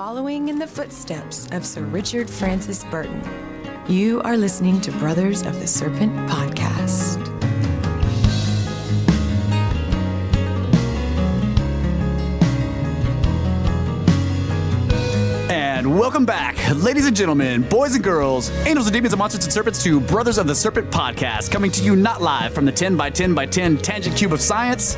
Following in the footsteps of Sir Richard Francis Burton, you are listening to Brothers of the Serpent podcast. And welcome back, ladies and gentlemen, boys and girls, angels and demons and monsters and serpents, to Brothers of the Serpent podcast, coming to you not live from the 10 by 10 by 10 tangent cube of science,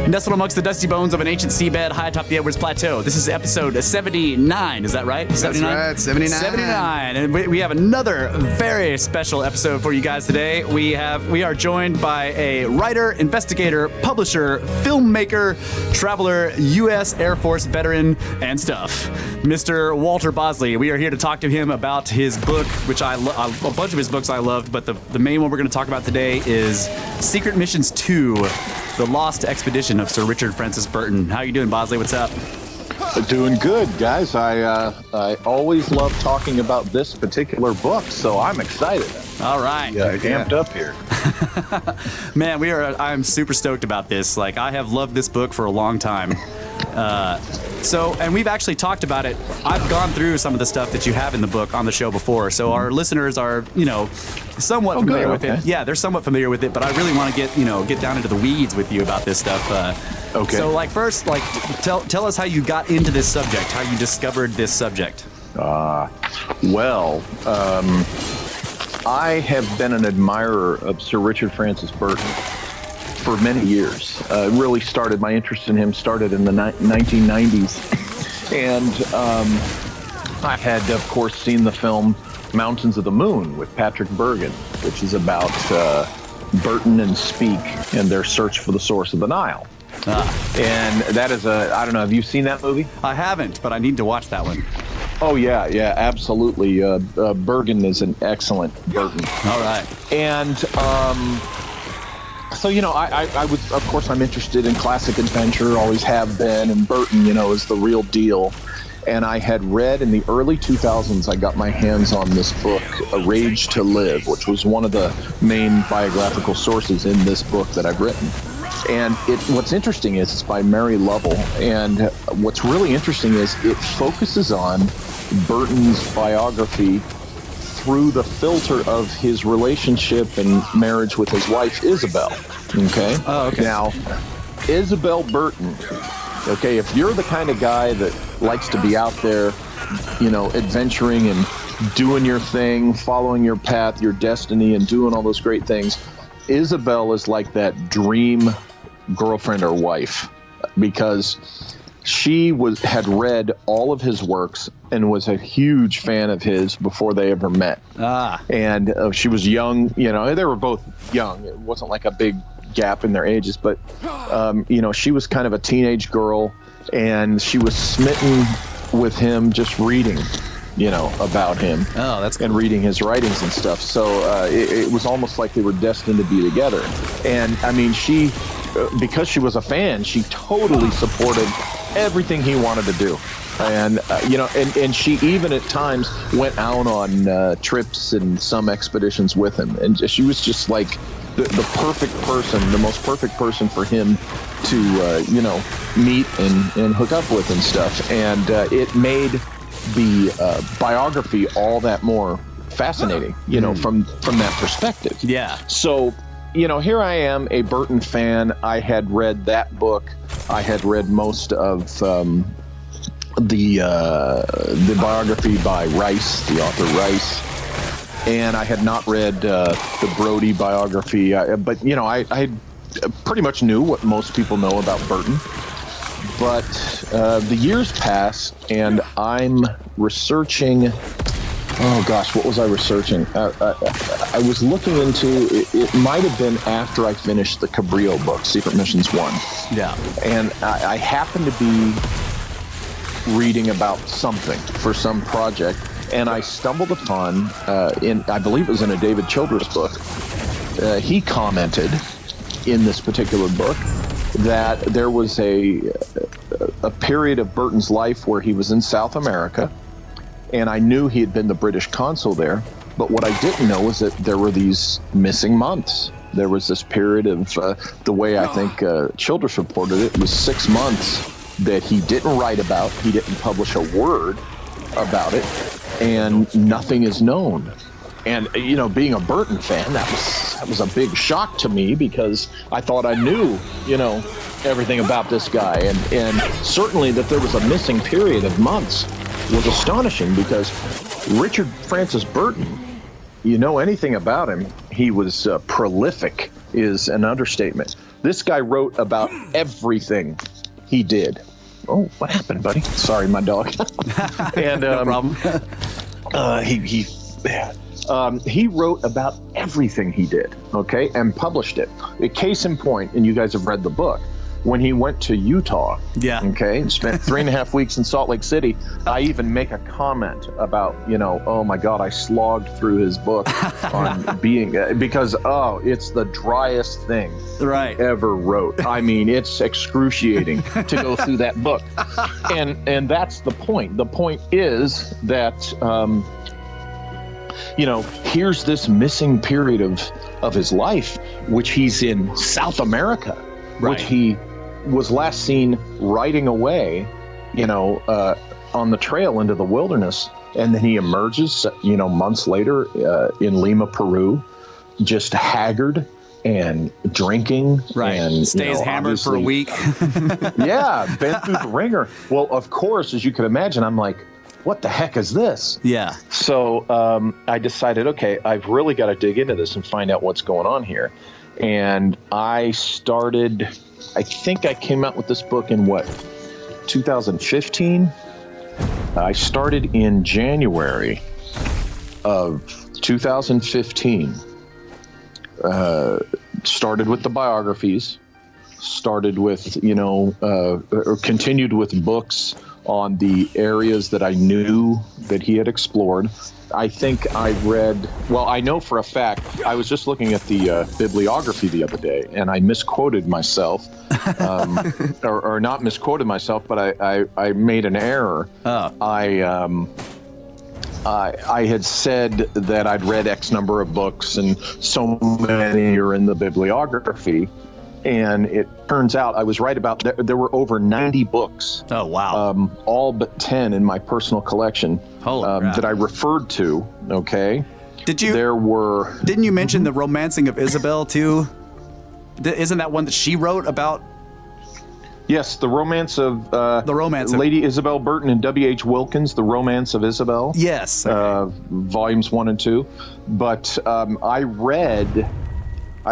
nestled amongst the dusty bones of an ancient seabed high atop the Edwards Plateau. This is episode 79, is that right? 79? That's right, 79. 79, and we have another very special episode for you guys today. We are joined by a writer, investigator, publisher, filmmaker, traveler, U.S. Air Force veteran, and stuff, Mr. Walter Bosley. We are here to talk to him about his book, which a bunch of his books I loved, but the main one we're going to talk about today is Secret Missions 2, The Lost Expedition of Sir Richard Francis Burton. How you doing, Bosley? What's up? Doing good, guys. I always love talking about this particular book, so I'm excited. All right. Amped up here. Man, I'm super stoked about this. Like, I have loved this book for a long time. And we've actually talked about it. I've gone through some of the stuff that you have in the book on the show before, so our listeners are, somewhat familiar with it. Yeah, they're somewhat familiar with it, but I really want to get down into the weeds with you about this stuff. Okay. So, first, tell us how you got into this subject, how you discovered this subject. I have been an admirer of Sir Richard Francis Burton for many years. My interest in him started in the 1990s. And I had, of course, seen the film Mountains of the Moon with Patrick Bergin, which is about Burton and Speke and their search for the source of the Nile. And that is I don't know, have you seen that movie? I haven't, but I need to watch that one. Oh, yeah, absolutely. Bergin is an excellent Burton. All right. And so, I was, of course, I'm interested in classic adventure, always have been, and Burton, is the real deal. And I had read in the early 2000s, I got my hands on this book, A Rage to Live, which was one of the main biographical sources in this book that I've written. And what's interesting is it's by Mary Lovell. And what's really interesting is it focuses on Burton's biography through the filter of his relationship and marriage with his wife, Isabel. Okay? Oh, okay. Now, Isabel Burton, okay, if you're the kind of guy that likes to be out there, adventuring and doing your thing, following your path, your destiny, and doing all those great things, Isabel is like that dream girlfriend or wife, because she had read all of his works and was a huge fan of his before they ever met. And she was young, they were both young. It wasn't like a big gap in their ages, but she was kind of a teenage girl, and she was smitten with him just reading about him. Oh, that's cool. And reading his writings and stuff. So it was almost like they were destined to be together. And I mean, she, because she was a fan, she totally supported everything he wanted to do. And, and she even at times went out on trips and some expeditions with him. And she was just like the perfect person, the most perfect person for him to, meet and hook up with and stuff. And it made the biography all that more fascinating, from that perspective. Yeah. So, here I am, a Burton fan. I had read that book. I had read most of the biography by Rice, the author Rice, and I had not read the Brody biography. But I pretty much knew what most people know about Burton. But the years pass, and I'm researching. Oh gosh, what was I researching? I was looking into it might have been after I finished the Cabrillo book, Secret Missions 1. Yeah. And I happened to be reading about something for some project, and I stumbled upon, I believe it was in a David Childress book, he commented in this particular book that there was a period of Burton's life where he was in South America, and I knew he had been the British consul there, but what I didn't know was that there were these missing months. There was this period of, the way I think Childress reported it, was 6 months that he didn't write about, he didn't publish a word, about it, and nothing is known. And, you know, being a Burton fan, that was a big shock to me, because I thought I knew, you know, everything about this guy. And certainly that there was a missing period of months was astonishing, because Richard Francis Burton, you know anything about him, he was prolific is an understatement. This guy wrote about everything he did. Oh, what happened, buddy? Sorry, my dog. And no problem. He wrote about everything he did, okay, and published it. A case in point, and you guys have read the book, when he went to Utah, okay, and spent 3.5 weeks in Salt Lake City, I even make a comment about, you know, oh my God, I slogged through his book on being, because, it's the driest thing ever wrote. I mean, it's excruciating to go through that book. And that's the point. The point is that, you know, here's this missing period of his life, which he's in South America, which he was last seen riding away, you know, on the trail into the wilderness. And then he emerges, you know, months later in Lima, Peru, just haggard and drinking. And stays hammered for a week. Yeah, bent through the ringer. Well, of course, as you can imagine, I'm like, what the heck is this? Yeah. So I decided, okay, I've really got to dig into this and find out what's going on here. And I think I came out with this book in 2015? I started in January of 2015. Started with the biographies, started with, you know, or continued with books on the areas that I knew that he had explored. I think I read, well, I know for a fact, I was just looking at the bibliography the other day, and I misquoted myself, or not misquoted myself, but I made an error. I had said that I'd read X number of books, and so many are in the bibliography. And it turns out I was right about there were over 90 books. Oh, wow. All but 10 in my personal collection that I referred to. Okay. Didn't you mention the Romancing of Isabel too? Isn't that one that she wrote about? Yes, the romance of Lady Isabel Burton and W.H. Wilkins, The Romance of Isabel. Yes. Okay. Volumes 1 and 2. But I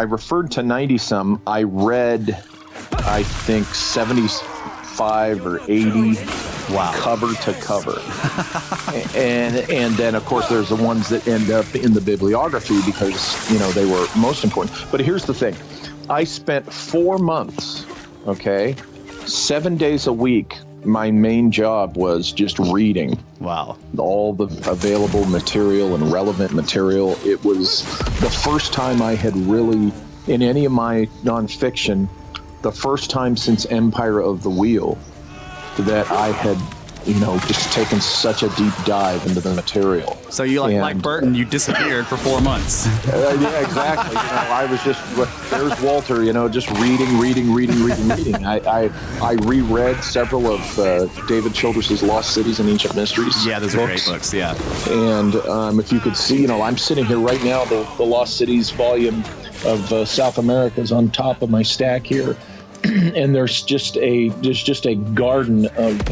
referred to 90 some. I read, I think, 75 or 80 cover to cover. and then, of course, there's the ones that end up in the bibliography because, you know, they were most important. But here's the thing. I spent 4 months, 7 days a week. My main job was just reading. Wow. All the available material and relevant material. It was the first time I had really, in any of my nonfiction, the first time since Empire of the Wheel that I had, you know, just taken such a deep dive into the material. So you like Burton, you disappeared for 4 months. Yeah, exactly. You know, I was just, there's Walter, you know, just reading. I reread several of David Childress's Lost Cities and Ancient Mysteries. Yeah, those are great books, yeah. And if you could see, you know, I'm sitting here right now, the Lost Cities volume of South America is on top of my stack here. And there's just a garden of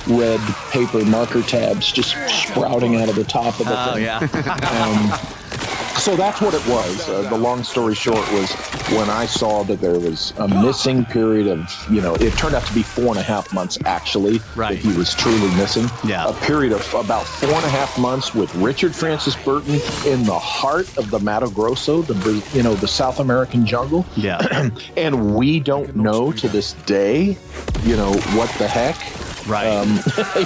red paper marker tabs just sprouting out of the top of the thing. Oh, yeah. So that's what it was. The long story short was when I saw that there was a missing period of, you know, it turned out to be 4.5 months actually that he was truly missing. Yeah. A period of about 4.5 months with Richard Francis Burton in the heart of the Mato Grosso, the South American jungle. Yeah. And we don't know to this day, you know, what the heck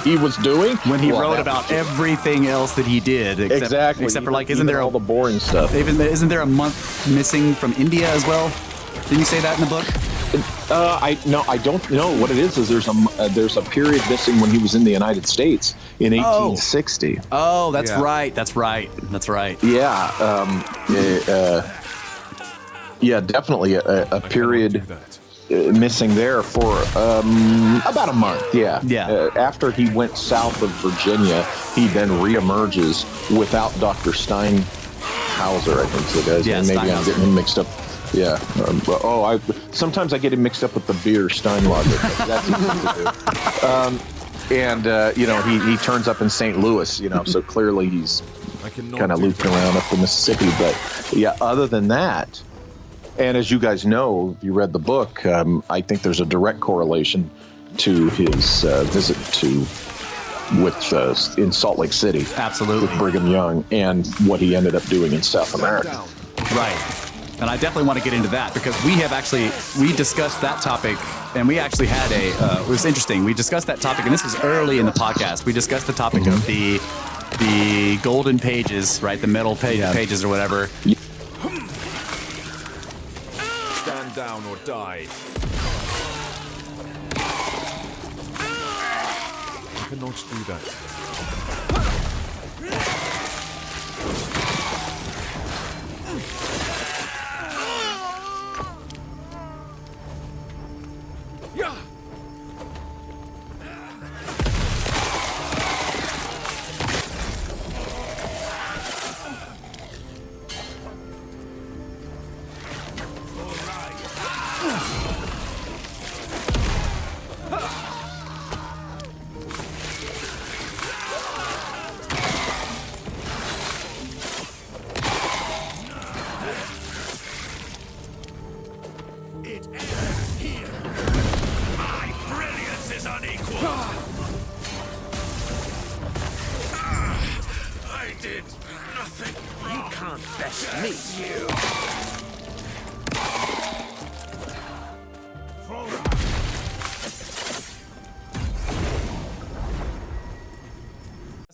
he was doing when he wrote about everything else that he did, except for like, isn't there all the boring stuff? Isn't there a month missing from India as well? Didn't you say that in the book? I don't know what it is. There's a period missing when he was in the United States in 1860. Oh, that's right. Yeah. Yeah, definitely a period. missing there for about a month. Yeah. After he went south of Virginia, he then reemerges without Dr. Steinhauser, I think it is. Yeah, and maybe Steinhauser. I'm getting him mixed up. Yeah. Sometimes I get him mixed up with the beer Steinlager. That's easy to do. He turns up in St. Louis, so clearly he's kind of looping around up the Mississippi. But yeah, other than that, and as you guys know, if you read the book, I think there's a direct correlation to his visit in Salt Lake City. Absolutely. With Brigham Young and what he ended up doing in South America. Right. And I definitely want to get into that because we discussed that topic, and we actually had it was interesting. We discussed that topic, and this was early in the podcast. We discussed the topic of the golden pages, right? The metal pages or whatever. Stand down or die. You cannot do that.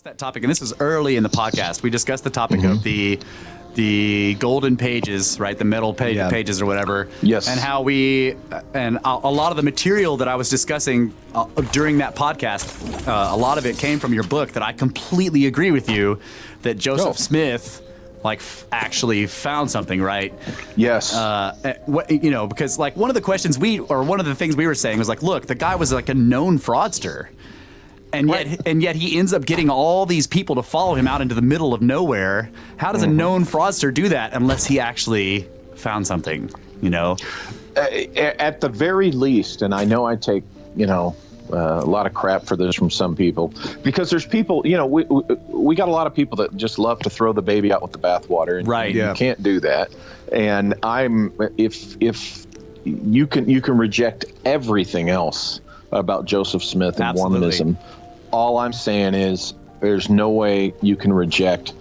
That topic, and this was early in the podcast. We discussed the topic of the golden pages, right? The metal pages or whatever. Yes. And how a lot of the material that I was discussing during that podcast, a lot of it came from your book. That I completely agree with you that Joseph Smith actually found something, right? Yes. Because like one of the things we were saying was like, look, the guy was like a known fraudster. And yet he ends up getting all these people to follow him out into the middle of nowhere. How does a known fraudster do that unless he actually found something, At the very least, and I know I take, a lot of crap for this from some people, because there's people, we got a lot of people that just love to throw the baby out with the bathwater. And right. You can't do that. And if you can reject everything else about Joseph Smith and Absolutely. Mormonism. All I'm saying is there's no way you can reject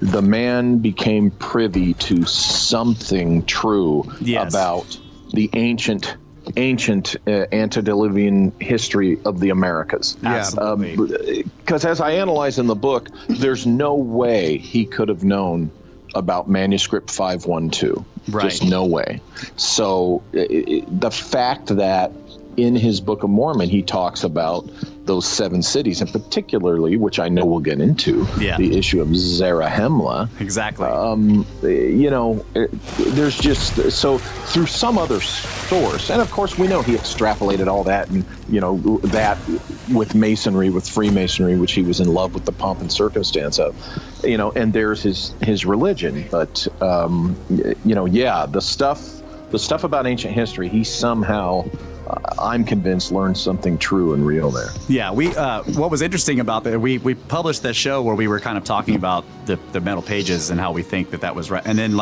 the man became privy to something true about the ancient antediluvian history of the Americas. Absolutely. Because as I analyze in the book, there's no way he could have known about manuscript 512. Right. Just no way. So the fact that in his Book of Mormon, he talks about those 7 cities, and particularly, which I know we'll get into, the issue of Zarahemla. Exactly. There's just so through some other source, and of course we know he extrapolated all that, and that with Masonry, with Freemasonry, which he was in love with the pomp and circumstance of, and there's his religion, but the stuff about ancient history, he somehow, I'm convinced, learned something true and real there. Yeah, what was interesting about that, we published that show where we were kind of talking about the metal pages and how we think that was right, and then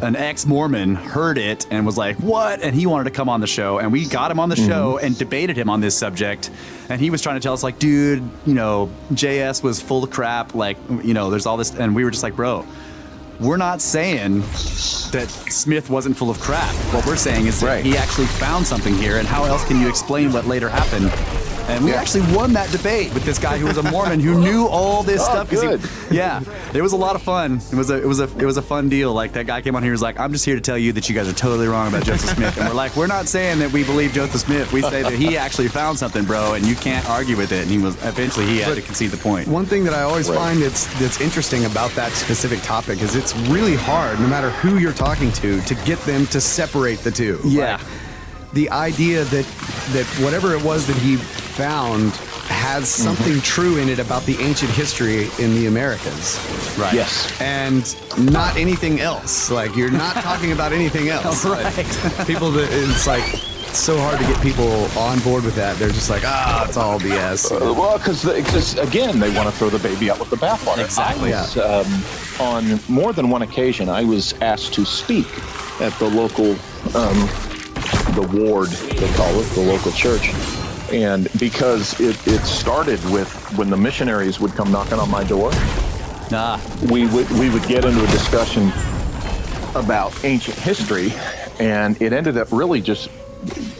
an ex-Mormon heard it and was like, what? And he wanted to come on the show, and we got him on the show and debated him on this subject, and he was trying to tell us like, dude, JS was full of crap, there's all this, and we were just like, bro, we're not saying that Smith wasn't full of crap. What we're saying is that he actually found something here, and how else can you explain what later happened And we actually won that debate with this guy who was a Mormon who knew all this stuff. Good. It was a lot of fun. It was a fun deal. Like, that guy came on here, was like, I'm just here to tell you that you guys are totally wrong about Joseph Smith. And we're like, we're not saying that we believe Joseph Smith. We say that he actually found something, bro, and you can't argue with it. And he had to concede the point. One thing that I always find that's interesting about that specific topic is it's really hard, no matter who you're talking to get them to separate the two. Yeah. Like, the idea that whatever it was that he found has something true in it about the ancient history in the Americas. Right. Yes. And not anything else. Like, you're not talking about anything else. Right. Like, people, it's like, it's so hard to get people on board with that. They're just like, it's all BS. Well, because again, they want to throw the baby out with the bathwater. Exactly. I was, on more than one occasion, I was asked to speak at the local, the ward, they call it, the local church. And because it started with when the missionaries would come knocking on my door, we would get into a discussion about ancient history, and it ended up really just,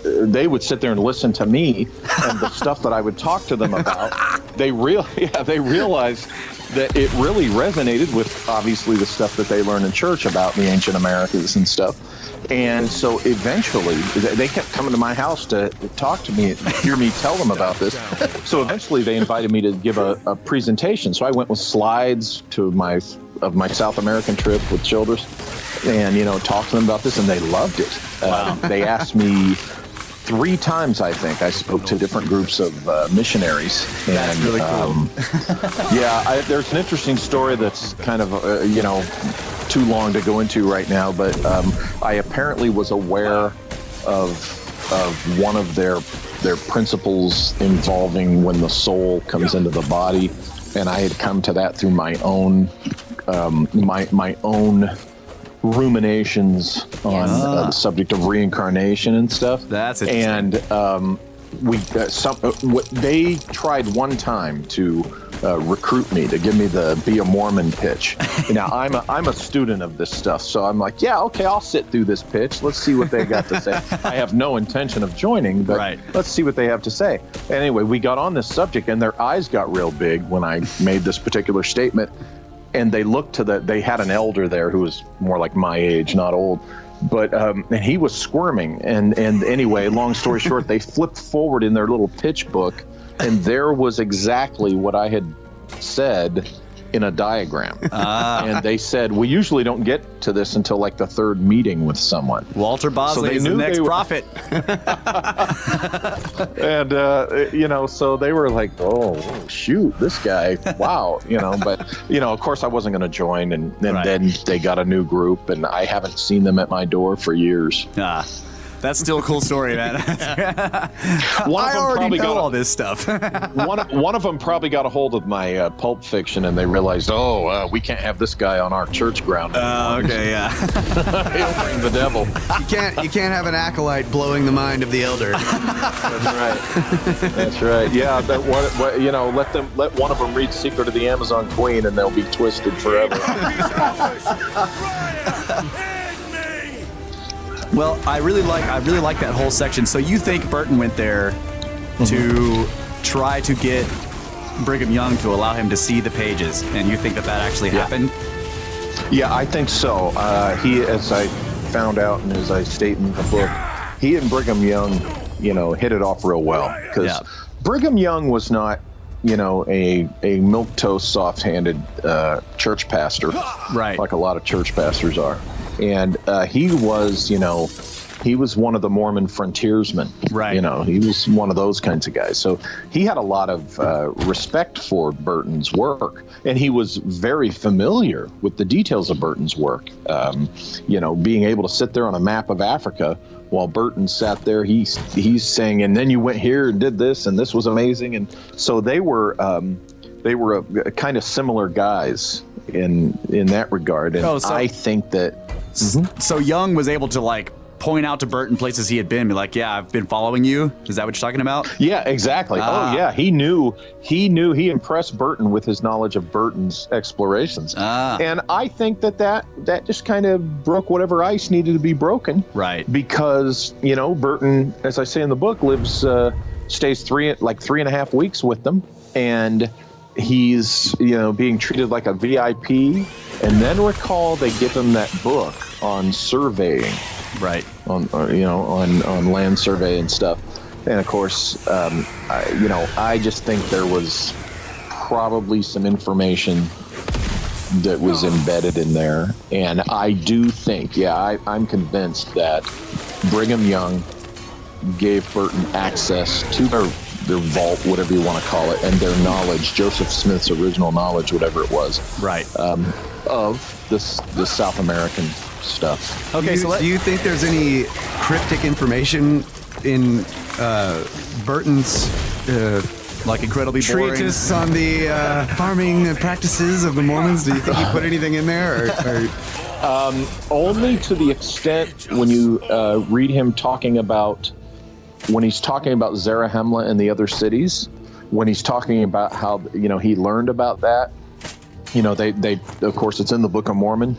they would sit there and listen to me and the stuff that I would talk to them about. They realized that it really resonated with obviously the stuff that they learned in church about the ancient Americas and stuff. And so eventually they kept coming to my house to talk to me and hear me tell them about this. So eventually they invited me to give a presentation. So I went with slides of my South American trip with Childress and, talked to them about this, and they loved it. They asked me 3 times, I think. I spoke to different groups of missionaries. And, that's really cool. There's an interesting story that's kind of, too long to go into right now, but I apparently was aware of one of their principles involving when the soul comes into the body, and I had come to that through my own my own ruminations on the subject of reincarnation and stuff. That's interesting. And they tried one time to recruit me, to give me the Be a Mormon pitch. Now I'm a student of this stuff, so I'm like, yeah, okay, I'll sit through this pitch. Let's see what they got to say. I have no intention of joining, but let's see what they have to say. Anyway, we got on this subject, and their eyes got real big when I made this particular statement. And they looked to they had an elder there who was more like my age, not old. But and he was squirming. And anyway, long story short, they flipped forward in their little pitch book, and there was exactly what I had said in a diagram. And they said, we usually don't get to this until like the 3rd meeting with someone. Walter Bosley is the next prophet. And, so they were like, oh, shoot, this guy, wow, but, of course I wasn't going to join. And then they got a new group, and I haven't seen them at my door for years. That's still a cool story, man. I already know all this stuff. one of them probably got a hold of my Pulp Fiction, and they realized, we can't have this guy on our church ground anymore. Okay, yeah. He'll bring the devil. You can't have an acolyte blowing the mind of the elder. That's right. Yeah, let one of them read Secret of the Amazon Queen, and they'll be twisted forever. Well, I really like that whole section. So you think Burton went there to try to get Brigham Young to allow him to see the pages, and you think that actually happened? Yeah, I think so. He, as I found out and as I state in the book, he and Brigham Young, hit it off real well, because Brigham Young was not, a milquetoast, soft-handed church pastor, right? Like a lot of church pastors are. And he was one of the Mormon frontiersmen. Right. He was one of those kinds of guys. So he had a lot of respect for Burton's work, and he was very familiar with the details of Burton's work. Being able to sit there on a map of Africa while Burton sat there, he's saying, and then you went here and did this, and this was amazing. And so they were a kind of similar guys in that regard. And I think that. So Young was able to point out to Burton places he had been and be like, yeah, I've been following you. Is that what you're talking about? Yeah, exactly. Oh yeah. He impressed Burton with his knowledge of Burton's explorations. And I think that just kind of broke whatever ice needed to be broken. Right. Because, Burton, as I say in the book, lives stays 3.5 weeks with them, and he's being treated like a VIP. And then recall they give him that book on surveying, Right. on land survey and stuff. And of course, I just think there was probably some information that was embedded in there. And I do think, I'm convinced that Brigham Young gave Burton access to their vault, whatever you want to call it, and their knowledge, Joseph Smith's original knowledge, whatever it was, Right. of the South American stuff. Okay, do you think there's any cryptic information in Burton's like incredibly boring. treatise on the farming practices of the Mormons? Do you think he put anything in there? Or... Only to the extent when you read him talking about, when he's talking about Zarahemla and the other cities, when he's talking about how, he learned about that, they of course, it's in the Book of Mormon.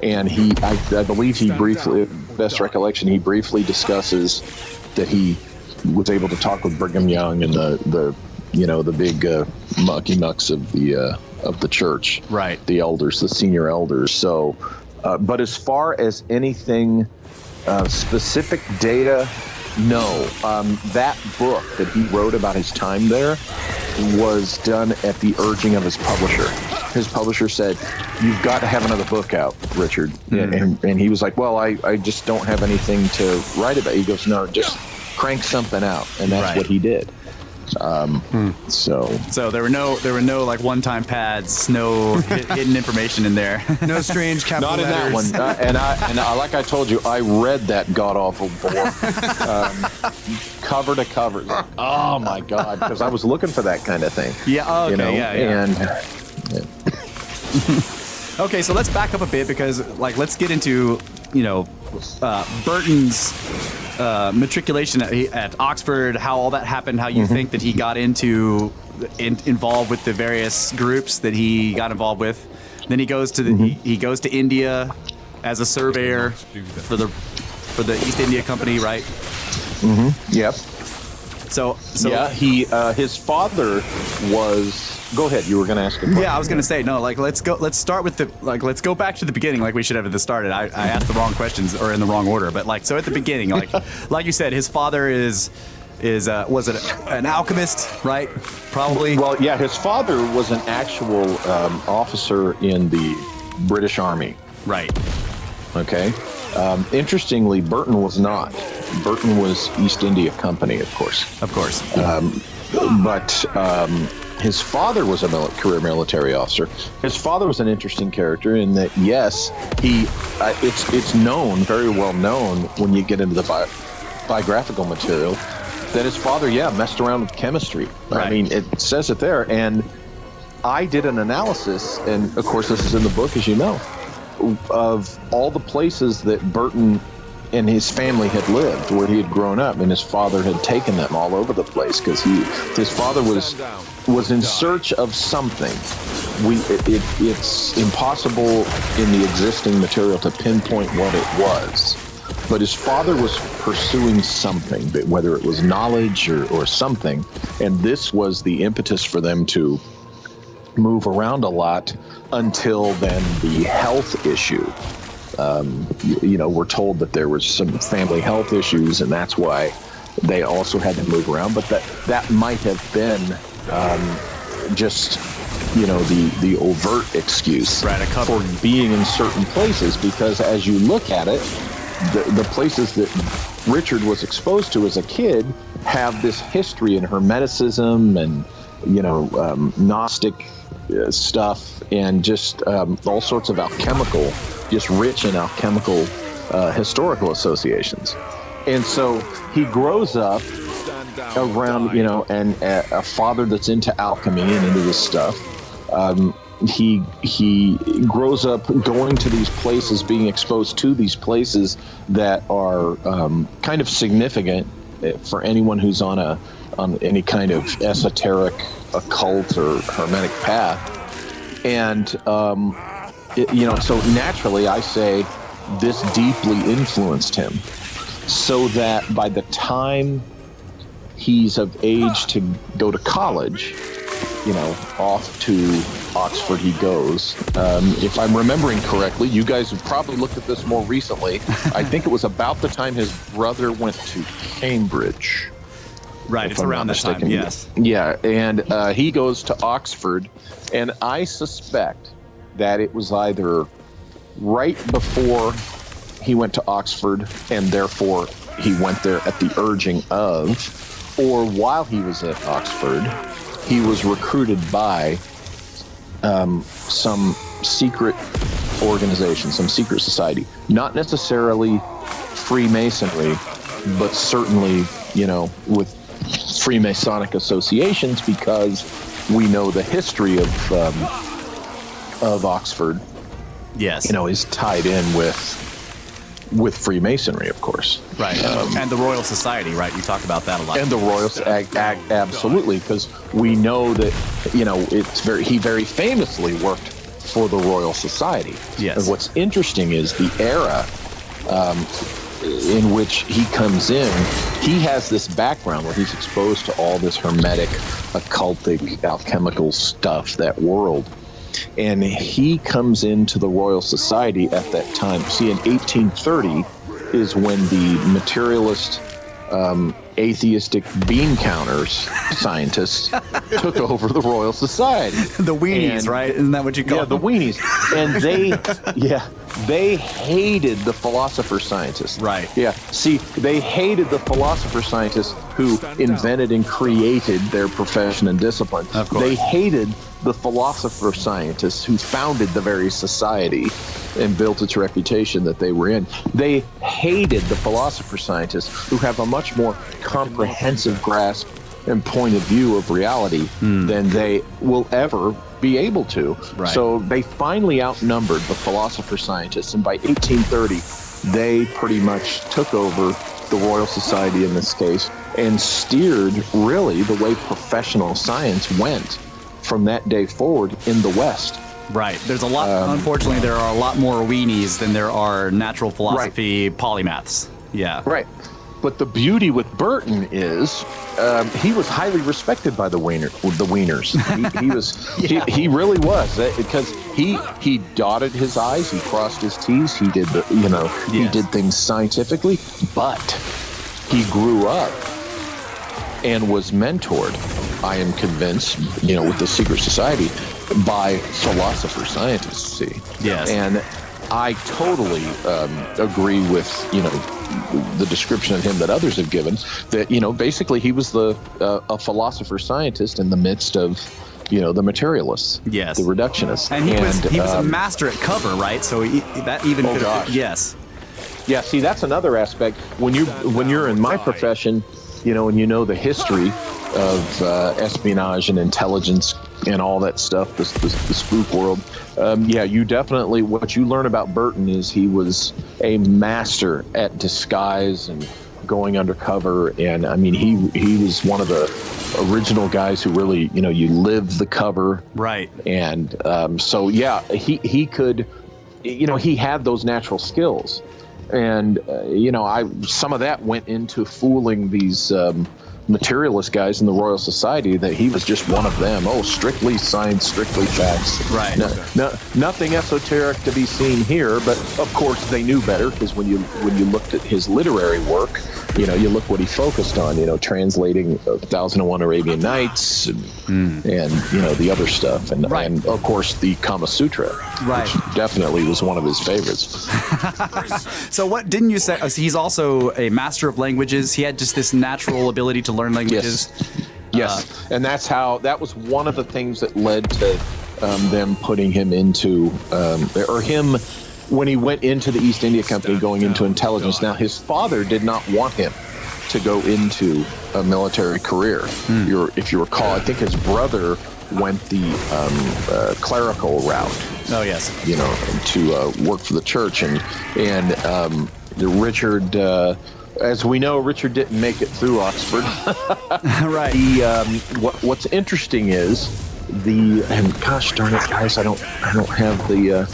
And I believe he briefly, best recollection, he briefly discusses that he was able to talk with Brigham Young and the big mucky mucks of the church, right? The elders, the senior elders. So, but as far as anything specific data, no. That book that he wrote about his time there was done at the urging of his publisher. His publisher said, "You've got to have another book out, Richard." And he was like, "Well, I just don't have anything to write about." He goes, "No, just crank something out," and that's Right. what he did. So there were no like one-time pads, no hidden information in there. No strange capital not in that letters. one. And I, like I told you, I read that god awful book cover to cover. Oh my God, because I was looking for that kind of thing. Yeah. Oh, okay. Yeah. And Okay, so let's back up a bit because, let's get into, Burton's matriculation at Oxford, how all that happened, how you think that he got involved with the various groups that he got involved with. Then he goes to he goes to India as a surveyor for the East India Company, right? Yep. So yeah, his father was. Go ahead. You were going to ask a question. Yeah, I was going to say no. Let's start with let's go back to the beginning, like we should have at the start. I asked the wrong questions or in the wrong order, but so at the beginning, like you said, his father was it an alchemist, right? Probably. Well, yeah, his father was an actual officer in the British Army. Right. Okay. Interestingly, Burton was not. Burton was East India Company, of course. Of course. But his father was a career military officer. His father was an interesting character in that, yes, it's known, very well known, when you get into the biographical material, that his father, messed around with chemistry. Right. I mean, it says it there. And I did an analysis, and of course this is in the book, as you know, of all the places that Burton and his family had lived, where he had grown up, and his father had taken them all over the place because his father was in search of something. It's impossible in the existing material to pinpoint what it was, but his father was pursuing something, whether it was knowledge or something, and this was the impetus for them to move around a lot until then the health issue. We're told that there was some family health issues, and that's why they also had to move around. But that might have been just the overt excuse for being in certain places. Because as you look at it, the places that Richard was exposed to as a kid have this history in Hermeticism and Gnostic stuff, and just all sorts of alchemical, just rich in alchemical historical associations. And so he grows up around, and a father that's into alchemy and into this stuff. He grows up going to these places, being exposed to these places that are kind of significant for anyone who's on any kind of esoteric, occult, or hermetic path. And so naturally, I say this deeply influenced him, so that by the time he's of age to go to college, off to Oxford he goes. If I'm remembering correctly, you guys have probably looked at this more recently. I think it was about the time his brother went to Cambridge. Right, it's around that time, yes. Yeah, and he goes to Oxford, and I suspect that it was either right before he went to Oxford, and therefore he went there at the urging of, or while he was at Oxford, he was recruited by some secret organization, some secret society. Not necessarily Freemasonry, but certainly, with Freemasonic associations, because we know the history of Oxford. Yes. Is tied in with Freemasonry, of course. Right. And the Royal Society, right? You talk about that a lot. And the Royal absolutely, because we know that, he very famously worked for the Royal Society. Yes. And what's interesting is the era in which he comes in, he has this background where he's exposed to all this hermetic, occultic, alchemical stuff, that world. And he comes into the Royal Society at that time. See, in 1830 is when the materialist, atheistic bean counters scientists took over the Royal Society. The weenies, right? Isn't that what you call them? Yeah, the weenies. And they hated the philosopher scientists. Right. Yeah. See, they hated the philosopher scientists who invented and created their profession and discipline. Of course. They hated the philosopher scientists who founded the very society and built its reputation that they were in. They hated the philosopher scientists who have a much more comprehensive grasp and point of view of reality than they will ever be able to. Right. So they finally outnumbered the philosopher scientists, and by 1830 they pretty much took over the Royal Society in this case and steered really the way professional science went from that day forward in the West. Right. There's a lot, unfortunately, there are a lot more weenies than there are natural philosophy polymaths. Yeah. Right. But the beauty with Burton is he was highly respected by the Wieners. He really was, because he dotted his I's, he crossed his T's, he did he did things scientifically, but he grew up and was mentored, I am convinced, with the secret society by philosopher scientists. See, yes, and I totally agree with the description of him that others have given. That basically he was a philosopher scientist in the midst of the materialists, yes, the reductionists, and he was a master at cover, right? So that even yes, yeah. See, that's another aspect when you're in my profession, and the history of espionage and intelligence and all that stuff, the spook world. You definitely, what you learn about Burton is he was a master at disguise and going undercover. And I mean, he was one of the original guys who really, you live the cover. Right. And he could, he had those natural skills. And, some of that went into fooling these materialist guys in the Royal Society that he was just one of them. Oh, strictly science, strictly facts. Right. Nothing esoteric to be seen here, but of course they knew better, because when you looked at his literary work, you look what he focused on, translating 1001 Arabian Nights and the other stuff. And, right. And of course the Kama Sutra, right, which definitely was one of his favorites. So what didn't you say? He's also a master of languages. He had just this natural ability to learn languages. Yes. And that was one of the things that led to them putting him into, when he went into the East India Company, going into intelligence. Now, his father did not want him to go into a military career. If you recall, I think his brother went the clerical route. Oh, yes. To work for the church. And Richard, as we know, Richard didn't make it through Oxford. Right. What's interesting is and gosh darn it, guys, I don't have the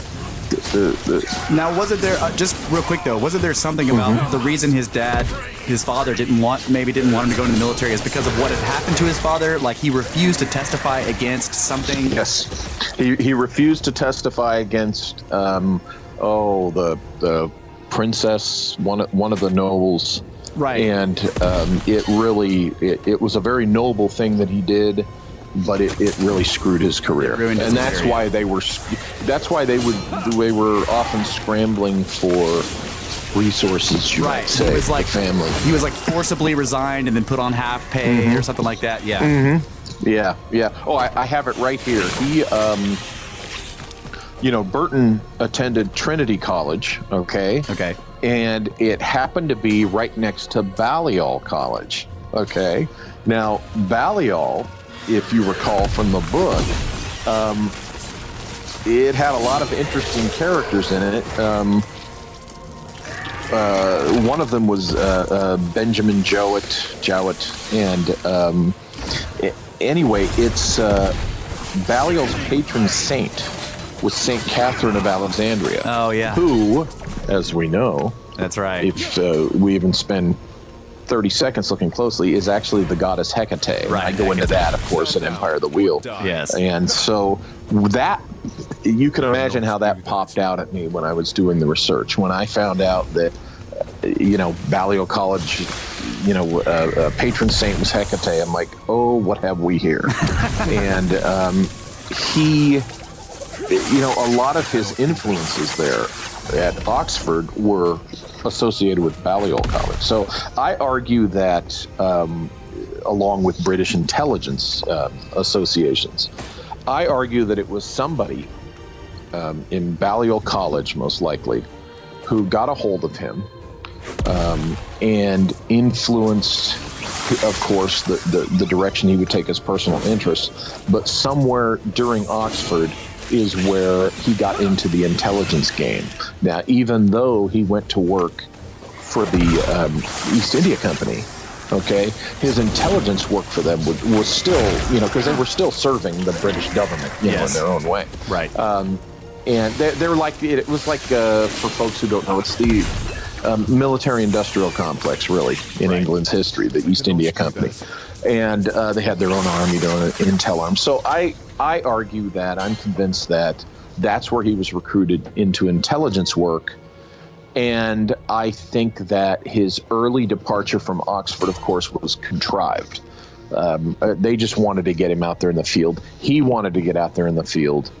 Now, wasn't there just real quick though? Wasn't there something about the reason his father didn't want him to go into the military is because of what had happened to his father? Like he refused to testify against something. Yes, he refused to testify against the princess, one of the nobles. Right. And it was a very noble thing that he did, but it really screwed his career. And that's why they were often scrambling for resources, you might say, he was like the family. He was like forcibly resigned and then put on half pay or something like that. Yeah. Yeah. Oh, I have it right here. He Burton attended Trinity College, okay? Okay. And it happened to be right next to Balliol College, okay? Now, Balliol, if you recall from the book, it had a lot of interesting characters in it. One of them was Benjamin Jowett, and anyway, it's Balliol's patron saint was Saint Catherine of Alexandria. Oh, yeah. Who, as we know, that's right. If we even spend 30 seconds looking closely, is actually the goddess Hecate. Right. I go into that, of course, in Empire of the Wheel. Yes. And so that, you can imagine how that popped out at me when I was doing the research. When I found out that, Balliol College, patron saint was Hecate, I'm like, oh, what have we here? And he, a lot of his influences there at Oxford were associated with Balliol College. So I argue that, along with British intelligence associations, I argue that it was somebody in Balliol College, most likely, who got a hold of him and influenced, of course, the direction he would take his personal interests. But somewhere during Oxford is where he got into the intelligence game. Now, even though he went to work for the East India Company, okay, his intelligence work for them was still, because they were still serving the British government, in their own way. Right. And they're like, it was like, for folks who don't know, it's the military-industrial complex, really, in England's history, the East India Company. And they had their own army, their own intel arm. So I argue that, I'm convinced that that's where he was recruited into intelligence work. And I think that his early departure from Oxford, of course, was contrived. They just wanted to get him out there in the field. He wanted to get out there in the field.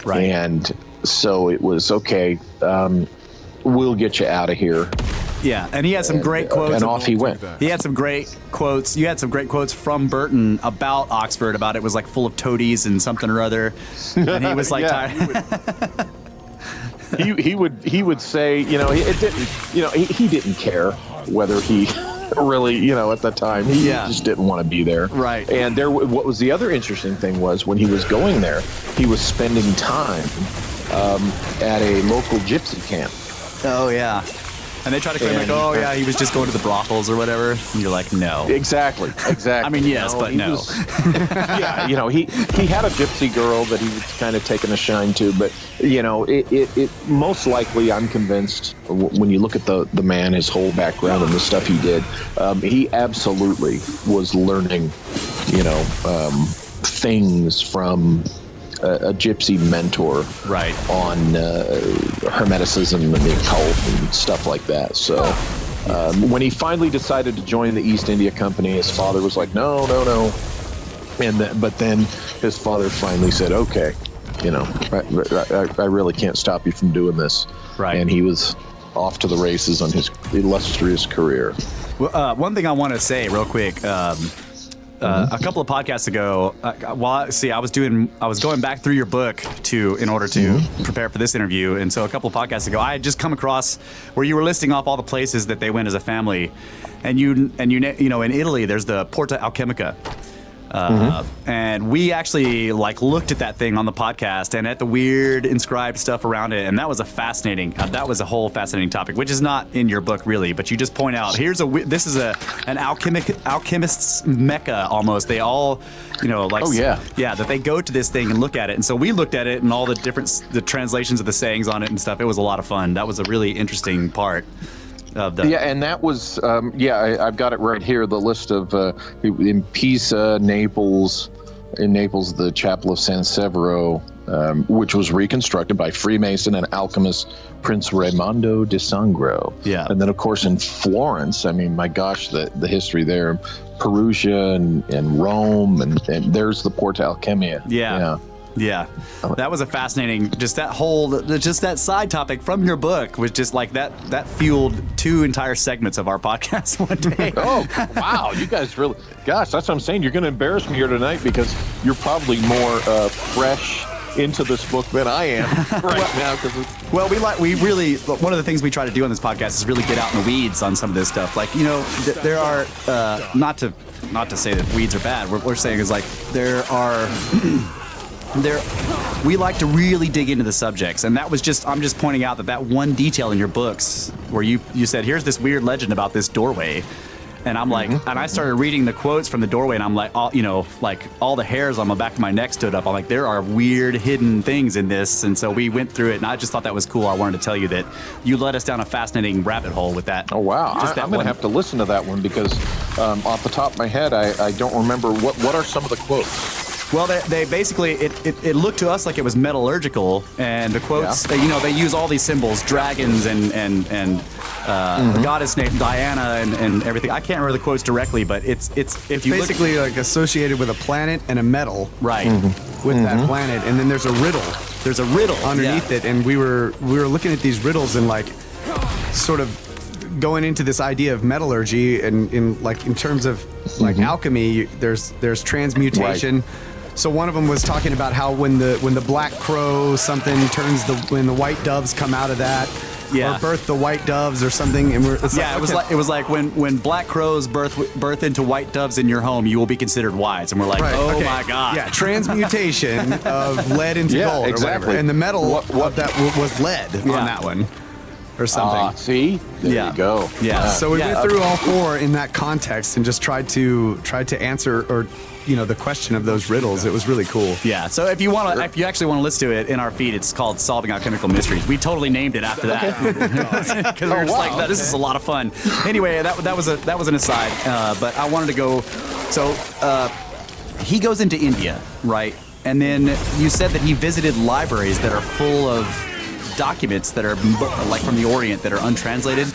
Right. And so it was, okay, we'll get you out of here. Yeah, and he had some great quotes. And off he went. He had some great quotes. You had some great quotes from Burton about Oxford, about it was like full of toadies and something or other. And he was like, he would say, he didn't care whether he really, at the time, he just didn't want to be there. Right. And what was the other interesting thing was when he was going there, he was spending time at a local gypsy camp. Oh, yeah. And they try to claim he was just going to the brothels or whatever. And you're like, no. Exactly. I mean, yes, but no. He had a gypsy girl that he was kind of taking a shine to, but it most likely, I'm convinced, when you look at the man, his whole background and the stuff he did, he absolutely was learning, things from a gypsy mentor, right, on hermeticism and the occult and stuff like that. So when he finally decided to join the East India Company, his father was like, no. But then his father finally said, okay, I really can't stop you from doing this. Right. And he was off to the races on his illustrious career. Well, one thing I want to say real quick, a couple of podcasts ago, I was going back through your book in order to prepare for this interview, and so a couple of podcasts ago, I had just come across where you were listing off all the places that they went as a family, and in Italy, there's the Porta Alchemica, And we actually like looked at that thing on the podcast and at the weird inscribed stuff around it, and that was a whole fascinating topic, which is not in your book really, but you just point out this is an alchemist's mecca almost. They all, that they go to this thing and look at it, and so we looked at it and all the translations of the sayings on it and stuff. It was a lot of fun. That was a really interesting part. And that was I've got it right here. The list of in Pisa, Naples, the Chapel of San Severo, which was reconstructed by Freemason and alchemist Prince Raimondo di Sangro. Yeah, and then of course in Florence. I mean, my gosh, the history there, Perugia and Rome, and there's the Porta Alchemia. Yeah, that was a fascinating, just that side topic from your book was just like that fueled 2 entire segments of our podcast one day. Oh, wow. You guys really, gosh, that's what I'm saying. You're going to embarrass me here tonight because you're probably more fresh into this book than I am now. Well, we really, one of the things we try to do on this podcast is really get out in the weeds on some of this stuff. Like, there are, not to say that weeds are bad. What we're saying is like, we like to really dig into the subjects, and I'm just pointing out that one detail in your books where you said, here's this weird legend about this doorway, and I'm like, and I started reading the quotes from the doorway, and I'm like, all the hairs on the back of my neck stood up. I'm like, there are weird hidden things in this, and so we went through it, and I just thought that was cool. I wanted to tell you that you led us down a fascinating rabbit hole with that. Oh wow, I'm going to have to listen to that one because off the top of my head, I don't remember what are some of the quotes. Well, they basically, it looked to us like it was metallurgical, and the quotes, they use all these symbols, dragons and the goddess named Diana and everything. I can't remember the quotes directly, but it's basically like associated with a planet and a metal, right? With that planet, and then there's a riddle. There's a riddle underneath it, and we were looking at these riddles and like sort of going into this idea of metallurgy and in terms of like alchemy. There's transmutation. Right. So one of them was talking about how when the black crow something turns when the white doves come out of that, or birth the white doves or something, and it was like when black crows birth into white doves in your home, you will be considered wise, and we're like, my god, transmutation of lead into gold, exactly. Or whatever, and the metal of that was lead on that one. Or something. See, there you go. Yeah. So we went through all 4 in that context and just tried to answer the question of those riddles. It was really cool. Yeah. So if you actually want to listen to it in our feed, it's called Solving Alchemical Mysteries. We totally named it after that because we were just like, this is a lot of fun. Anyway, that was an aside, but I wanted to go. So he goes into India, right? And then you said that he visited libraries that are full of documents that are like from the Orient that are untranslated.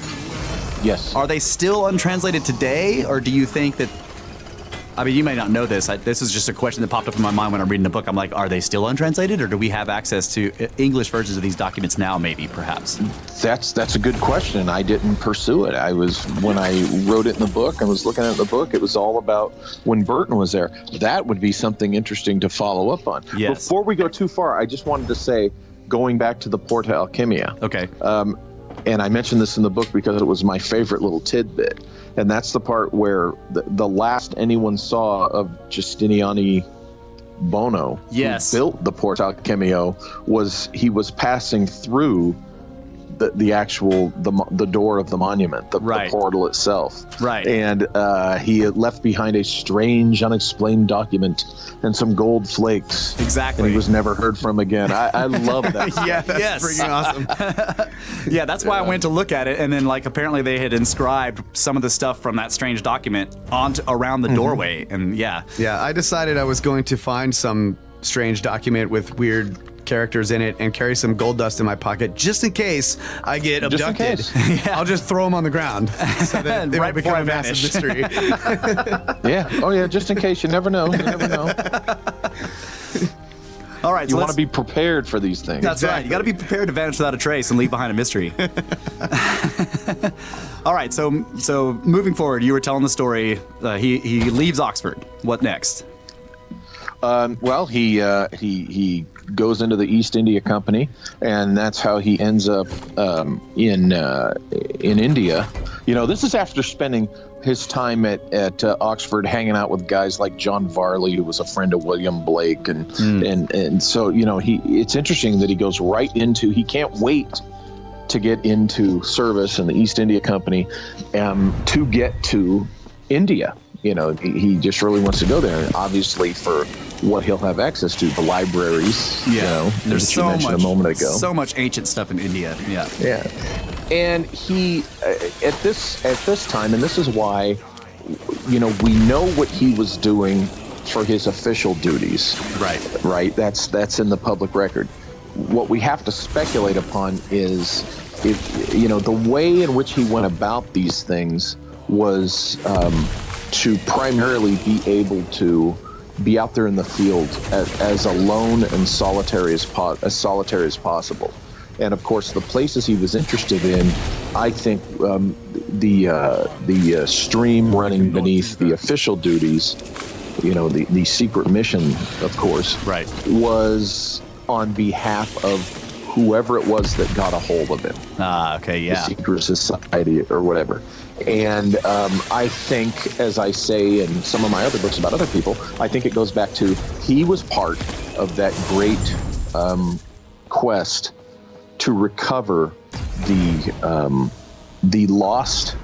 Yes. Are they still untranslated today, or do you think that? I mean, you may not know this. This is just a question that popped up in my mind when I'm reading the book. I'm like, are they still untranslated, or do we have access to English versions of these documents now? Maybe, perhaps. That's a good question. I didn't pursue it. When I wrote it in the book, I was looking at the book. It was all about when Burton was there. That would be something interesting to follow up on. Yes. Before we go too far, I just wanted to say, going back to the Porta Alchemia. Okay. And I mentioned this in the book because it was my favorite little tidbit. And that's the part where the last anyone saw of Giustiniani Bono, who built the Porta Alchemio, he was passing through the actual door of the monument, the portal itself. Right. And he had left behind a strange, unexplained document and some gold flakes. Exactly. And he was never heard from again. I love that. Yeah, that's freaking awesome. Yeah, that's why I went to look at it, and then like apparently they had inscribed some of the stuff from that strange document around the doorway, and Yeah, I decided I was going to find some strange document with weird characters in it and carry some gold dust in my pocket just in case I get abducted. I'll just throw them on the ground so that they might become a massive mystery. Yeah. Oh yeah. Just in case. You never know. All right. You want to be prepared for these things. That's right. You got to be prepared to vanish without a trace and leave behind a mystery. All right. So moving forward, you were telling the story. He leaves Oxford. What next? Well, he goes into the East India Company, and that's how he ends up in India. This is after spending his time at Oxford hanging out with guys like John Varley, who was a friend of William Blake. And so, it's interesting that he goes right into, he can't wait to get into service in the East India Company to get to India. He just really wants to go there. And obviously for what he'll have access to, the libraries, there's that you mentioned a moment ago. So much ancient stuff in India. Yeah. Yeah. And he, at this time, and this is why, we know what he was doing for his official duties. Right. That's in the public record. What we have to speculate upon is, the way in which he went about these things was to primarily be able to be out there in the field as alone and solitary as possible. And of course, the places he was interested in, I think, the stream running beneath the official duties, the secret mission, of course, was on behalf of whoever it was that got a hold of him. The secret society or whatever. And I think, as I say in some of my other books about other people, I think it goes back to he was part of that great quest to recover the lost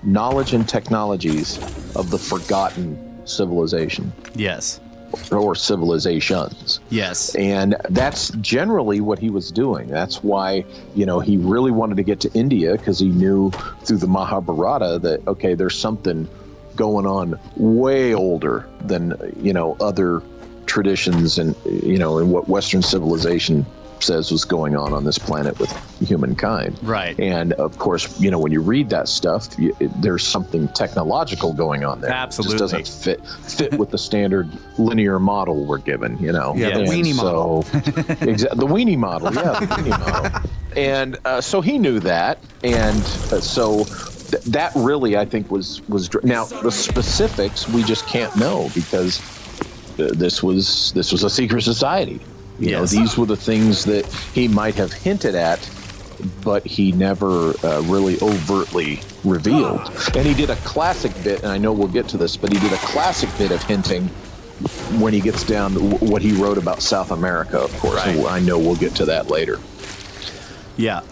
knowledge and technologies of the forgotten civilization. Yes. Or civilizations. Yes. And that's generally what he was doing. That's why, he really wanted to get to India, because he knew through the Mahabharata that, okay, there's something going on way older than, other traditions and, and what Western civilization says was going on this planet with humankind. Right. And of course, when you read that stuff, there's something technological going on there. Absolutely. It just doesn't fit with the standard linear model we're given, Yeah, the weenie model. The weenie model, yeah, the weenie model. And so he knew that. And so that really, I think, was now the specifics we just can't know, because this was a secret society. These were the things that he might have hinted at, but he never really overtly revealed. And he did a classic bit, and I know we'll get to this, but he did a classic bit of hinting when he gets down to what he wrote about South America, of course. Right. And I know we'll get to that later. Yeah.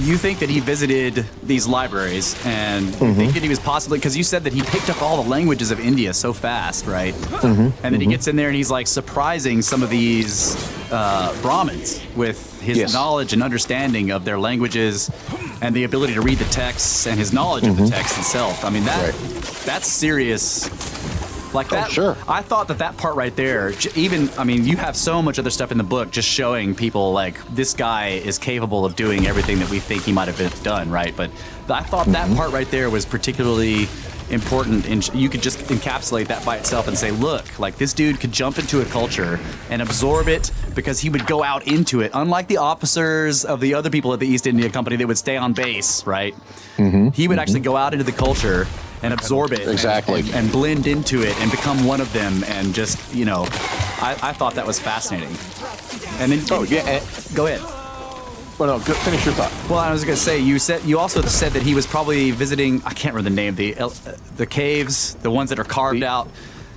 You think that he visited these libraries, and you think that he was possibly, because you said that he picked up all the languages of India so fast, right? And then he gets in there and he's like surprising some of these Brahmins with his knowledge and understanding of their languages and the ability to read the texts and his knowledge of the text itself. I mean, that's serious. Like that, sure. I thought that part right there, you have so much other stuff in the book just showing people like this guy is capable of doing everything that we think he might have done, right? But I thought that part right there was particularly important, and you could just encapsulate that by itself and say, look, like this dude could jump into a culture and absorb it because he would go out into it, unlike the officers of the other people at the East India Company that would stay on base, right? He would actually go out into the culture and absorb it and blend into it and become one of them, and just, I thought that was fascinating. And then go ahead. Well, no, finish your thought. Well, I was going to say, you also said that he was probably visiting, I can't remember the name, the caves, the ones that are carved out.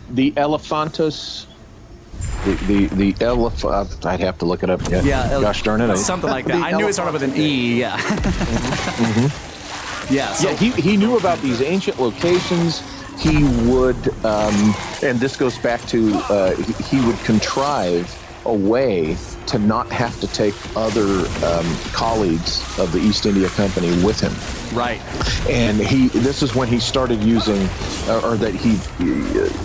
The Elephantus. The elephant. I'd have to look it up. Yeah. Gosh darn it. Something like that. I knew it started with an E. Yeah. Yeah. So he knew about these ancient locations. He would, and this goes back to, he would contrive a way to not have to take other colleagues of the East India Company with him. Right. And this is when he started using,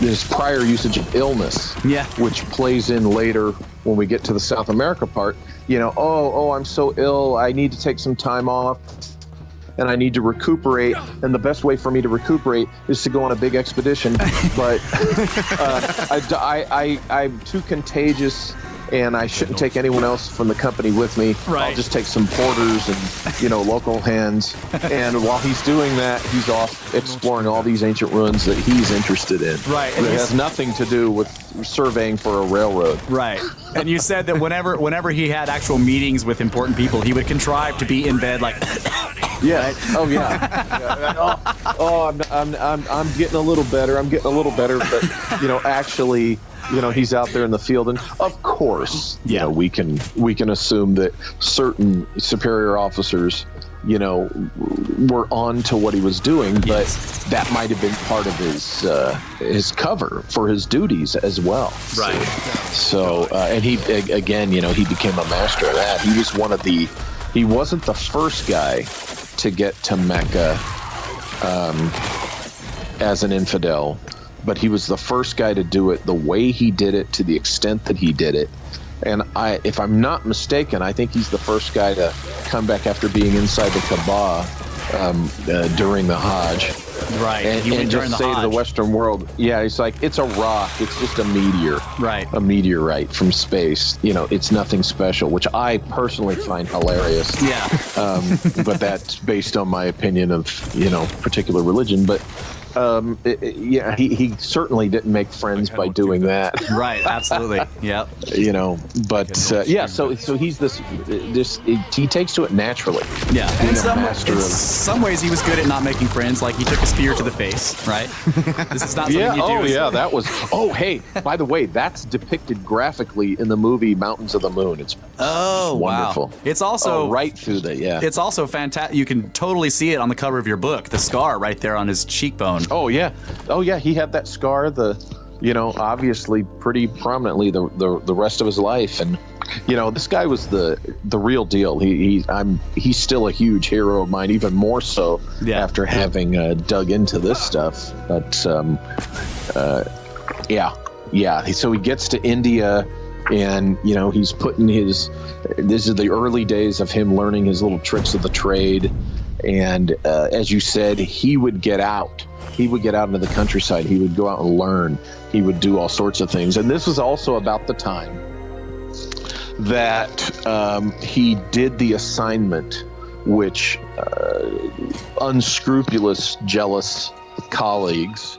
his prior usage of illness, which plays in later when we get to the South America part. I'm so ill, I need to take some time off, and I need to recuperate, and the best way for me to recuperate is to go on a big expedition, but I'm too contagious, and I shouldn't take anyone else from the company with me. Right. I'll just take some porters and, local hands. And while he's doing that, he's off exploring all these ancient ruins that he's interested in. Right. And it has nothing to do with surveying for a railroad. Right. And you said that whenever he had actual meetings with important people, he would contrive to be in bed like. Yeah. Right? Oh yeah. I'm getting a little better. But actually, he's out there in the field, and of course, we can assume that certain superior officers, were on to what he was doing, but that might have been part of his cover for his duties as well. Right. So and he again, he became a master of that. He wasn't the first guy to get to Mecca as an infidel, but he was the first guy to do it the way he did it, to the extent that he did it. And if I'm not mistaken, I think he's the first guy to come back after being inside the Kaaba during the Hajj. Right. And just say to the Western world, he's like, it's a rock. It's just a meteor. Right. A meteorite from space. It's nothing special, which I personally find hilarious. Yeah. But that's based on my opinion of, particular religion. But he certainly didn't make friends by doing that. Right, absolutely. Yep. So he's this he takes to it naturally. Yeah. In some ways he was good at not making friends, like he took a spear to the face, right? This is not something you do. Oh yeah, that was hey, by the way, that's depicted graphically in the movie Mountains of the Moon. It's wonderful. Wow. It's also right through the It's also fantastic. You can totally see it on the cover of your book, the scar right there on his cheekbone. Oh yeah, he had that scar. Obviously pretty prominently the rest of his life, and this guy was the real deal. He's still a huge hero of mine, even more so after having dug into this stuff. But So he gets to India, and he's putting this is the early days of him learning his little tricks of the trade, and as you said, he would get out. He would get out into the countryside. He would go out and learn. He would do all sorts of things. And this was also about the time that he did the assignment, which unscrupulous, jealous colleagues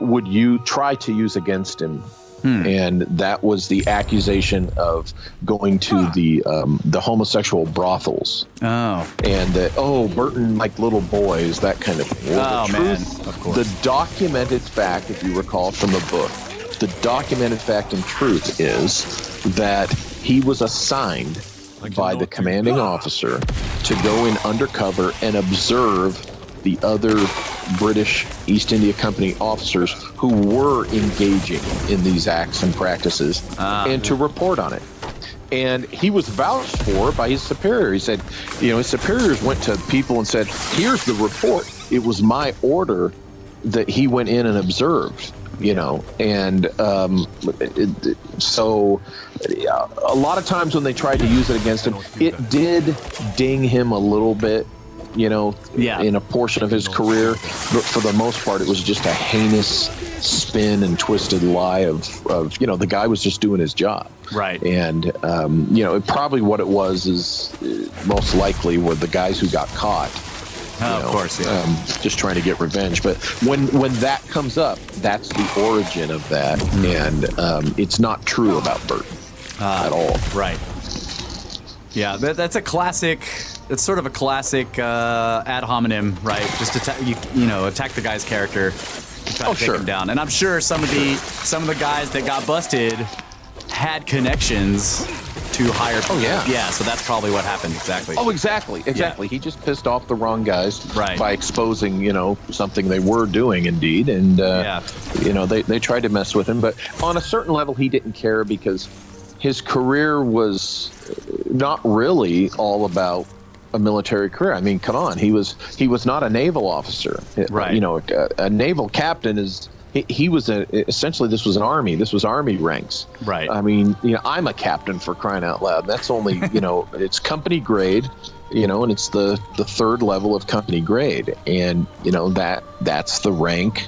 would try to use against him. And that was the accusation of going to the homosexual brothels. Oh. And Burton liked little boys, that kind of thing. Well, man, of course. The documented fact, if you recall from the book, the documented fact and truth is that he was assigned by the commanding officer to go in undercover and observe the other British East India Company officers who were engaging in these acts and practices, and to report on it. And he was vouched for by his superior. He said, his superiors went to people and said, here's the report. It was my order that he went in and observed, and so a lot of times when they tried to use it against him, it did ding him a little bit, in a portion of his career, but for the most part, it was just a heinous spin and twisted lie of the guy was just doing his job. Right. And, probably what it was is most likely were the guys who got caught. Of course, yeah. Just trying to get revenge. But when that comes up, that's the origin of that. And it's not true about Burton at all. Right. Yeah, that's a classic. It's sort of a classic ad hominem, right? Just attack the guy's character, and try to take him down. And I'm sure some of the guys that got busted had connections to higher people. Oh yeah. Yeah, so that's probably what happened. Exactly. Oh, exactly. Yeah. He just pissed off the wrong guys by exposing, something they were doing indeed, and they tried to mess with him. But on a certain level, he didn't care because his career was not really all about a military career. I mean, come on, he was not a naval officer. Right. A naval captain is. He was essentially, this was an army. This was army ranks. Right. I mean, I'm a captain, for crying out loud. That's only, it's company grade, and it's the third level of company grade. And, that's the rank,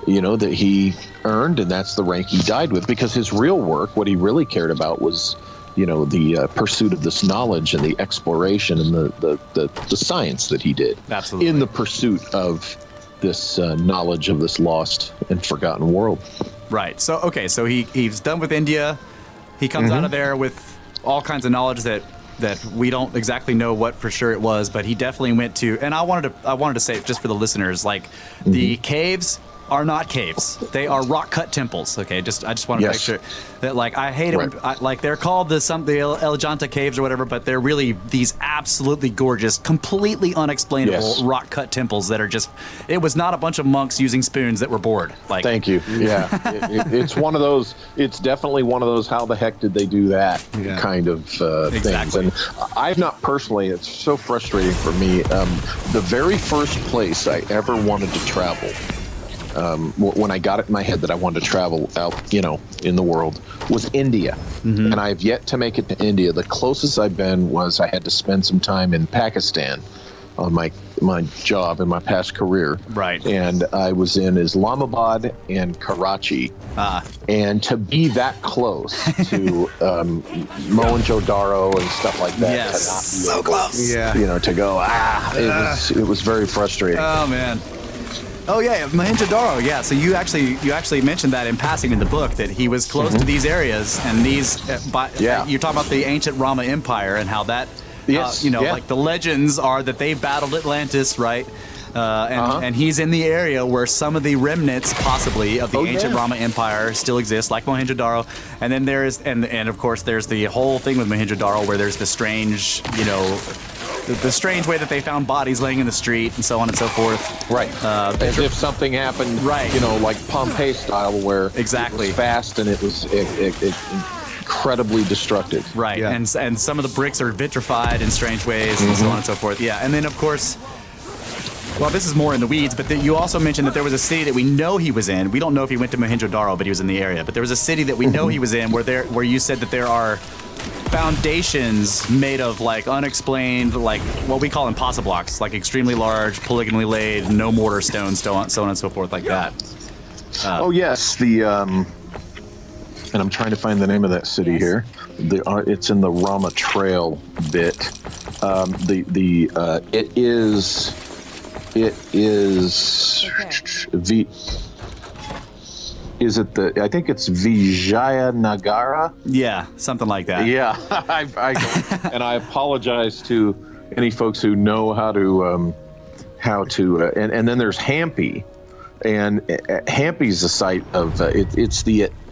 that he earned, and that's the rank he died with, because his real work, what he really cared about was, the pursuit of this knowledge and the exploration and the science that he did. Absolutely. In the pursuit of this knowledge of this lost and forgotten world. Right. So he's done with India. He comes out of there with all kinds of knowledge that we don't exactly know what for sure it was, but he definitely went to. And I wanted to say, just for the listeners, like the caves are not caves; they are rock cut temples. Okay, I just want to make sure that, like, I hate it when, like, they're called the Eleganta caves or whatever, but they're really these absolutely gorgeous, completely unexplainable rock cut temples that are just. It was not a bunch of monks using spoons that were bored. Like, thank you. Yeah, it's one of those. It's definitely one of those. How the heck did they do that kind of things? And I've not personally. It's so frustrating for me. The very first place I ever wanted to travel. When I got it in my head that I wanted to travel out, in the world, was India. And I've yet to make it to India. The closest I've been was I had to spend some time in Pakistan on my job in my past career. Right. And I was in Islamabad and Karachi. And to be that close to Mohenjo-daro and stuff like that. Yes. To not be able, to go, it was very frustrating. Oh, man. Oh yeah, Mohenjo-daro. Yeah, so you actually mentioned that in passing in the book that he was close to these areas, and these. You're talking about the ancient Rama Empire and how that. Like the legends are that they battled Atlantis, right? And he's in the area where some of the remnants, possibly, of the ancient Rama Empire still exist, like Mohenjo-daro. And then there's and of course there's the whole thing with Mohenjo-daro where there's the strange, the strange way that they found bodies laying in the street and so on and so forth. Right. As if something happened, like Pompeii style, where it was fast and it was incredibly destructive. Right. Yeah. And some of the bricks are vitrified in strange ways and so on and so forth. Yeah. And then, of course, well, this is more in the weeds, but you also mentioned that there was a city that we know he was in. We don't know if he went to Mohenjo-daro, but he was in the area. But there was a city that we know he was in where you said that there are foundations made of, like, unexplained, like, what we call impossible blocks, like extremely large, polygonally laid, no mortar stones, so on and so forth, like that. Yes, and I'm trying to find the name of that city here. It's in the Rama Trail bit. It is Is it I think it's Vijayanagara? Yeah, something like that. Yeah, I and I apologize to any folks who know how to and then there's Hampi, and Hampi's the site of it's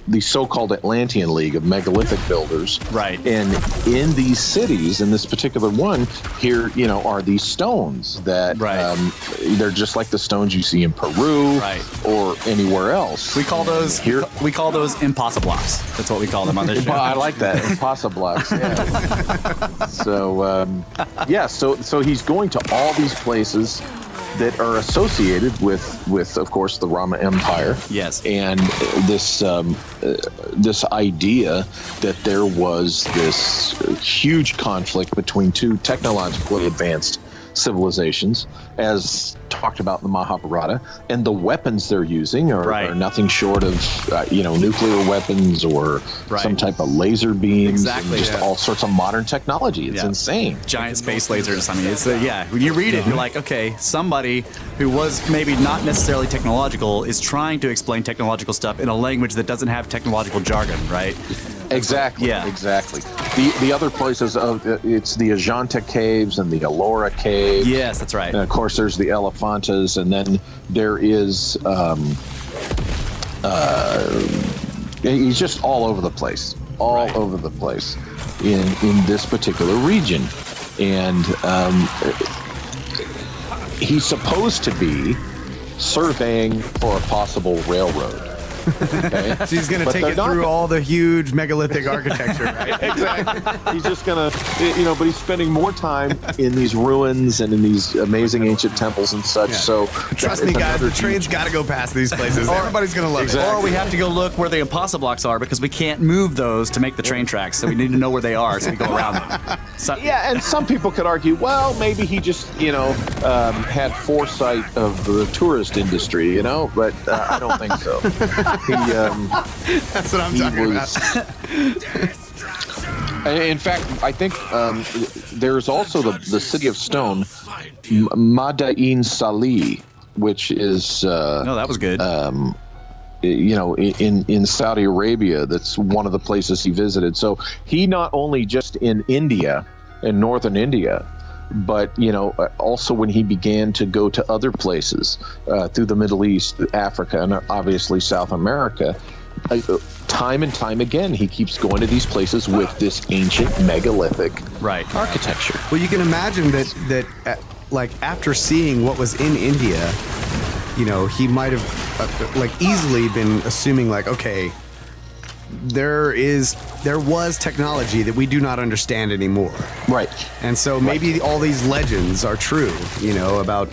the so-called Atlantean League of megalithic builders. Right. And in these cities, in this particular one here, are these stones that they're just like the stones you see in Peru or anywhere else. We call those impossible blocks. That's what we call them on this show. I like that. Impossible blocks. Yeah. So he's going to all these places that are associated with of course the Rama Empire. Yes. And this idea that there was this huge conflict between two technologically advanced civilizations, as talked about in the Mahabharata, and the weapons they're using are nothing short of nuclear weapons or some type of laser beams, and just all sorts of modern technology. It's insane. Giant space lasers. I mean, it's when you read it, you're like, okay, somebody who was maybe not necessarily technological is trying to explain technological stuff in a language that doesn't have technological jargon, right? Exactly. Yeah. Exactly. The other places it's the Ajanta caves and the Ellora cave. Yes, that's right. And of course, there's the Elephantas, and then there is he's just all over the place, over the place in this particular region, and he's supposed to be surveying for a possible railroad. Okay. So he's going to take it through all the huge megalithic architecture, right? Exactly. He's just going to, but he's spending more time in these ruins and in these amazing ancient temples and such. Yeah. So trust me, guys, the train's got to go past these places. Everybody's going to love it. Or we have to go look where the impossible blocks are because we can't move those to make the train tracks. So we need to know where they are so we go around them. And some people could argue, well, maybe he just, had foresight of the tourist industry, but I don't think so. That's what I'm talking about. In fact, I think there's also the city of stone, Madain Salih, which is no, that was good. in Saudi Arabia. That's one of the places he visited. So he not only just in India, in northern India, but also when he began to go to other places through the Middle East, Africa, and obviously South America, time and time again he keeps going to these places with this ancient megalithic architecture. Well, you can imagine that like after seeing what was in India, he might have like easily been assuming like, okay, there was technology that we do not understand anymore. Right. And so maybe all these legends are true, about.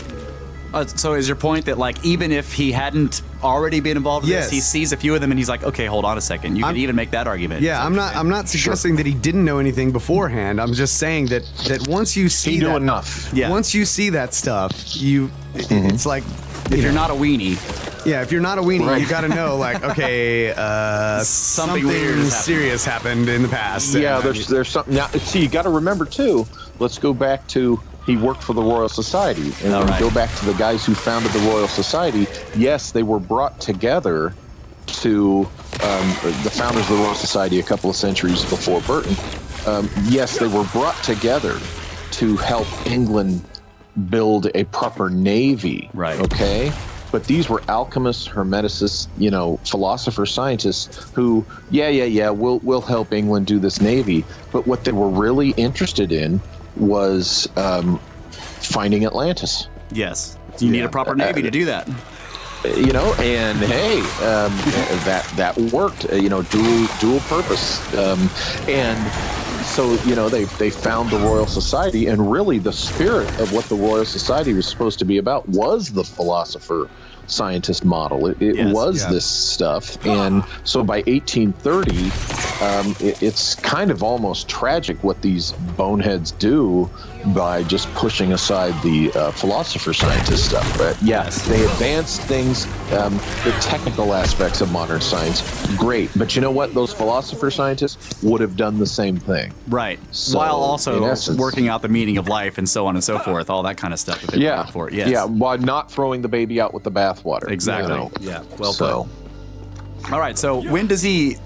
So is your point that like even if he hadn't already been involved in this, he sees a few of them and he's like, okay, hold on a second. You could even make that argument. Yeah, I'm not suggesting that he didn't know anything beforehand. I'm just saying that once you see he knew enough. Yeah. Once you see that stuff, it's like if you're not a weenie. Yeah, if you're not a weenie, you got to know, like, okay, something weird serious happened in the past. Yeah, there's something. Now, see, you got to remember, too, let's go back to he worked for the Royal Society. And when we go back to the guys who founded the Royal Society, yes, they were brought together to the founders of the Royal Society a couple of centuries before Burton. Yes, they were brought together to help England build a proper navy. Right. Okay? But these were alchemists, hermeticists, philosophers, scientists who, we'll help England do this navy. But what they were really interested in was finding Atlantis. Yes. You need a proper navy to do that. And hey, that worked. Dual purpose. And so they found the Royal Society, and really the spirit of what the Royal Society was supposed to be about was the philosopher scientist model. It was this stuff. And so by 1830, it's kind of almost tragic what these boneheads do by just pushing aside the philosopher scientist stuff. But they advanced things, the technical aspects of modern science, great. But you know what? Those philosopher scientists would have done the same thing. Right. So, while also working out the meaning of life and so on and so forth, all that kind of stuff that they were for. Yes. Yeah, while not throwing the baby out with the bathwater. Exactly. Yeah. Well put. All right. So when he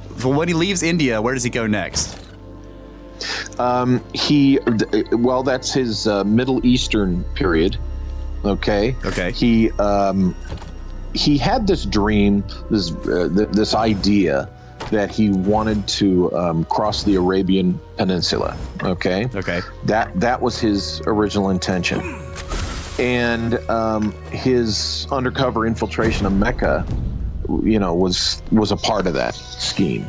leaves India, where does he go next? That's his Middle Eastern period. Okay. He had this dream, this idea that he wanted to cross the Arabian Peninsula. Okay. That was his original intention, and his undercover infiltration of Mecca, was a part of that scheme.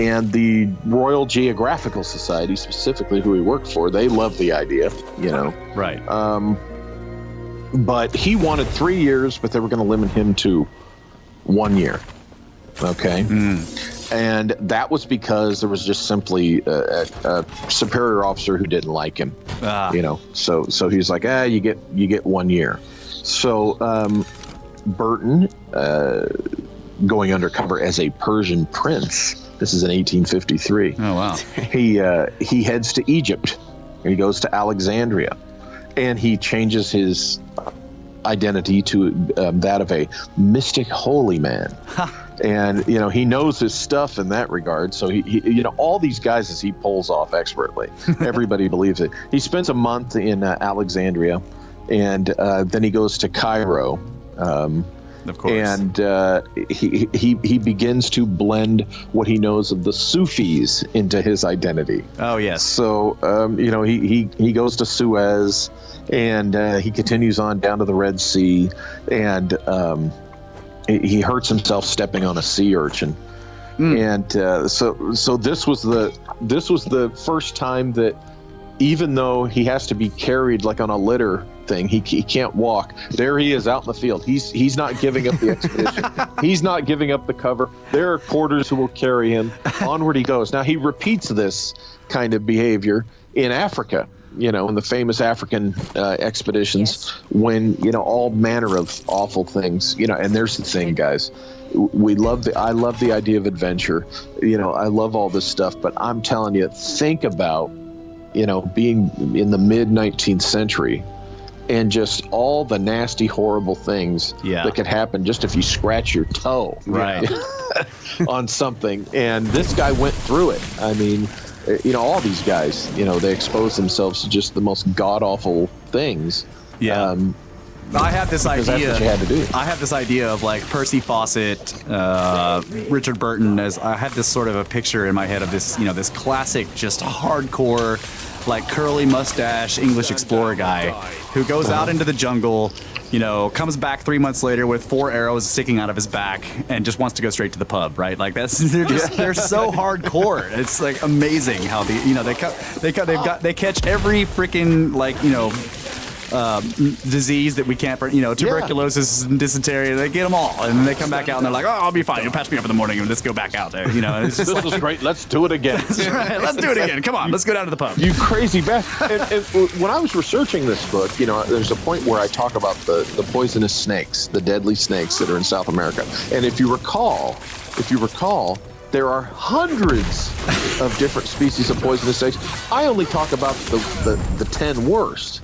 And the Royal Geographical Society, specifically who he worked for, they loved the idea, Right. But he wanted 3 years, but they were going to limit him to 1 year. Okay. And that was because there was just simply a superior officer who didn't like him. So he's like, you get 1 year. So Burton, going undercover as a Persian prince. This is in 1853. Oh, wow. He heads to Egypt. He goes to Alexandria, and he changes his identity to that of a mystic holy man. And he knows his stuff in that regard. So he all these guys he pulls off expertly. Everybody believes it. He spends a month in Alexandria, and then he goes to Cairo. Of course. And he begins to blend what he knows of the Sufis into his identity. Oh, yes. So, he goes to Suez, and he continues on down to the Red Sea, and he hurts himself stepping on a sea urchin. And so this was the first time that, even though he has to be carried like on a litter thing, he can't walk. There he is out in the field. He's not giving up the expedition. He's not giving up the cover. There are porters who will carry him. Onward he goes. Now he repeats this kind of behavior in Africa, in the famous African expeditions, when all manner of awful things, and there's the thing, guys. I love the idea of adventure. I love all this stuff, but I'm telling you, think about being in the mid 19th century and just all the nasty, horrible things that could happen just if you scratch your toe on something. And this guy went through it. I mean, all these guys, they expose themselves to just the most god-awful things. Yeah. I have this idea. That's what you had to do. I have this idea of like Percy Fawcett, Richard Burton. I have this sort of a picture in my head of this, this classic, just hardcore, like curly mustache English explorer guy who goes out into the jungle, comes back 3 months later with 4 arrows sticking out of his back and just wants to go straight to the pub, right? Like they're so hardcore. It's like amazing how they catch every freaking disease that we can't, tuberculosis and dysentery. They get them all, and then they come back out and they're like, "Oh, I'll be fine. You'll patch me up in the morning and let's go back out there." It's just this is great. Let's do it again. That's right. Let's do it again. Come on, let's go down to the pub. You crazy bastard! And when I was researching this book, there's a point where I talk about the poisonous snakes, the deadly snakes that are in South America. And if you recall, there are hundreds of different species of poisonous snakes. I only talk about the 10 worst.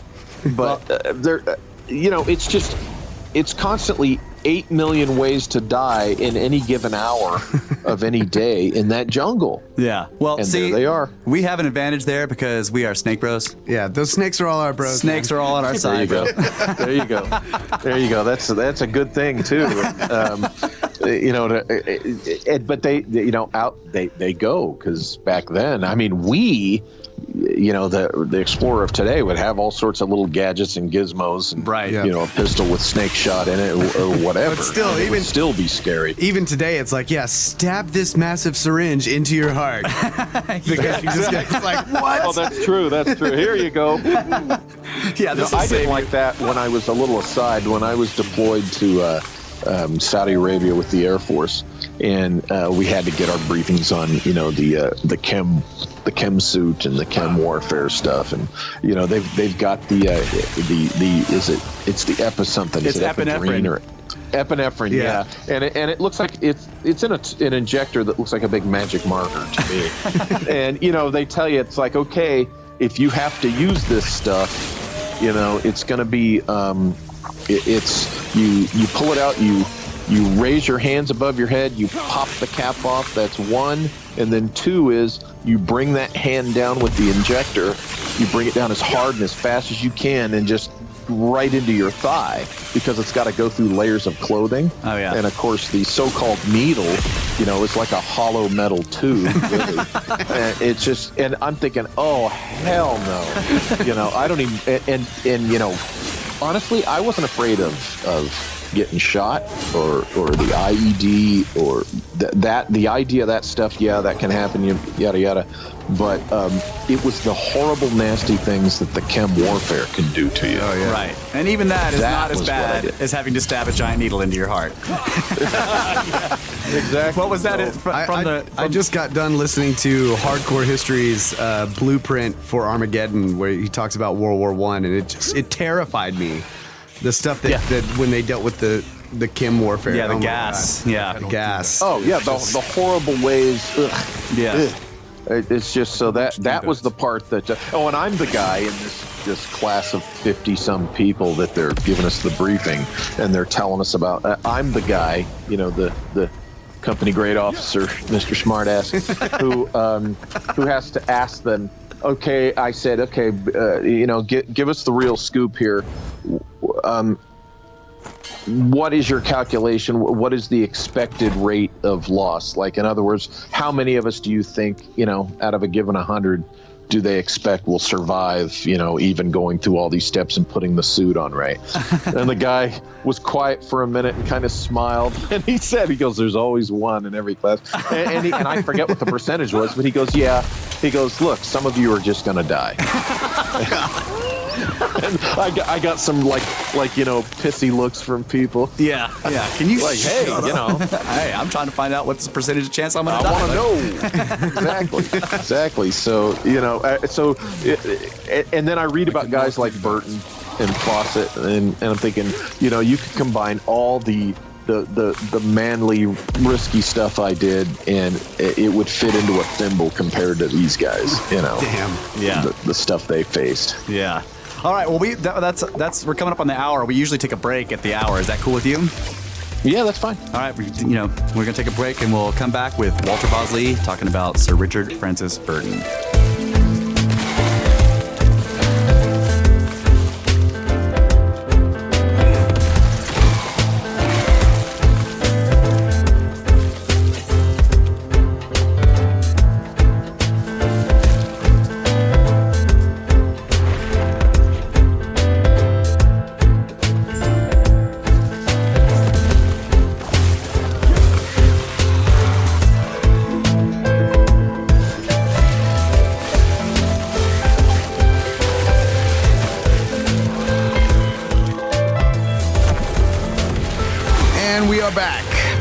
But it's constantly 8 million ways to die in any given hour of any day in that jungle. Yeah. Well, and see, there they are. We have an advantage there because we are snake bros. Yeah, those snakes are all our bros. Snakes are all on our side. There you go. There you go. That's a good thing too. But they go, because back then, I mean, the explorer of today would have all sorts of little gadgets and gizmos and a pistol with snake shot in it or whatever. But still, it would still be scary. Even today, it's like, stab this massive syringe into your heart. It's like, what? Oh, that's true. Here you go. I didn't like that when I was a little aside. When I was deployed to Saudi Arabia with the Air Force, and we had to get our briefings on the chem suit and the chem warfare stuff, and they've got it's the epi something. It's epinephrine or epinephrine, yeah. And it looks like it's in an injector that looks like a big magic marker to me. And they tell you, it's like, okay, if you have to use this stuff, it's going to be you pull it out, you raise your hands above your head, you pop the cap off. That's one. And then 2 is you bring that hand down with the injector, you bring it down as hard and as fast as you can, and just right into your thigh, because it's got to go through layers of clothing. Oh yeah. And of course the so-called needle, it's like a hollow metal tube, really. And it's just, and I'm thinking, oh hell no. I don't even, and honestly, I wasn't afraid of getting shot or the IED or the idea of that stuff. Yeah, that can happen, yada yada. But it was the horrible, nasty things that the chem warfare can do to you. Oh yeah. Right. And even that is not as bad as having to stab a giant needle into your heart. Exactly. What was that? I just got done listening to Hardcore History's blueprint for Armageddon, where he talks about World War I, and it terrified me. The stuff that when they dealt with the chem warfare. Yeah, the gas. Yeah. The gas. Oh, yeah, the horrible ways. Ugh. Yeah. Ugh. It's just so that was the part that. And I'm the guy in this class of 50-some people that they're giving us the briefing, and they're telling us about. I'm the guy, the company grade officer, Mr. Smartass, who has to ask them. Okay, I said, okay, give us the real scoop here. What is your calculation? What is the expected rate of loss? Like, in other words, how many of us do you think, out of a given 100, do they expect will survive, even going through all these steps and putting the suit on, right? And the guy was quiet for a minute and kind of smiled. And he goes, there's always one in every class. And I forget what the percentage was, but he goes, yeah. He goes, look, some of you are just going to die. And I got some pissy looks from people. Yeah. Can you hey, hey, I'm trying to find out what's the percentage of chance I'm going to die. I want to know. Exactly. So and then I read about guys like Burton and Fawcett, and I'm thinking, you could combine all the manly, risky stuff I did, and it would fit into a thimble compared to these guys. Damn. Yeah. The stuff they faced. Yeah. All right. Well, we're coming up on the hour. We usually take a break at the hour. Is that cool with you? Yeah, that's fine. All right. We're gonna take a break and we'll come back with Walter Bosley talking about Sir Richard Francis Burton.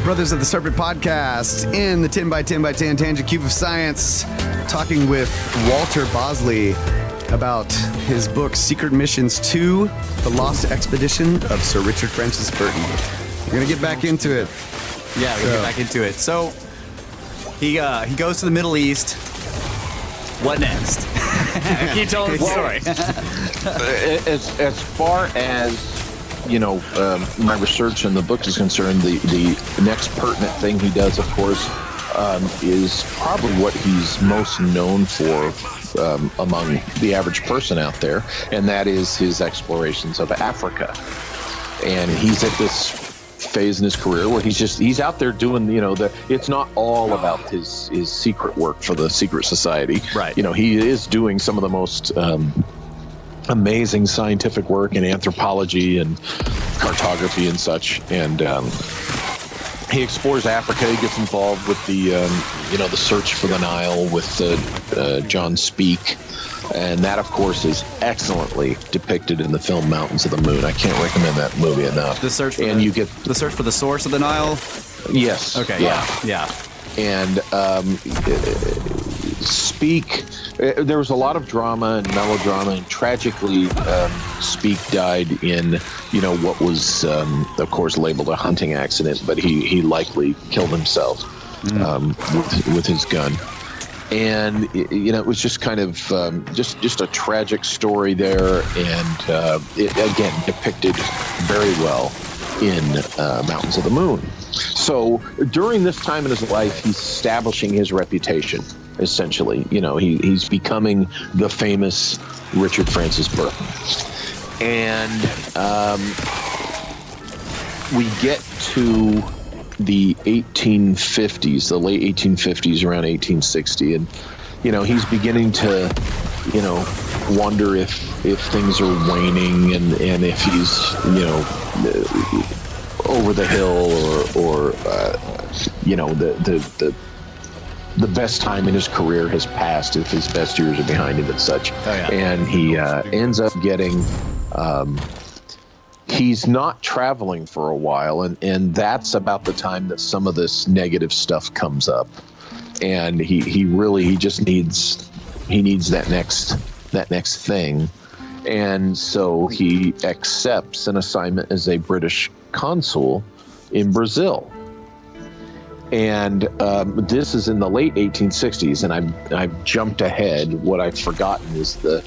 Brothers of the Serpent podcast in the 10 by 10 by 10 Tangent Cube of Science, talking with Walter Bosley about his book Secret Missions 2, The Lost Expedition of Sir Richard Francis Burton. We're going to get back into it. Yeah, we're going to get back into it. So he goes to the Middle East. What next? Can you tell us the story? As far as my research in the book is concerned, the next pertinent thing he does, of course, is probably what he's most known for among the average person out there, and that is his explorations of Africa. And he's at this phase in his career where he's out there doing, it's not all about his secret work for the secret society. Right. He is doing some of the most amazing scientific work in anthropology and cartography and such, and he explores Africa. He gets involved with the the search for the Nile with John Speake, and that of course is excellently depicted in the film Mountains of the Moon. I can't recommend that movie enough. The search for the search for the source of the Nile. Yes. Okay. Yeah. And Speake, there was a lot of drama and melodrama, and tragically, Speake died in, what was, of course, labeled a hunting accident, but he likely killed himself with his gun. And it was just kind of just a tragic story there, and it again depicted very well in Mountains of the Moon. So during this time in his life, he's establishing his reputation. Essentially, he's becoming the famous Richard Francis Burton, and we get to the 1850s, the late 1850s, around 1860, and he's beginning to wonder if things are waning, and if he's over the hill, or the best time in his career has passed, if his best years are behind him and such. Oh, yeah. And he ends up getting, he's not traveling for a while, and that's about the time that some of this negative stuff comes up. And he just needs that next thing. And so he accepts an assignment as a British consul in Brazil. And this is in the late 1860s, and I've jumped ahead. What I've forgotten is the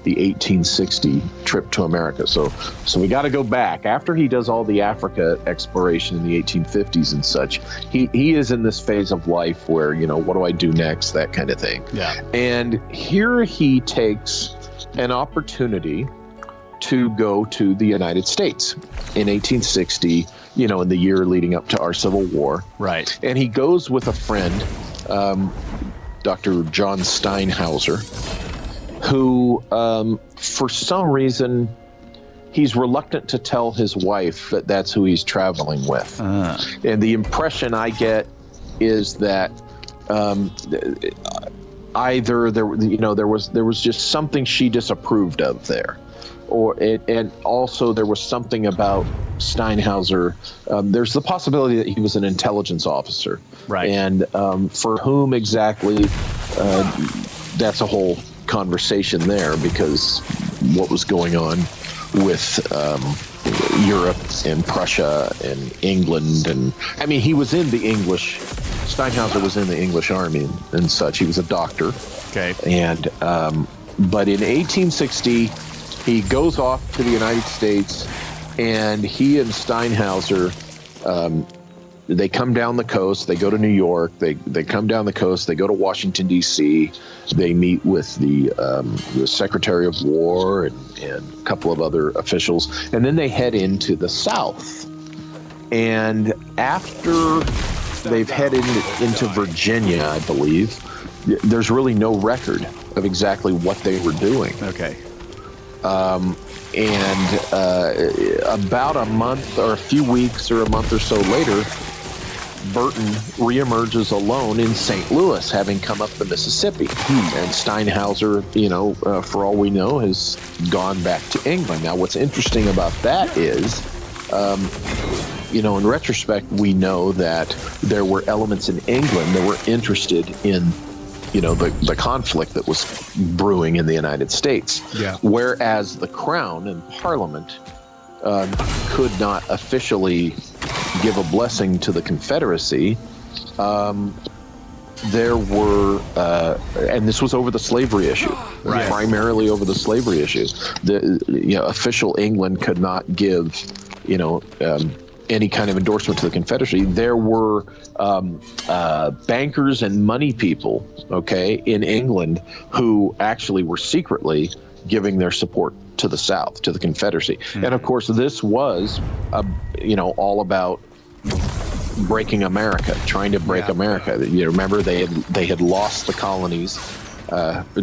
1860 trip to America. So we got to go back. After he does all the Africa exploration in the 1850s and such, he is in this phase of life where, what do I do next? That kind of thing. Yeah. And here he takes an opportunity to go to the United States in 1860, in the year leading up to our Civil War. Right. And he goes with a friend, Dr. John Steinhauser, who, for some reason, he's reluctant to tell his wife that that's who he's traveling with. And the impression I get is that either there was just something she disapproved of there, and also there was something about Steinhauser. There's the possibility that he was an intelligence officer, right? And for whom exactly, that's a whole conversation there, because what was going on with Europe and Prussia and England, and I mean, he was in the English. Steinhauser was in the English army and such. He was a doctor. Okay. And but in 1860, he goes off to the United States, and he and Steinhauser, they come down the coast. They go to New York. They come down the coast. They go to Washington, D.C. They meet with the Secretary of War and a couple of other officials. And then they head into the South. And after they've headed into Virginia, I believe, there's really no record of exactly what they were doing. Okay. And about a month or a few weeks or a month or so later, Burton reemerges alone in St. Louis, having come up the Mississippi. And Steinhauser, for all we know, has gone back to England. Now, what's interesting about that is, in retrospect, we know that there were elements in England that were interested in the conflict that was brewing in the United States. Yeah. Whereas the Crown and Parliament could not officially give a blessing to the Confederacy. There were, and this was over the slavery issue, Right. primarily over the slavery issue. The official England could not give, any kind of endorsement to the Confederacy. There were bankers and money people, in England who actually were secretly giving their support to the South, to the Confederacy. And of course, this was, all about breaking America, trying to break America. You remember they had lost the colonies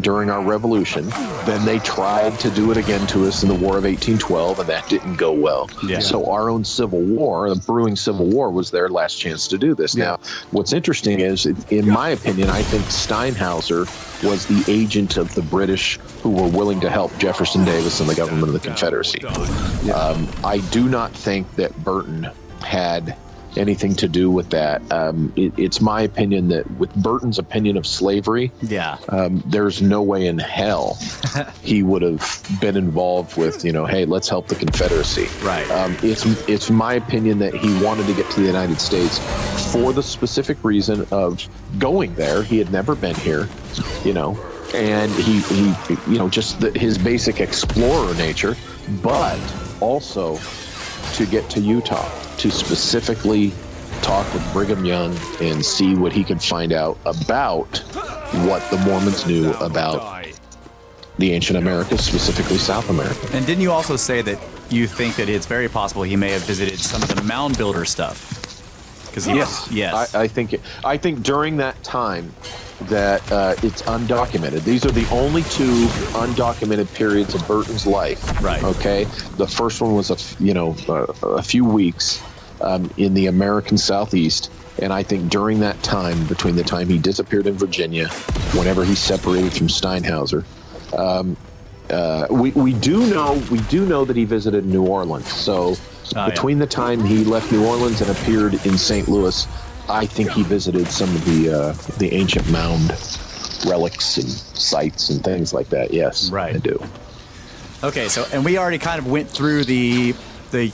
during our Revolution. Then they tried to do it again to us in the War of 1812, and that didn't go well. Yeah. So our own Civil War, the brewing Civil War, was their last chance to do this. Yeah. Now, what's interesting is, in my opinion, I think Steinhauser was the agent of the British who were willing to help Jefferson Davis and the government of the Confederacy. I do not think that Burton had anything to do with that. It's my opinion that with Burton's opinion of slavery, there's no way in hell he would have been involved with, hey, let's help the Confederacy. Right. It's my opinion that he wanted to get to the United States for the specific reason of going there. He had never been here, and he just his basic explorer nature, but also to get to Utah, to specifically talk with Brigham Young and see what he could find out about what the Mormons knew about the ancient Americas, specifically South America. And didn't you also say that you think that it's very possible he may have visited some of the mound builder stuff? Yes. I think during that time that it's undocumented. These are the only two undocumented periods of Burton's life. Right. Okay. The first one was a few weeks in the American Southeast, and I think during that time, between the time he disappeared in Virginia, whenever he separated from Steinhauser, we do know that he visited New Orleans. So between the time he left New Orleans and appeared in St. Louis, I think he visited some of the ancient mound relics and sites and things like that. Yes, right. I do. Okay, so and we already kind of went through the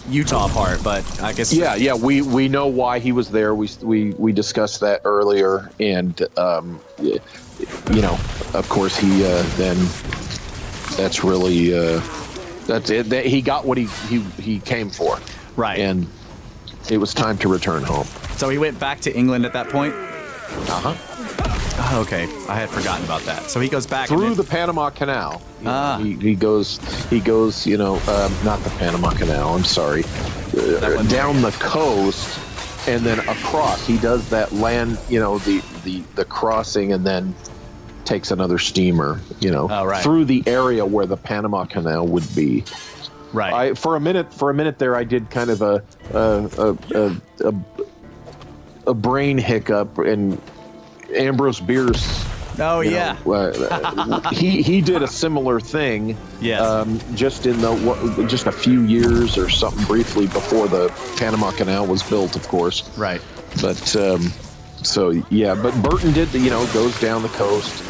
Utah part, but I guess we know why he was there. We discussed that earlier, and of course he then that's really that's it. That he got what he came for, right, and it was time to return home. So he went back to England at that point? Uh-huh. Oh, okay. I had forgotten about that. So he goes back through the Panama Canal. He goes, not the Panama Canal, I'm sorry, down the coast and then across. He does that land, the crossing, and then takes another steamer, through the area where the Panama Canal would be. Right. For a minute there, I did kind of a brain hiccup, and Ambrose Bierce. Oh yeah. He did a similar thing. Yes. Just in just a few years or something briefly before the Panama Canal was built, of course. Right. But but Burton did goes down the coast,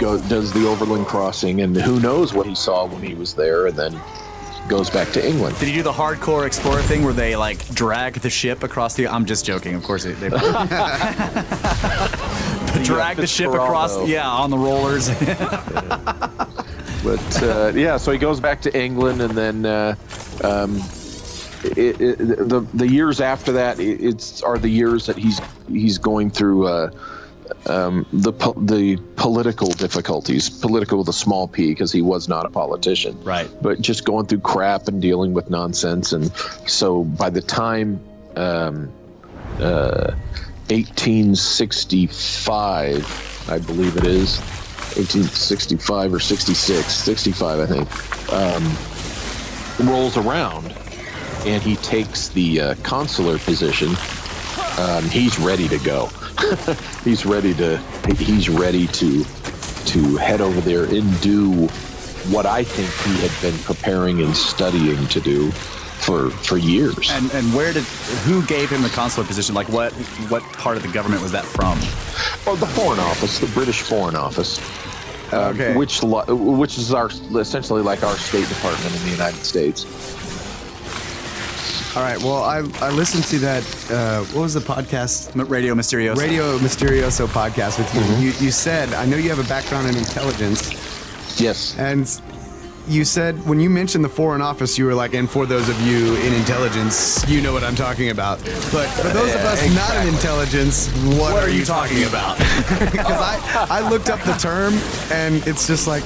does the overland crossing, and who knows what he saw when he was there, and then goes back to England. Did he do the hardcore explorer thing where they drag the ship across the? I'm just joking. Of course they drag the ship across. Yeah, on the rollers. But yeah, so he goes back to England, and then the years after that are the years that he's going through the political difficulties, political with a small p, because he was not a politician, right? But just going through crap and dealing with nonsense, and so by the time 1865, I believe it is 1865 or 65, I think, rolls around, and he takes the consular position. He's ready to go. He's ready to head over there and do what I think he had been preparing and studying to do for years. And who gave him the consular position? Like what part of the government was that from? Oh, the Foreign Office, the British Foreign Office. Okay. Which is essentially like our State Department in the United States. All right. Well, I listened to that. What was the podcast? Radio Mysterioso. Radio Mysterioso podcast with you. Mm-hmm. You said, I know you have a background in intelligence. Yes. And you said when you mentioned the Foreign Office, you were like, and for those of you in intelligence, you know what I'm talking about. But for those of us not in intelligence, what are you talking about? Because I looked up the term, and it's just like,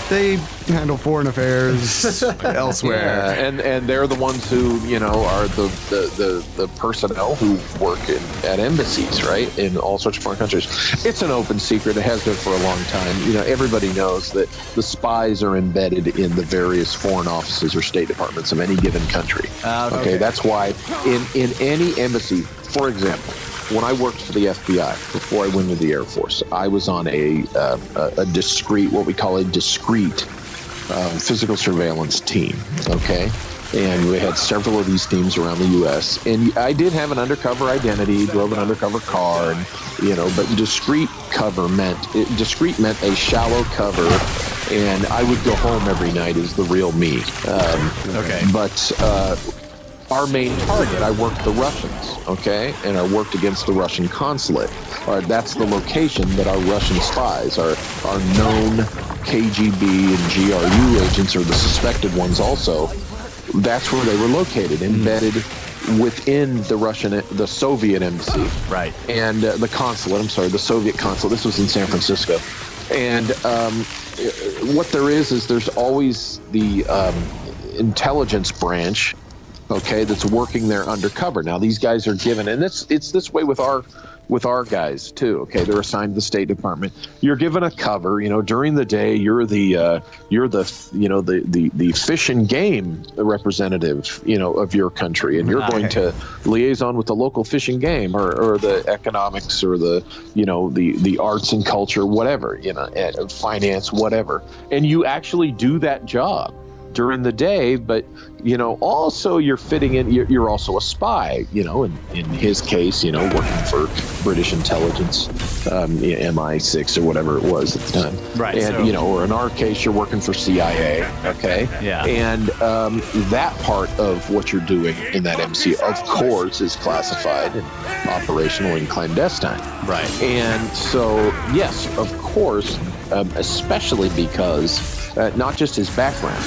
they handle foreign affairs elsewhere. Yeah, and they're the ones who, are the personnel who work at embassies, right, in all sorts of foreign countries. It's an open secret. It has been for a long time. Everybody knows that the spies are embedded in the various foreign offices or state departments of any given country. Okay, that's why in any embassy, for example, when I worked for the FBI before I went into the Air Force, I was on a discrete, what we call a discrete physical surveillance team, okay? And we had several of these teams around the U.S. And I did have an undercover identity, drove an undercover car, and, but discrete meant a shallow cover, and I would go home every night as the real me. Okay. But our main target, I worked the Russians, okay? And I worked against the Russian consulate. That's the location that our Russian spies, our known KGB and GRU agents, or the suspected ones also, that's where they were located, embedded within the Soviet embassy. Right. And the Soviet consulate. This was in San Francisco. And what there is there's always the intelligence branch, okay, that's working there undercover. Now these guys are given, and it's this way with our guys too. Okay, they're assigned to the State Department. You're given a cover. During the day, you're the fish and game representative, of your country, and you're going to liaison with the local fish and game, or the economics, or the arts and culture, whatever, finance, whatever, and you actually do that job during the day, but also you're fitting in. You're also a spy. In his case, working for British intelligence, MI6 or whatever it was at the time. Right. And or in our case, you're working for CIA. Okay. Yeah. And that part of what you're doing in that MC, of course, is classified and operational and clandestine. Right. And so, yes, of course, especially because not just his background,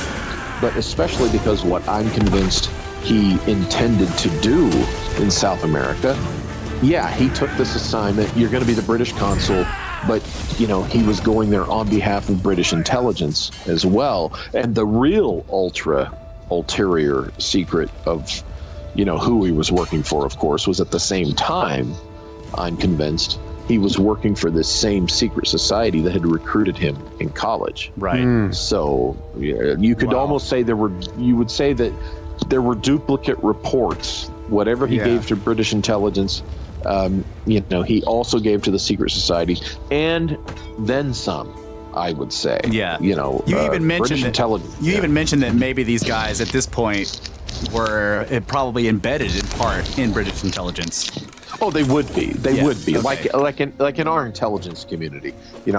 but especially because what I'm convinced he intended to do in South America. Yeah, he took this assignment. You're going to be the British consul, but, he was going there on behalf of British intelligence as well. And the real ulterior secret of, who he was working for, of course, was at the same time, I'm convinced, he was working for this same secret society that had recruited him in college. Right. So you could almost say you would say that there were duplicate reports. Whatever he gave to British intelligence, he also gave to the secret society, and then some, I would say. Yeah. You even mentioned even mentioned that maybe these guys at this point were probably embedded in part in British intelligence. Oh, they would be. They would be. Okay. Like in our intelligence community.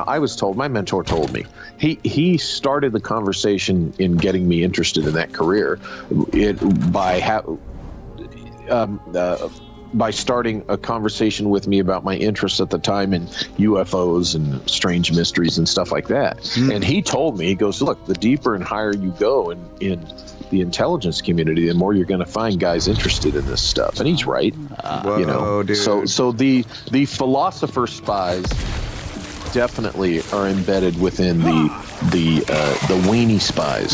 I was told, my mentor told me, he started the conversation in getting me interested in that career by starting a conversation with me about my interests at the time in UFOs and strange mysteries and stuff like that. And he told me, he goes, look, the deeper and higher you go in the intelligence community, the more you're going to find guys interested in this stuff. And he's right. Whoa, dude. So the philosopher spies definitely are embedded within the weenie spies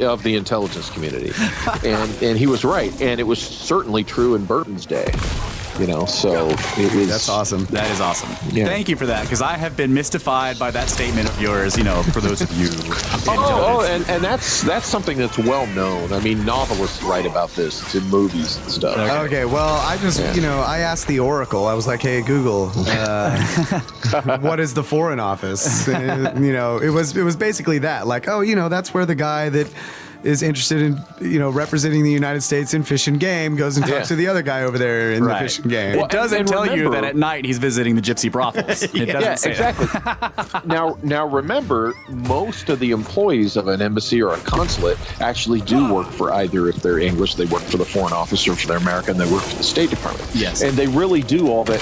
of the intelligence community, and he was right, and it was certainly true in Burton's day. So it was. That's awesome. That is awesome. Yeah. Thank you for that, because I have been mystified by that statement of yours. For those of you. And that's something that's well known. I mean, novelists write about this. It's in movies and stuff. Okay, well, I just, I asked the Oracle. I was like, hey, Google, what is the Foreign Office? It was basically that. Like, that's where the guy that is interested in, representing the United States in Fish and Game goes and talks to the other guy over there in the Fish and Game. Well, it doesn't tell you that at night he's visiting the gypsy brothels. It doesn't say exactly. That. Now remember, most of the employees of an embassy or a consulate actually do work for either, if they're English, they work for the Foreign Office, or if they're American, they work for the State Department. Yes. And they really do all that.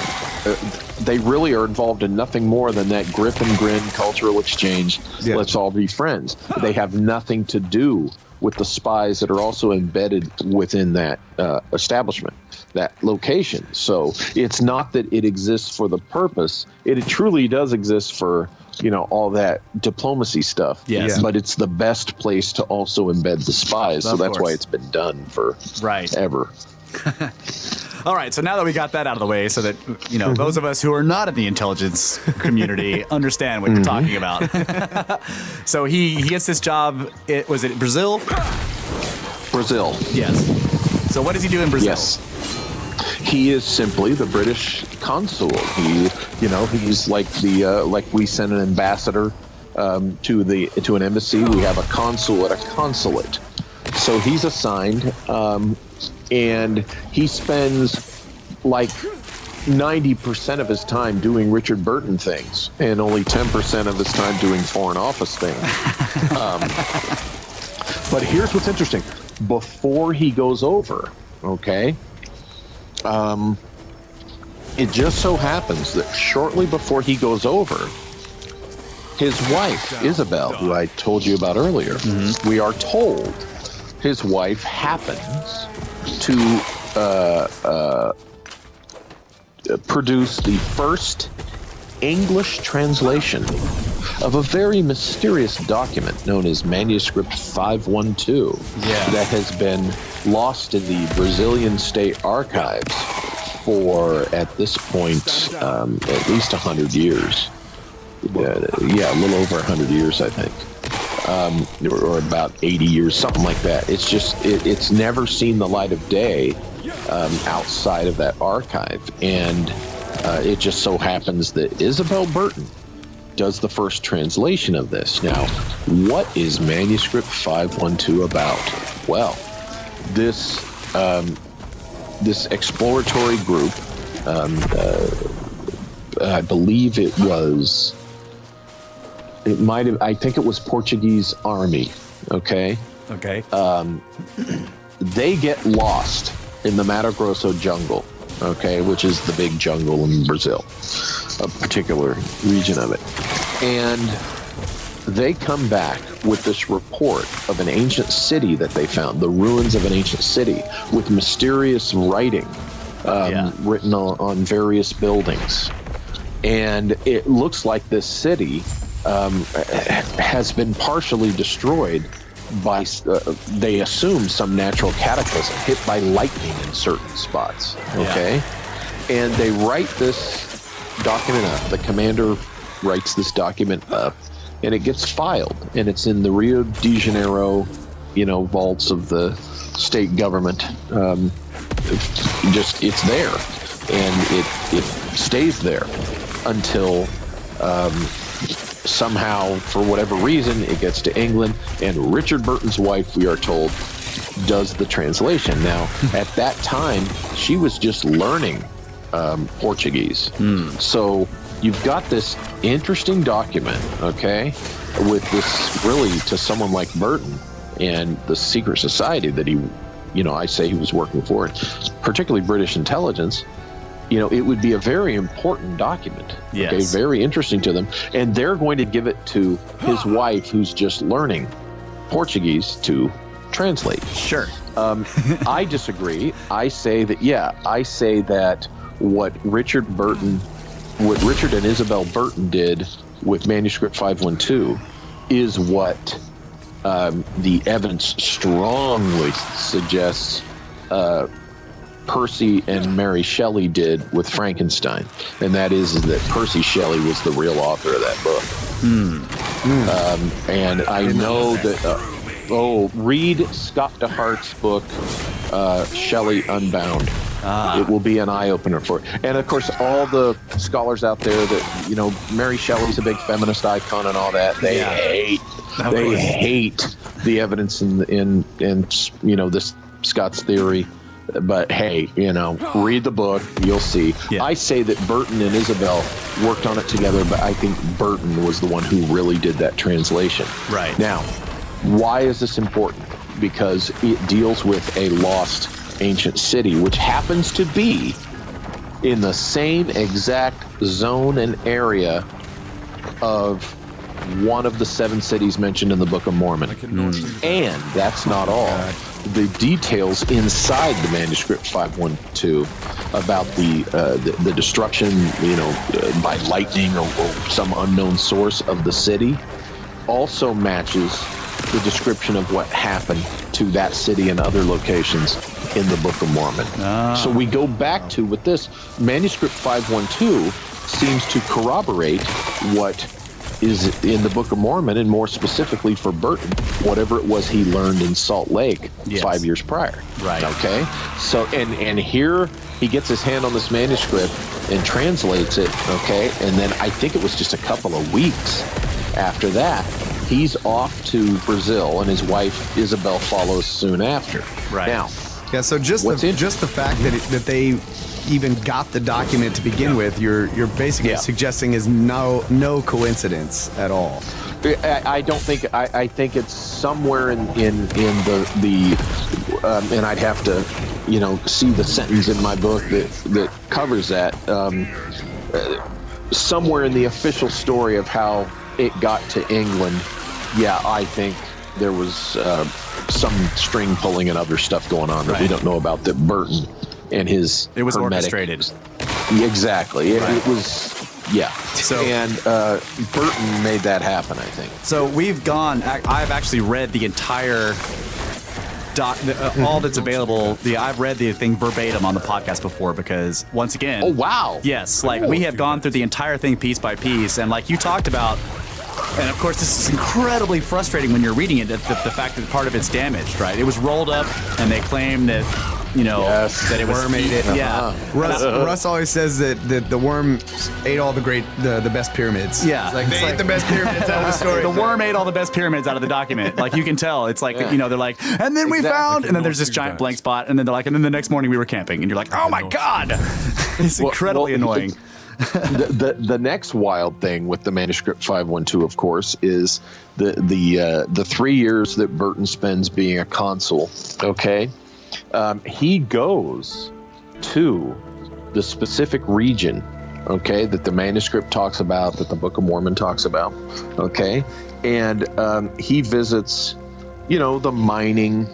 They really are involved in nothing more than that grip and grin cultural exchange. Yeah. Let's all be friends. They have nothing to do with the spies that are also embedded within that establishment, that location. So it's not that it exists for the purpose. It truly does exist for, all that diplomacy stuff. Yes. But it's the best place to also embed the spies. So that's why it's been done for ever. All right, so now that we got that out of the way, so that those of us who are not in the intelligence community understand what you're talking about. So he gets this job. Was it Brazil? Brazil. Yes. So what does he do in Brazil? Yes. He is simply the British consul. He's like like we send an ambassador to an embassy. We have a consul at a consulate. So he's assigned. And he spends like 90% of his time doing Richard Burton things, and only 10% of his time doing Foreign Office things. But here's what's interesting. Before he goes over, it just so happens that shortly before he goes over, his wife, Isabel, who I told you about earlier, we are told his wife happens to produce the first English translation of a very mysterious document known as Manuscript 512 that has been lost in the Brazilian State Archives for, at this point, at least 100 years. A little over 100 years, I think. Or about 80 years, something like that. It's just, it's never seen the light of day outside of that archive. And it just so happens that Isabel Burton does the first translation of this. Now, what is Manuscript 512 about? Well, this exploratory group, I believe it think it was Portuguese army. Okay. They get lost in the Mato Grosso jungle, which is the big jungle in Brazil, a particular region of it. And they come back with this report of an ancient city that they found, the ruins of an ancient city with mysterious writing written on various buildings. And it looks like this city has been partially destroyed by, they assume, some natural cataclysm, hit by lightning in certain spots. And they write this document up. The commander writes this document up, and it gets filed, and it's in the Rio de Janeiro, vaults of the state government. It's there, and it stays there until somehow, for whatever reason, it gets to England, and Richard Burton's wife, we are told, does the translation. Now, at that time, she was just learning Portuguese. So you've got this interesting document, with this, really, to someone like Burton and the secret society that he I say he was working for it, particularly British intelligence, it would be a very important document. Yes. Okay, very interesting to them. And they're going to give it to his wife, who's just learning Portuguese, to translate. Sure. I disagree. I say that what Richard and Isabel Burton did with manuscript 512 is what the evidence strongly suggests Percy and Mary Shelley did with Frankenstein, and that is that Percy Shelley was the real author of that book. And I know that. Read Scott DeHart's book, Shelley Unbound. It will be an eye-opener for it. And, of course, all the scholars out there that, Mary Shelley's a big feminist icon and all that, they hate the evidence in this Scott's theory. But, hey, read the book, you'll see. Yeah. I say that Burton and Isabel worked on it together, but I think Burton was the one who really did that translation. Right. Now, why is this important? Because it deals with a lost ancient city, which happens to be in the same exact zone and area of one of the 7 cities mentioned in the Book of Mormon. And that's not all. The details inside the manuscript 512 about the destruction, by lightning or some unknown source of the city also matches the description of what happened to that city and other locations in the Book of Mormon. So we go back to, with this, manuscript 512 seems to corroborate what is in the Book of Mormon, and more specifically for Burton, whatever it was he learned in Salt Lake 5 years prior. Right. Okay? So, and here he gets his hand on this manuscript and translates it, okay? And then I think it was just a couple of weeks after that, he's off to Brazil, and his wife Isabel follows soon after. Right. Now, Yeah, so just the fact that they even got the document to begin with, you're basically suggesting is no coincidence at all. I don't think. I think it's somewhere in the and I'd have to see the sentence in my book that covers that. Somewhere in the official story of how it got to England. Yeah, I think there was some string pulling and other stuff going on that we don't know about, that Burton and his It was hermetic, orchestrated. Exactly. It was, So, and Burton made that happen, I think. So I've actually read the entire all that's available. I've read the thing verbatim on the podcast before, because once again. Oh, wow. Yes. We have gone through the entire thing piece by piece. And like you talked about, and of course, this is incredibly frustrating when you're reading it, the fact that part of it's damaged, right? It was rolled up, and they claim that, that it was worm ate it. Yeah. Russ always says that the worm ate all the best pyramids. Yeah. They ate the best pyramids out of the story. The worm ate all the best pyramids out of the document. Like, you can tell. It's like, they're like, and then we found, and then there's this giant blank spot, and then they're like, and then the next morning we were camping, and you're like, oh my God. It's incredibly annoying. The next wild thing with the manuscript 512, of course, is the 3 years that Burton spends being a consul. Okay, he goes to the specific region, okay, that the manuscript talks about, that the Book of Mormon talks about. Okay, and he visits, the mining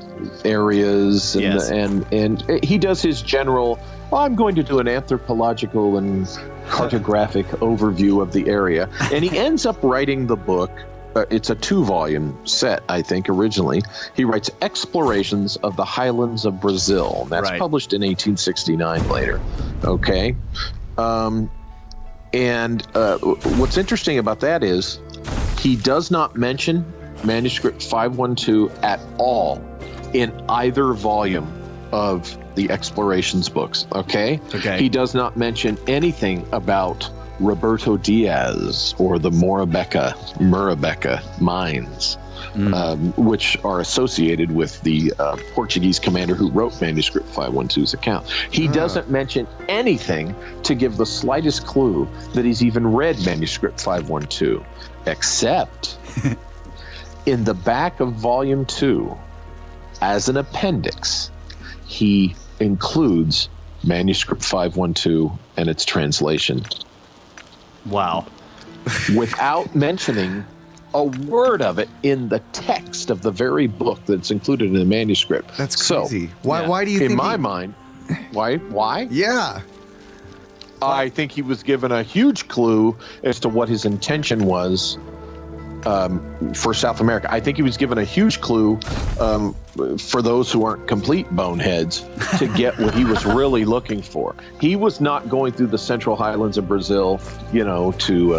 areas, and he does his general. Well, I'm going to do an anthropological and cartographic overview of the area. And he ends up writing the book. It's a 2-volume set, I think, originally. He writes Explorations of the Highlands of Brazil. And that's published in 1869 later. Okay. And what's interesting about that is he does not mention manuscript 512 at all in either volume of the explorations books. Okay. He does not mention anything about Roberto Diaz or the Murabeca mines, which are associated with the Portuguese commander who wrote manuscript 512's account. He doesn't mention anything to give the slightest clue that he's even read manuscript 512, except in the back of volume 2, as an appendix, he includes manuscript 512 and its translation. Wow. Without mentioning a word of it in the text of the very book that's included in the manuscript. That's crazy. Why do you in think in my mind, why? Yeah. I think he was given a huge clue as to what his intention was for South America. I think he was given a huge clue for those who aren't complete boneheads to get what he was really looking for. He was not going through the Central Highlands of Brazil, to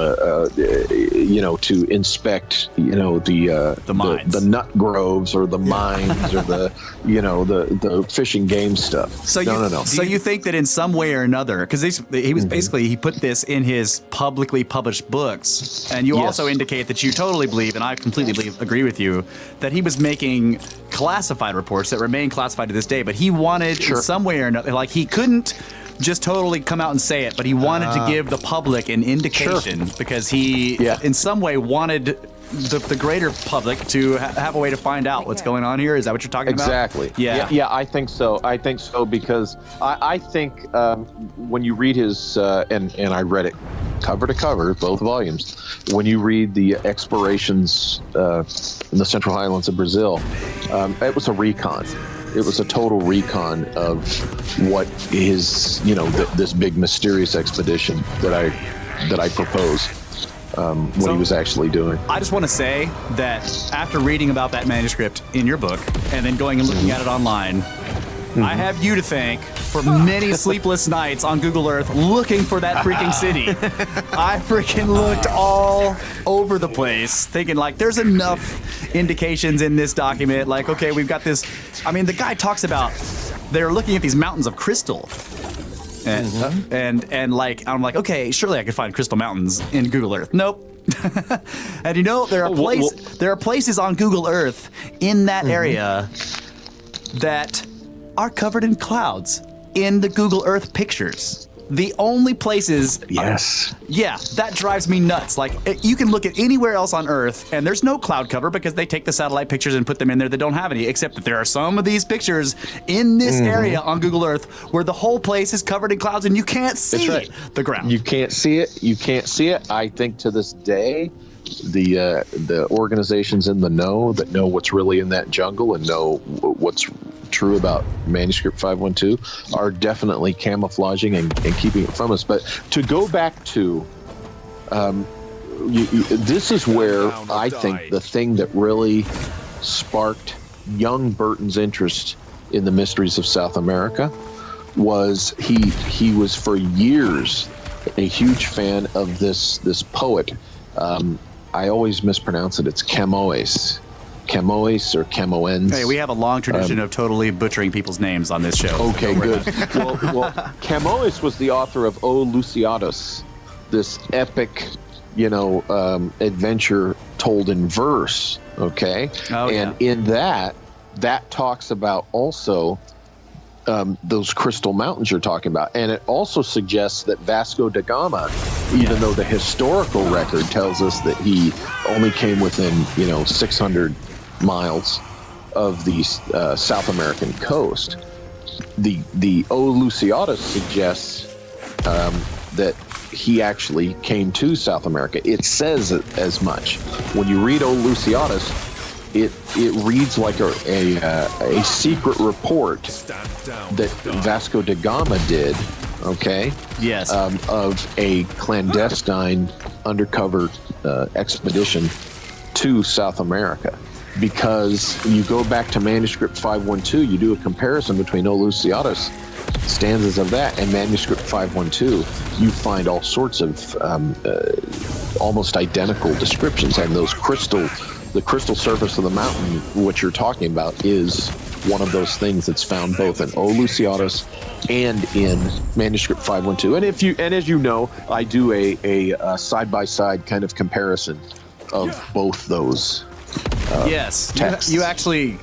inspect, the nut groves or the mines or the fish and game stuff. So no. So you think that in some way or another, because he was basically, he put this in his publicly published books, and you also indicate that you totally believe, and I completely agree with you, that he was making classified reports that remain classified to this day, but he wanted in some way or another, like he couldn't just totally come out and say it, but he wanted to give the public an indication because he in some way wanted the greater public to have a way to find out what's going on here. Is that what you're talking about? Exactly. Yeah, I think so. I think so because I think when you read his, and I read it cover to cover, both volumes, when you read the explorations in the Central Highlands of Brazil, it was a recon. It was a total recon of what his, this big mysterious expedition that I proposed. What he was actually doing. I just want to say that after reading about that manuscript in your book and then going and looking at it online, I have you to thank for many sleepless nights on Google Earth looking for that freaking city. I freaking looked all over the place thinking like there's enough indications in this document. Like, okay, we've got this. I mean, the guy talks about they're looking at these mountains of crystal. And like I'm like, okay, surely I could find crystal mountains in Google Earth. Nope. And there are places on Google Earth in that area that are covered in clouds in the Google Earth pictures. The only places... Yes. That drives me nuts. Like, you can look at anywhere else on Earth, and there's no cloud cover because they take the satellite pictures and put them in there that don't have any, except that there are some of these pictures in this area on Google Earth where the whole place is covered in clouds and you can't see the ground. You can't see it. I think to this day, the organizations in the know that know what's really in that jungle and know what's true about manuscript 512 are definitely camouflaging and keeping it from us. But to go back to this is where I think the thing that really sparked young Burton's interest in the mysteries of South America was he was for years a huge fan of this poet. I always mispronounce it. It's Camões or Camoens. Hey, we have a long tradition of totally butchering people's names on this show. Okay, good. well, Camões was the author of O Luciatus, this epic, adventure told in verse. Okay, in that talks about also those crystal mountains you're talking about, and it also suggests that Vasco da Gama, even though the historical record tells us that he only came within 600 miles of the South American coast, the O Luciatus suggests that he actually came to South America. It says as much. When you read O Luciatus, it reads like a secret report that Vasco da Gama did, okay? Yes. Of a clandestine undercover expedition to South America. Because you go back to manuscript 512, you do a comparison between O Luciatus stanzas of that and manuscript 512, you find all sorts of almost identical descriptions, and the crystal surface of the mountain, what you're talking about, is one of those things that's found both in O Luciatus and in manuscript 512. And as you know, I do a side-by-side kind of comparison of both those texts. You actually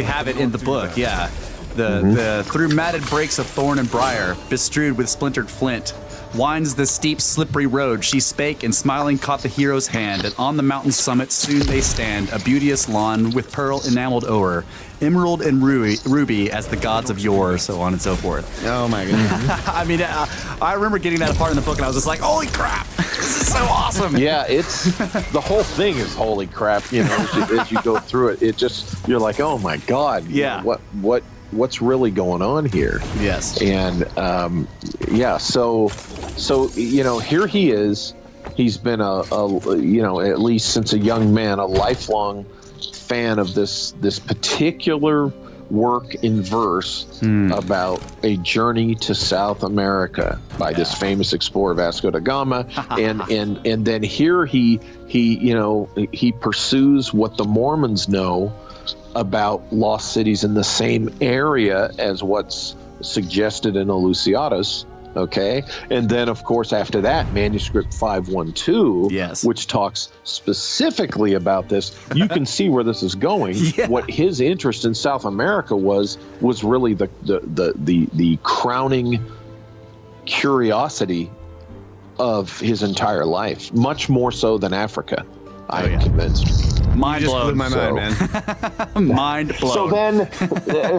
have it in the book. The through matted brakes of thorn and briar, bestrewed with splintered flint, winds the steep, slippery road. She spake, and smiling caught the hero's hand. And on the mountain summit soon they stand, a beauteous lawn with pearl enameled o'er, emerald and ruby as the gods of yore, so on and so forth. Oh my goodness. I mean, I remember getting that part in the book, and I was just like, holy crap, this is so awesome. Yeah, it's the whole thing is holy crap. You know, as you go through it, it just you're like, oh my god, yeah, you know, what's really going on here? Yes, and yeah, so you know, here he is. He's been a you know, at least since a young man, a lifelong fan of this particular work in verse about a journey to South America by this famous explorer Vasco da Gama, and then here he you know, he pursues what the Mormons know about lost cities in the same area as what's suggested in Eleusiadus. Okay, and then of course after that, manuscript 512, yes, which talks specifically about this. You can see where this is going. Yeah. What his interest in South America was really the crowning curiosity of his entire life, much more so than Africa. I am convinced. Mind blown. Blew my mind, man. Mind blown.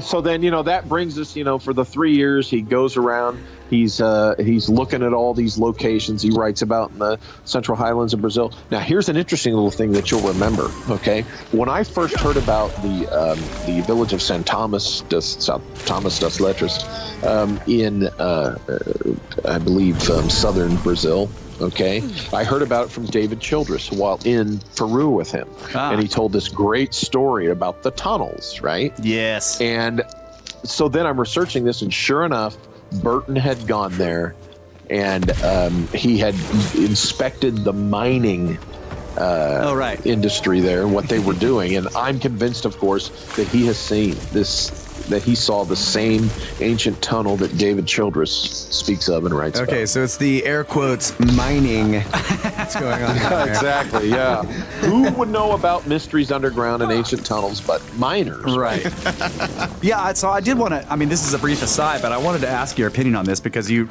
So then, you know, that brings us, you know, for the 3 years he goes around. He's looking at all these locations he writes about in the Central Highlands of Brazil. Now, here's an interesting little thing that you'll remember. Okay, when I first heard about the village of San Thomas das Letras in I believe southern Brazil. Okay, I heard about it from David Childress while in Peru with him, and he told this great story about the tunnels, right? Yes. And so then I'm researching this, and sure enough, Burton had gone there, and he had inspected the mining industry there, what they were doing, and I'm convinced, of course, that he has seen this. That he saw the same ancient tunnel that David Childress speaks of and writes about. Okay, so it's the air quotes mining that's going on there. Exactly, yeah. Who would know about mysteries underground and ancient tunnels but miners? Right. Yeah, so I did want to, I mean, this is a brief aside, but I wanted to ask your opinion on this because you,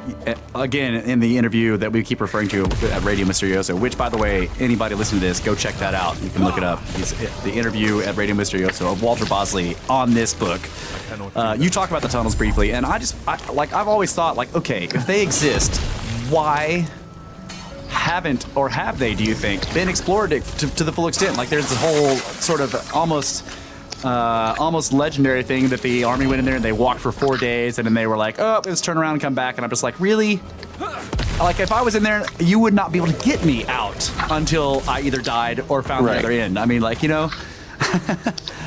again, in the interview that we keep referring to at Radio Misterioso, which, by the way, anybody listening to this, go check that out. You can look it up. It's the interview at Radio Misterioso of Walter Bosley on this book. You talk about the tunnels briefly, and I've always thought, like, okay, if they exist, why haven't, or have they, do you think, been explored to the full extent? Like, there's a whole sort of almost legendary thing that the army went in there and they walked for 4 days, and then they were like, oh, let's turn around and come back, and I'm just like, really? Like, if I was in there, you would not be able to get me out until I either died or found the other end. I mean, like, you know,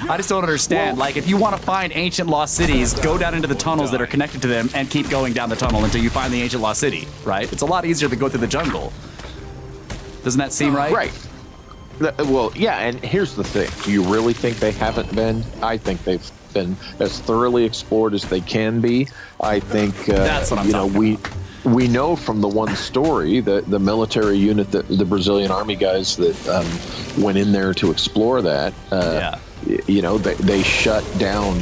I just don't understand. Like, if you want to find ancient lost cities, go down into the tunnels that are connected to them and keep going down the tunnel until you find the ancient lost city, right? It's a lot easier to go through the jungle. Doesn't that seem right? Right. Well, yeah, and here's the thing. Do you really think they haven't been? I think they've been as thoroughly explored as they can be. I think, that's what I'm talking about. We know from the one story that the military unit, the Brazilian army guys that went in there to explore that, you know, they shut down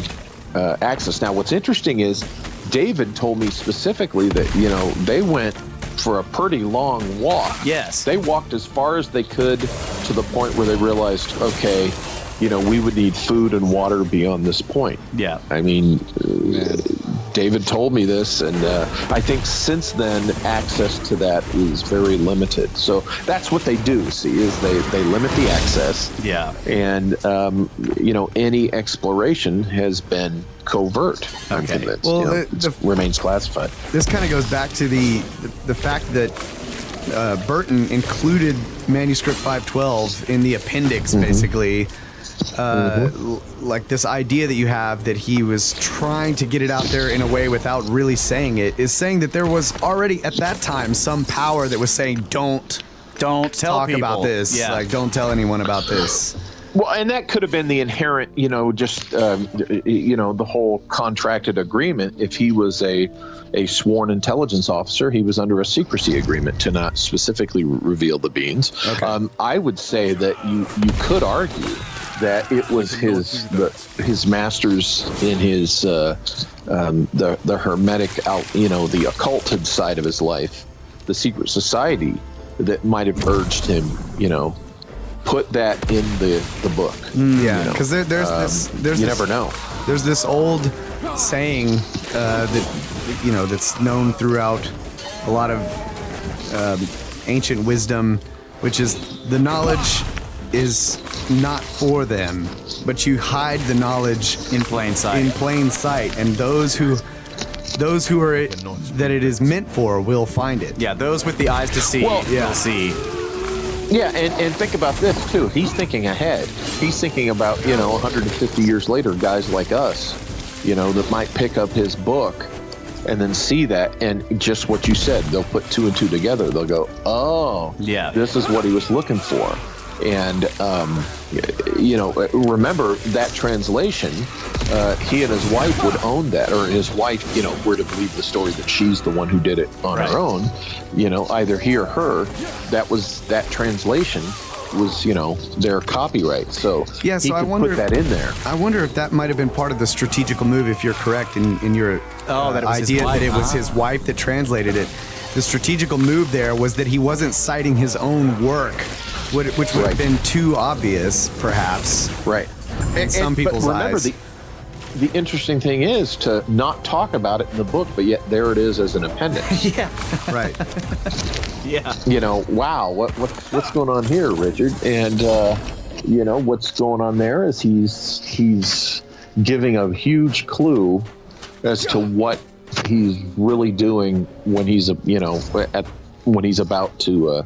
access. Now, what's interesting is David told me specifically that, you know, they went for a pretty long walk. Yes. They walked as far as they could to the point where they realized, okay, you know, we would need food and water beyond this point. Yeah. I mean, David told me this, and I think since then access to that is very limited. So that's what they do, see, is they limit the access. Yeah. And, you know, any exploration has been covert, I'm convinced. Well, you know, remains classified. This kind of goes back to the fact that Burton included manuscript 512 in the appendix, basically. Like this idea that you have that he was trying to get it out there in a way without really saying it is saying that there was already at that time some power that was saying don't tell talk people about this. Yeah. Like, don't tell anyone about this. Well, and that could have been the inherent, you know, just, you know, the whole contracted agreement. If he was a sworn intelligence officer, he was under a secrecy agreement to not specifically reveal the beans. Okay. I would say that you could argue that it was his masters in his the hermetic, you know, the occulted side of his life the secret society that might have urged him, put that in the book. Yeah, because there's you never know. There's this old saying that's known throughout a lot of ancient wisdom, which is the knowledge is not for them, but you hide the knowledge in plain sight. And those who are that it is meant for will find it. Yeah, those with the eyes to see will see. Yeah, and think about this too. He's thinking ahead. He's thinking about 150 years later, guys like us, that might pick up his book and then see that, and just what you said, they'll put two and two together. They'll go, oh, yeah, this is what he was looking for. And remember that translation. He and his wife would own that, or his wife, we're to believe the story that she's the one who did it on her own. Either he or her. That translation was, their copyright. So yeah, he so could put that in there. I wonder if that might have been part of the strategical move. If you're correct in your that it was idea his wife. that it was his wife that translated it. The strategical move there was that he wasn't citing his own work, which would have been too obvious, perhaps. Right. In some people's eyes. The interesting thing is to not talk about it in the book, but yet there it is as an appendix. Yeah. Right. Yeah. Wow, what's going on here, Richard? And what's going on there is he's giving a huge clue as to what he's really doing when he's when he's about to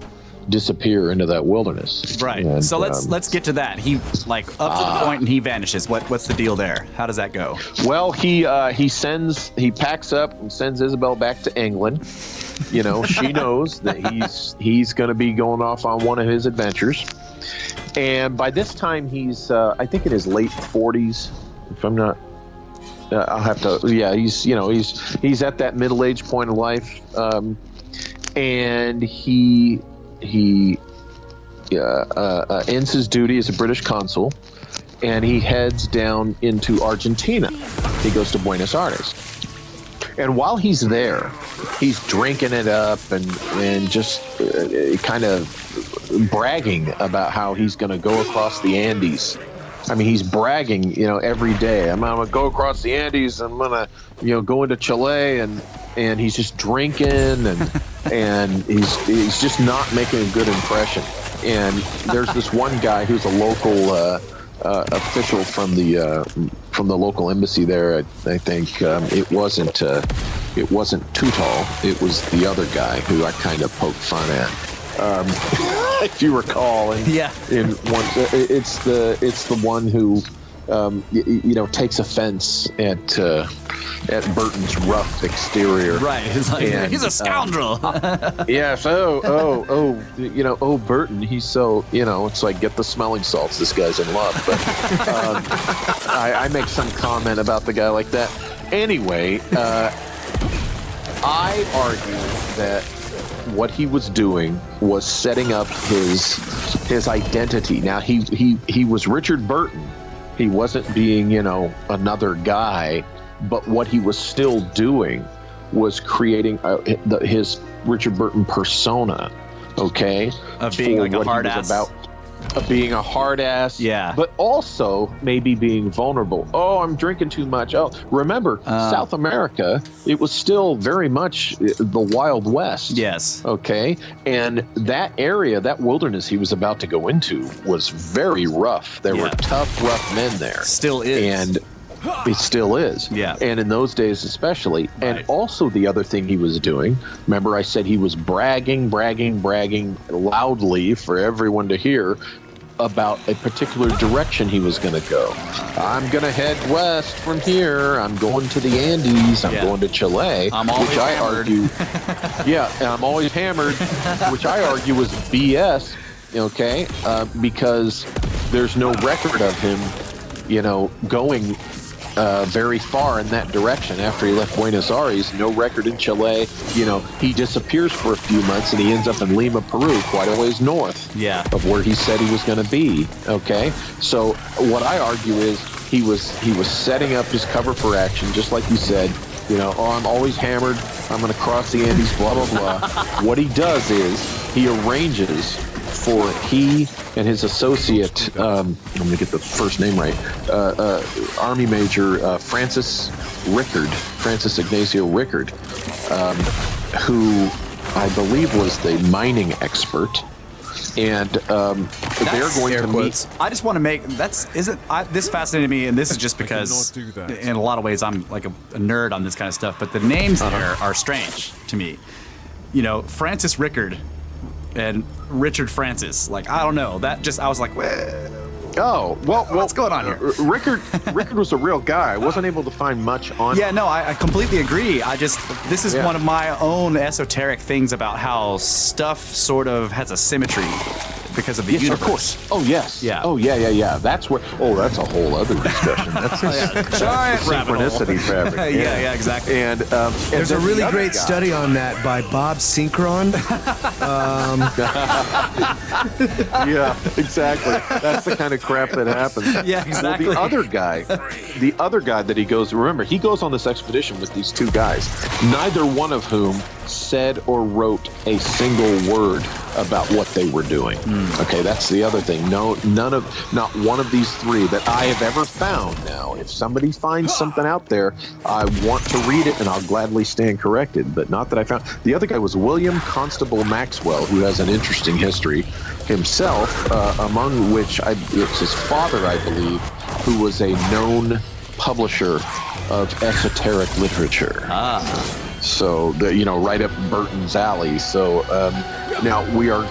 disappear into that wilderness. Right. And, so let's get to that. He up to the point and he vanishes. What's the deal there? How does that go? Well, he packs up and sends Isabel back to England. She knows that he's going to be going off on one of his adventures. And by this time he's I think in his late 40s, if I'm not I'll have to he's at that middle-aged point of life. And he ends his duty as a British consul, and he heads down into Argentina. He goes to Buenos Aires, and while he's there, he's drinking it up and just kind of bragging about how he's going to go across the Andes. I mean, he's bragging, every day. I'm going to go across the Andes. I'm going to, go into Chile, and he's just drinking and he's just not making a good impression. And there's this one guy who's a local official from the local embassy there. I think it wasn't Tutal. It was the other guy who I kind of poked fun at. If you recall, it's the one who takes offense at Burton's rough exterior. Right, he's he's a scoundrel. Yes. Burton, he's so it's like, get the smelling salts. This guy's in love. But I make some comment about the guy like that. Anyway, I argue that what he was doing was setting up his identity. Now he was Richard Burton. He wasn't being another guy, but what he was still doing was creating his Richard Burton persona. Okay, of being like a hard ass. Of being a hard ass, yeah, but also maybe being vulnerable. Oh, I'm drinking too much. Oh, remember, South America, it was still very much the Wild West. Yes. Okay, and that area, that wilderness he was about to go into was very rough. There were tough, rough men there. Still is. And it still is. Yeah. And in those days especially. Right. And also the other thing he was doing, remember I said he was bragging loudly for everyone to hear about a particular direction he was going to go. I'm going to head west from here. I'm going to the Andes. I'm going to Chile. I'm always hammered. I'm always hammered, which I argue was BS, okay, because there's no record of him, going very far in that direction after he left Buenos Aires. No record in Chile. He disappears for a few months and he ends up in Lima, Peru, quite a ways north of where he said he was going to be. Okay, so what I argue is he was setting up his cover for action, just like you said. I'm always hammered. I'm going to cross the Andes, blah, blah, blah. What he does is he arranges for he and his associate, I'm going to get the first name right, Army Major Francis Ignacio Rickard, who I believe was the mining expert. And they're going to meet. I just want to make this fascinated me, and this is just because in a lot of ways I'm like a nerd on this kind of stuff. But the names there are strange to me. You know, Francis Rickard and Richard Francis. Like, I don't know. I was like, well, oh, well, what's going on here? Rickard was a real guy. I wasn't able to find much on. Yeah, no, I completely agree. This is one of my own esoteric things about how stuff sort of has a symmetry because of the universe. Of course. Oh, yes. Yeah. Oh, yeah. That's where. Oh, that's a whole other discussion. That's giant synchronicity fabric. Yeah, exactly. And there's a really great study on that by Bob Synchron. Yeah, exactly. That's the kind of crap that happens. Yeah, exactly. Well, the other guy that he goes. Remember, he goes on this expedition with these two guys, neither one of whom said or wrote a single word about what they were doing. Okay, that's the other thing. Not one of these three that I have ever found. Now, if somebody finds something out there, I want to read it and I'll gladly stand corrected, but not that I found. The other guy was William Constable Maxwell, who has an interesting history himself, among which it's his father, I believe, who was a known publisher of esoteric literature. So, right up Burton's alley. So, now we are,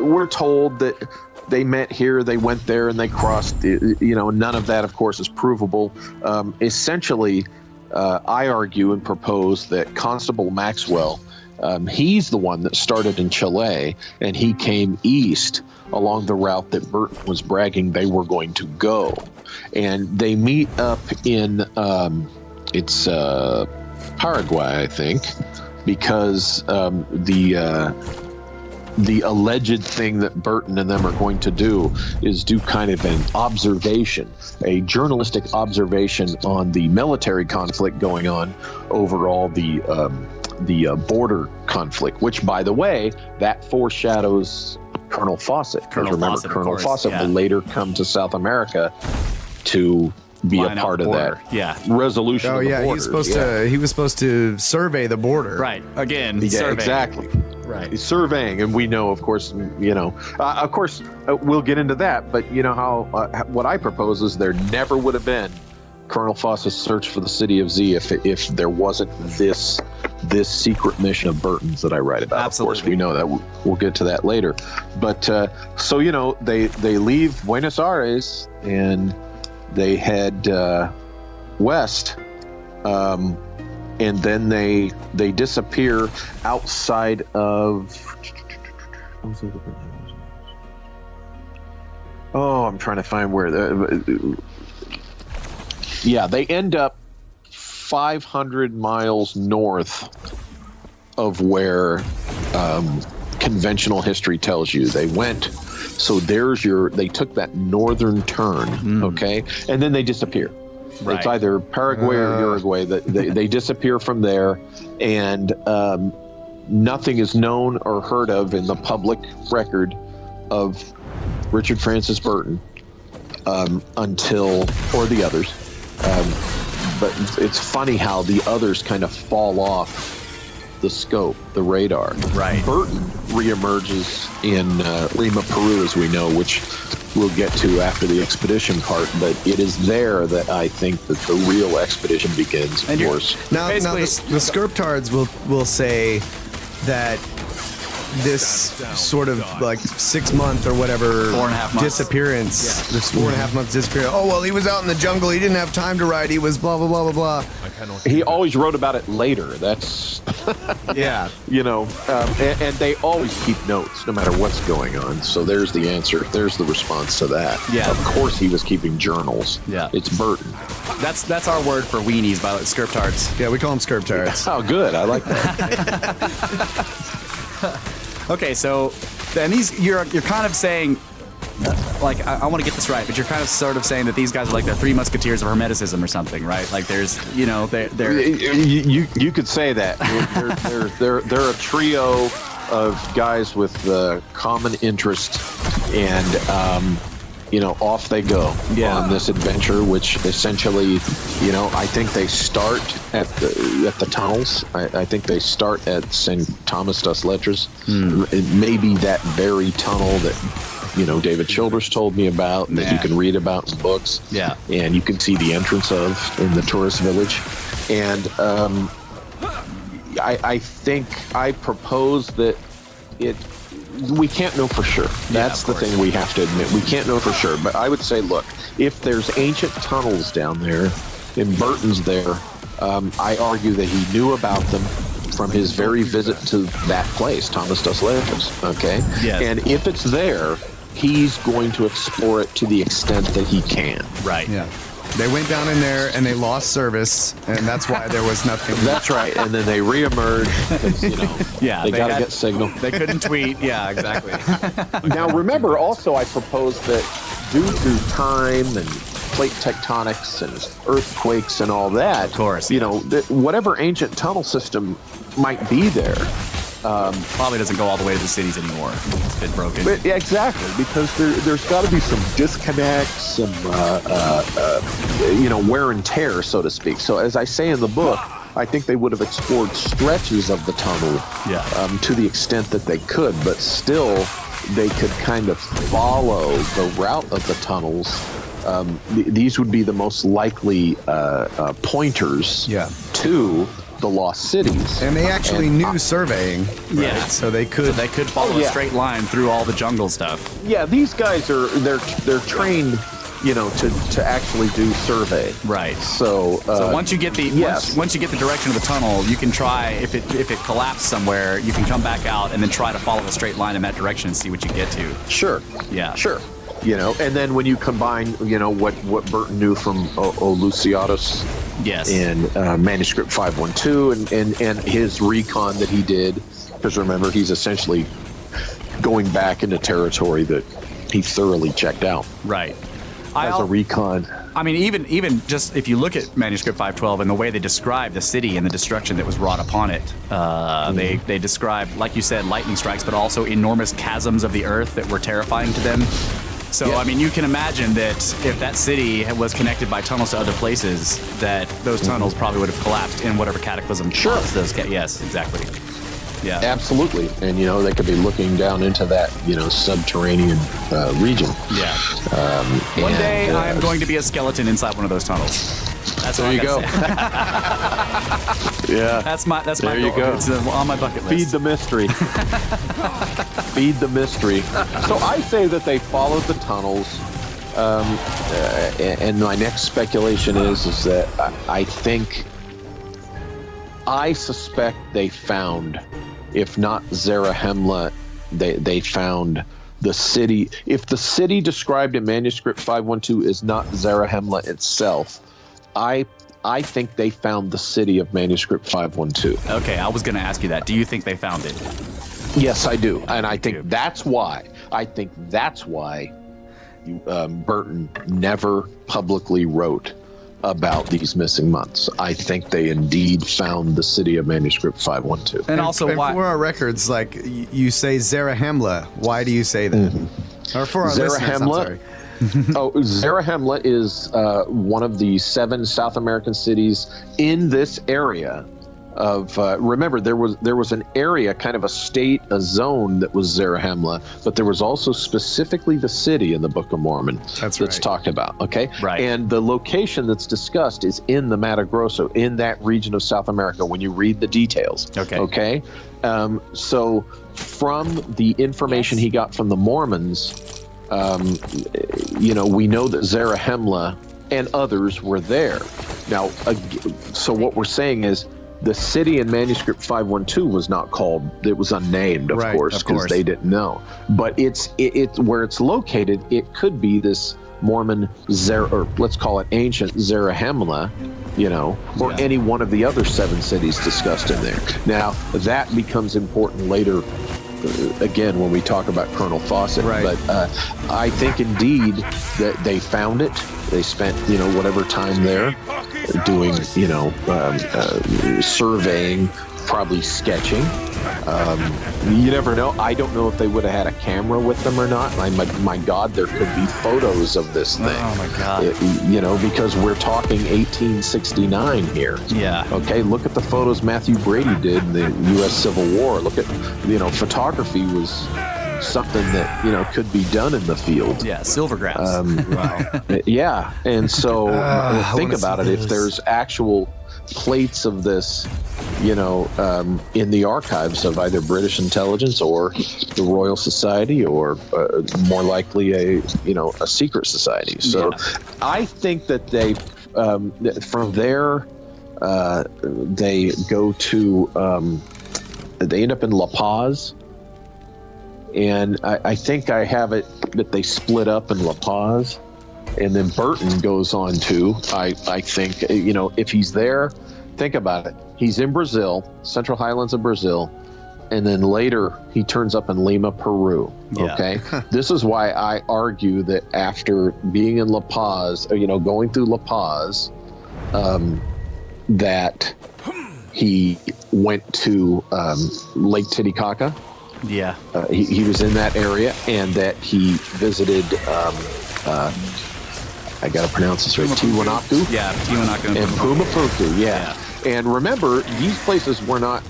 we're told that they met here, they went there, and they crossed, none of that, of course, is provable. Essentially, I argue and propose that Constable Maxwell, he's the one that started in Chile, and he came east along the route that Burton was bragging they were going to go. And they meet up in, it's Paraguay, I think, because the alleged thing that Burton and them are going to do is do kind of an observation, a journalistic observation on the military conflict going on over all the border conflict, which, by the way, that foreshadows Colonel Fawcett. Colonel Fawcett will later come to South America to be a part of that resolution. Oh, of the yeah, borders. He was supposed to survey the border. Right. Again, surveying. Exactly. Right. He's surveying, and we know, of course, we'll get into that. But you know how what I propose is there never would have been Colonel Fawcett's search for the city of Z if there wasn't this secret mission of Burton's that I write about. Absolutely. Of course, we know that. We'll get to that later. But they leave Buenos Aires and they head west, and then they disappear outside of. Oh, I'm trying to find where they end up 500 miles north of where conventional history tells you they went. So they took that northern turn, okay? And then they disappear. Right. It's either Paraguay or Uruguay. They disappear from there, and nothing is known or heard of in the public record of Richard Francis Burton or the others. But it's funny how the others kind of fall off the scope, the radar. Right. Burton reemerges in Lima, Peru, as we know, which we'll get to after the expedition part. But it is there that I think that the real expedition begins, of course. Now the Scriptards will say that this sort of like 6 month or whatever 4.5 months disappearance, this 4.5 months disappearance. Oh, well, he was out in the jungle. He didn't have time to write. He was blah, blah, blah, blah, blah. He always wrote about it later. That's, yeah. And they always keep notes no matter what's going on. So there's the answer. There's the response to that. Yeah. Of course he was keeping journals. Yeah. It's Burton. That's our word for weenies, by the Scriptards. Yeah, we call them Scriptards. Oh, good. I like that. Okay, so then you're kind of saying I want to get this right, but you're kind of sort of saying that these guys are like the Three Musketeers of Hermeticism or something, right? Like there's, they're You could say that. They're a trio of guys with common interest, and off they go on this adventure, which essentially, I think they start at the tunnels. I think they start at St. Thomas das Lettres. It may be that very tunnel that David Childers told me about, and that you can read about in books. Yeah. And you can see the entrance of in the tourist village. And I think I propose that we can't know for sure. That's the thing we have to admit. We can't know for sure. But I would say, look, if there's ancient tunnels down there, and Burton's there, I argue that he knew about them from his very visit to that place, Thomas das Lettres, okay? Yes. And if it's there, he's going to explore it to the extent that he can. right. Yeah. They went down in there and they lost service, and that's why there was nothing. That's right. And then they reemerge because, they got to get signal. They couldn't tweet. Yeah, exactly. Now, remember, also, I propose that due to time and plate tectonics and earthquakes and all that, Of course, whatever ancient tunnel system might be there, Probably doesn't go all the way to the cities anymore. It's been broken. But, yeah, exactly, because there's got to be some disconnects, some wear and tear, so to speak. So as I say in the book, I think they would have explored stretches of the tunnel to the extent that they could, but still they could kind of follow the route of the tunnels. These would be the most likely pointers to the lost cities. And they actually knew surveying. Right? Yeah. So they could follow a straight line through all the jungle stuff. Yeah, these guys they're trained, to actually do survey. Right. So once you get the once you get the direction of the tunnel, you can try if it collapsed somewhere, you can come back out and then try to follow a straight line in that direction and see what you get to. Sure. Yeah. Sure. And then when you combine, what Burton knew from Olusiatus, and Manuscript 512, and his recon that he did, because remember, he's essentially going back into territory that he thoroughly checked out. Right. As a recon. I mean, even just if you look at Manuscript 512 and the way they describe the city and the destruction that was wrought upon it, they describe, like you said, lightning strikes, but also enormous chasms of the earth that were terrifying to them. So, I mean, you can imagine that if that city was connected by tunnels to other places, that those tunnels probably would have collapsed in whatever cataclysm caused those. Yes, exactly. Yeah. Absolutely. And, they could be looking down into that, subterranean region. Yeah. One day I am going to be a skeleton inside one of those tunnels. That's there you go. Yeah. That's my there goal. You go. It's on my bucket list. Feed the mystery. Feed the mystery. So I say that they followed the tunnels. And my next speculation is that I suspect they found, if not Zarahemla, they found the city. If the city described in Manuscript 512 is not Zarahemla itself, I think they found the city of Manuscript 512. Okay, I was going to ask you that. Do you think they found it? Yes, I do. And I think that's why. Burton never publicly wrote about these missing months. I think they indeed found the city of Manuscript 512. And also, why? For our records, like you say Zarahemla. Why do you say that? Or for our listeners, I'm sorry. Zarahemla is one of the 7 South American cities in this area of. Remember, there was an area, kind of a zone that was Zarahemla, but there was also specifically the city in the Book of Mormon that's talked about. Okay, right. And the location that's discussed is in the Mato Grosso, in that region of South America. When you read the details, okay. So from the information he got from the Mormons. We know that Zarahemla and others were there. Now, so what we're saying is the city in Manuscript 512 was not called, it was unnamed, of course, because they didn't know. But it's where it's located, it could be this Mormon or let's call it ancient Zarahemla, or any one of the other 7 cities discussed in there. Now, that becomes important later again, when we talk about Colonel Fawcett, Right. but I think indeed that they found it. They spent, whatever time there doing, surveying, probably sketching. You never know. I don't know if they would have had a camera with them or not. My God, there could be photos of this thing. Oh my God. Because we're talking 1869 here. Yeah. Okay, look at the photos Matthew Brady did in the U.S. Civil War. Look at, photography was something that, could be done in the field. Yeah, silvergrass. Wow. Yeah, and so think wanna about it. see If this. there's actual plates of this, in the archives of either British intelligence or the Royal Society, or more likely a secret society. So I think that they, from there, they go to, they end up in La Paz. And I think I have it that they split up in La Paz. And then Burton goes on to, I think, if he's there, think about it. He's in Brazil, Central Highlands of Brazil, and then later he turns up in Lima, Peru. Yeah. Okay? This is why I argue that after being in La Paz, going through La Paz, that he went to Lake Titicaca. Yeah. He was in that area, and that he visited, I got to pronounce this right, Tiwanaku. Yeah, Tiwanaku And Pumapunku, yeah. And remember, these places were not,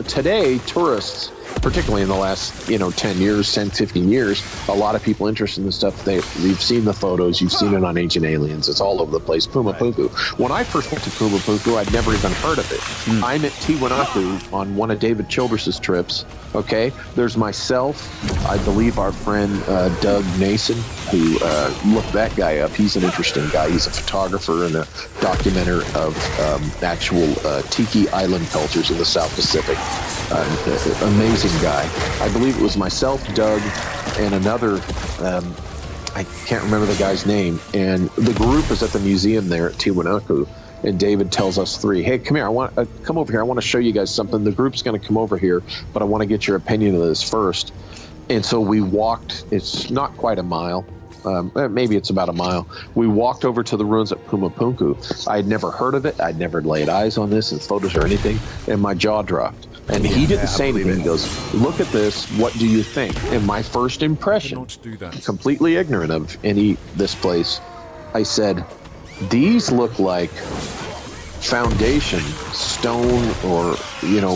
today, tourists, particularly in the last, 10 years, 10, 15 years, a lot of people interested in this stuff, you've seen the photos, you've seen it on Ancient Aliens, it's all over the place, Pumapunku. When I first went to Pumapunku, I'd never even heard of it. I'm at Tiwanaku on one of David Childress's trips, okay? There's myself, I believe our friend Doug Nason, who looked that guy up. He's an interesting guy. He's a photographer and a documenter of actual tiki island cultures in the South Pacific. Amazing guy. I believe it was myself, Doug, and another, I can't remember the guy's name, and the group is at the museum there at Tiwanaku, and David tells us three, hey, come here, come over here, I want to show you guys something. The group's going to come over here, but I want to get your opinion of this first. And so we walked, it's not quite a mile, maybe it's about a mile. We walked over to the ruins at Pumapunku. I'd never heard of it. I'd never laid eyes on this in photos or anything, and my jaw dropped. And he didn't say anything. He goes, look at this. What do you think? And my first impression, Not do that. completely ignorant of this place, I said, these look like foundation stone, or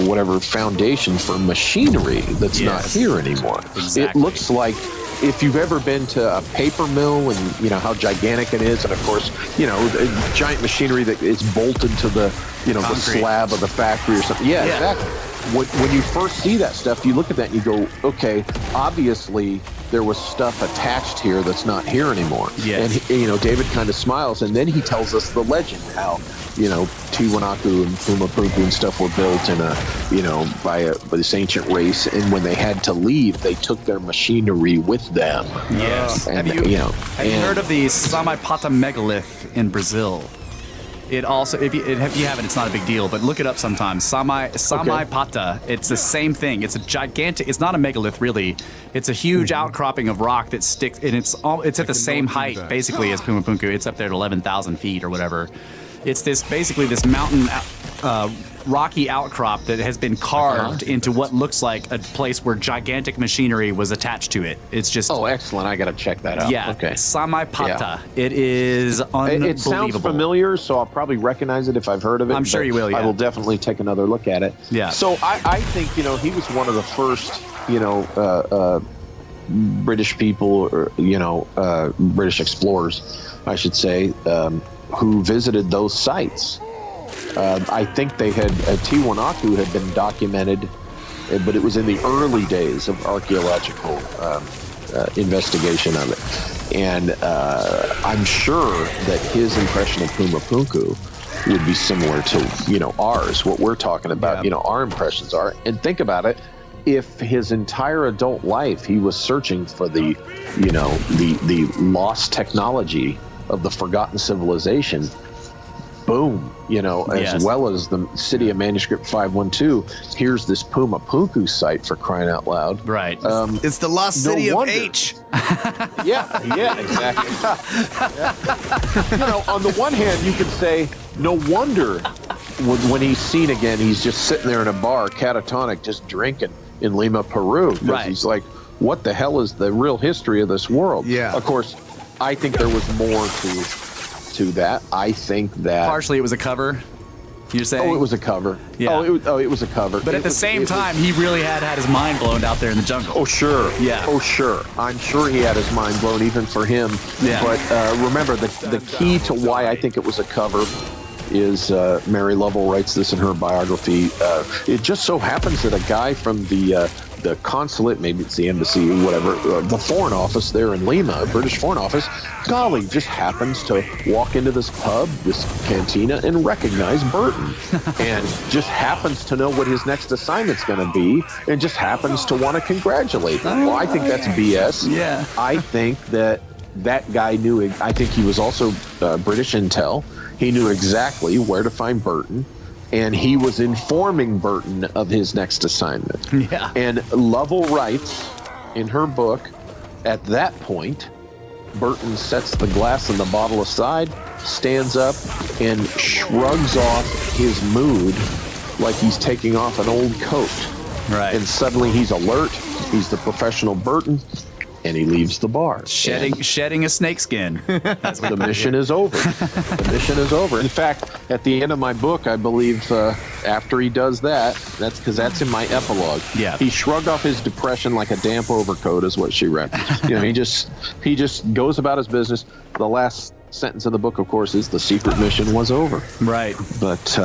whatever foundation for machinery that's not here anymore. Exactly. It looks like, if you've ever been to a paper mill and how gigantic it is, and of course giant machinery that is bolted to the the Concrete. slab of the factory or something. Yeah. Exactly. When you first see that stuff, you look at that and you go, okay, obviously there was stuff attached here that's not here anymore. Yes. And David kind of smiles, and then he tells us the legend, how Tiwanaku and Pumapunku and stuff were built in by this ancient race, and when they had to leave, they took their machinery with them. Yes. And, Have you heard of the Samaipata megalith in Brazil? It also, if you haven't, it's not a big deal, but look it up sometime. Samaipata. It's the same thing. It's a gigantic. It's not a megalith really. It's a huge outcropping of rock that sticks, and it's at the same height basically as Pumapunku. It's up there at 11,000 feet or whatever. It's this mountain, rocky outcrop that has been carved into what looks like a place where gigantic machinery was attached to it. It's just excellent. I got to check that out. yeah. Okay. Samaipata. Yeah. It is unbelievable. It sounds familiar, so I'll probably recognize it if I've heard of it. I'm sure but you will, yeah. I will definitely take another look at it. Yeah. So I think, he was one of the first, British people, or, British explorers, I should say, who visited those sites. I think they had, Tiwanaku had been documented, but it was in the early days of archaeological investigation of it. And I'm sure that his impression of Pumapunku would be similar to, ours, what we're talking about, our impressions are. And think about it, if his entire adult life he was searching for the lost technology of the forgotten civilization, boom, as well as the city of Manuscript 512. Here's this Puma Punku site, for crying out loud. Right. It's the lost city of H. Yeah, exactly. On the one hand, you could say, no wonder when he's seen again, he's just sitting there in a bar, catatonic, just drinking in Lima, Peru. Right. He's like, what the hell is the real history of this world? Yeah. Of course, I think there was more to that. I think that Partially it was a cover, you're saying? Oh, it was a cover. Yeah. It was a cover. But at the same time, he really had his mind blown out there in the jungle. Oh, sure. Yeah. Oh, sure. I'm sure he had his mind blown even for him. Yeah. But remember, the key to why I think it was a cover is Mary Lovell writes this in her biography. It just so happens that a guy from the consulate, maybe it's the embassy or whatever, the foreign office there in Lima, British foreign office, golly, just happens to walk into this pub, this cantina, and recognize Burton. And just happens to know what his next assignment's going to be, and just happens to want to congratulate him. Well, I think that's BS. Yeah. I think that guy knew, I think he was also British intel. He knew exactly where to find Burton, and he was informing Burton of his next assignment. Yeah. And Lovell writes in her book, at that point, Burton sets the glass and the bottle aside, stands up, and shrugs off his mood like he's taking off an old coat. Right. And suddenly he's alert, he's the professional Burton, and he leaves the bar. Shedding a snakeskin. The mission is over. The mission is over. In fact, at the end of my book, I believe after he does that's because that's in my epilogue. Yeah. He shrugged off his depression like a damp overcoat, is what she referenced. He just goes about his business. The last sentence of the book, of course, is the secret mission was over. Right. But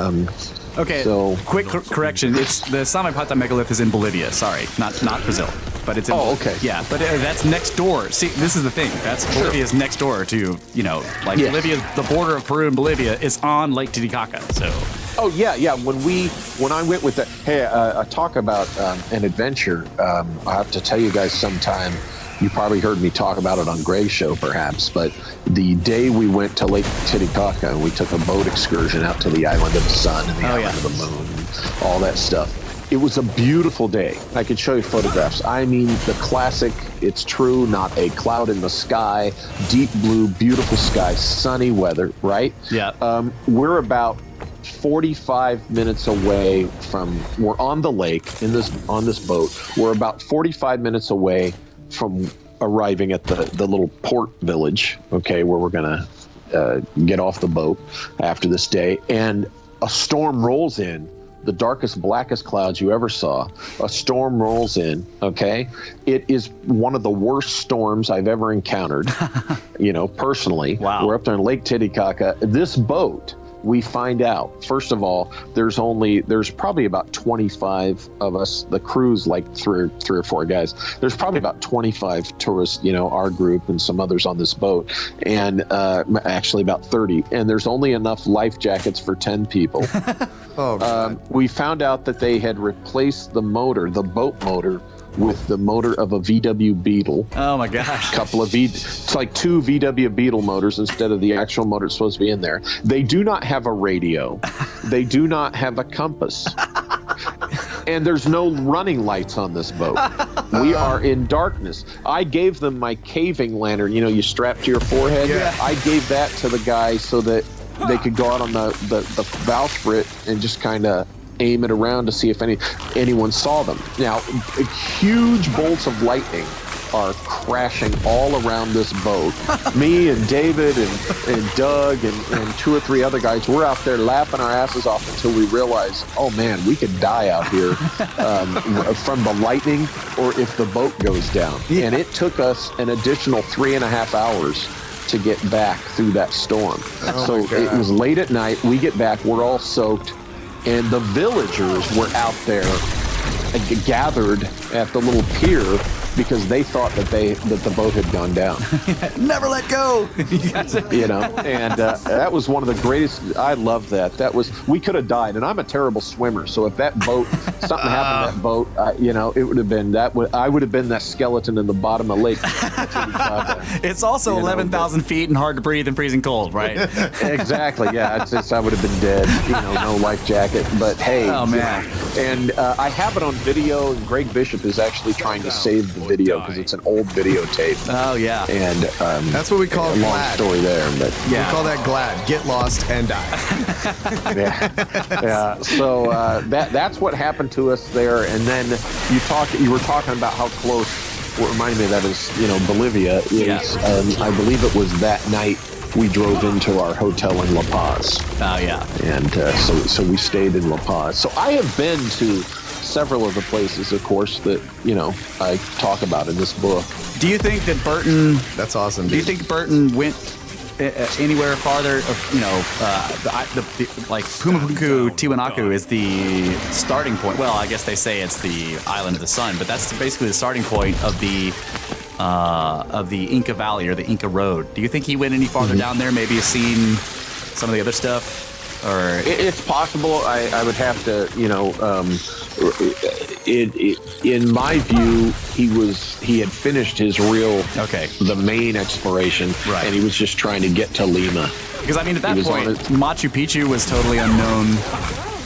okay. So quick correction: it's the Samaipata megalith is in Bolivia. Sorry, not Brazil, but it's in. Oh, okay. Yeah, but that's next door. See, this is the thing. That's Bolivia's next door to Bolivia. The border of Peru and Bolivia is on Lake Titicaca. So. Oh yeah. When I went with that, hey, talk about an adventure. I have to tell you guys sometime. You probably heard me talk about it on Greg's show, perhaps. But the day we went to Lake Titicaca and we took a boat excursion out to the Island of the Sun and the Island of the Moon, and all that stuff. It was a beautiful day. I could show you photographs. I mean, the classic, it's true, not a cloud in the sky, deep blue, beautiful sky, sunny weather, right? Yeah. We're about 45 minutes away we're on the lake on this boat. We're about 45 minutes away from arriving at the little port village, okay, where we're going to get off the boat after this day. And a storm rolls in, the darkest, blackest clouds you ever saw. A storm rolls in, okay? It is one of the worst storms I've ever encountered, personally. Wow. We're up there in Lake Titicaca. This boat, we find out, first of all, there's probably about 25 of us. The crew's like three or four guys. There's probably about 25 tourists, our group and some others on this boat, and actually about 30. And there's only enough life jackets for 10 people. Oh, God. We found out that they had replaced the boat motor, with the motor of a VW Beetle. Oh my gosh. It's like two VW Beetle motors instead of the actual motor that's supposed to be in there. They do not have a radio. They do not have a compass. And there's no running lights on this boat. We are in darkness. I gave them my caving lantern, you strap to your forehead. Yeah. I gave that to the guy so that they could go out on the bowsprit and just kind of aim it around to see if anyone saw them. Now, huge bolts of lightning are crashing all around this boat. Me and David and Doug and two or three other guys, we're out there laughing our asses off until we realize, oh man, we could die out here from the lightning or if the boat goes down. Yeah. And it took us an additional 3.5 hours to get back through that storm. So it was late at night. We get back, we're all soaked. And the villagers were out there gathered at the little pier because they thought that the boat had gone down. Never let go. You know, and that was one of the greatest. I love that. We could have died, and I'm a terrible swimmer. So if that boat, something happened to that boat, you know, it would have been I would have been that skeleton in the bottom of the lake. It's also 11,000 feet and hard to breathe and freezing cold, right? Exactly. Yeah, I would have been dead. You know, no life jacket. But hey, oh man. And I have it on video, and Greg Bishop is actually trying to save the video because it's an old videotape. Oh yeah. And that's what we call a long glad. Story there, but yeah, we call that glad. Get lost and die. Yeah. So that's what happened to us there, and then you were talking about how close. What reminded me of that is, you know, Bolivia is. Yeah. I believe it was that night we drove into our hotel in La Paz. Oh yeah. And so we stayed in La Paz. So I have been to several of the places, of course, that, you know, I talk about in this book. Do you think that Burton? That's awesome. Dude. Do you think Burton went anywhere farther? You know, like Pumapunku Tiwanaku is the starting point. Well, I guess they say it's the island of the sun, but that's basically the starting point of the Inca Valley or the Inca Road. Do you think he went any farther down there? Maybe has seen some of the other stuff? Or it's possible. I would have to, you know, in my view, he had finished his the main exploration, right, and he was just trying to get to Lima. Because I mean, at that point, Machu Picchu was totally unknown.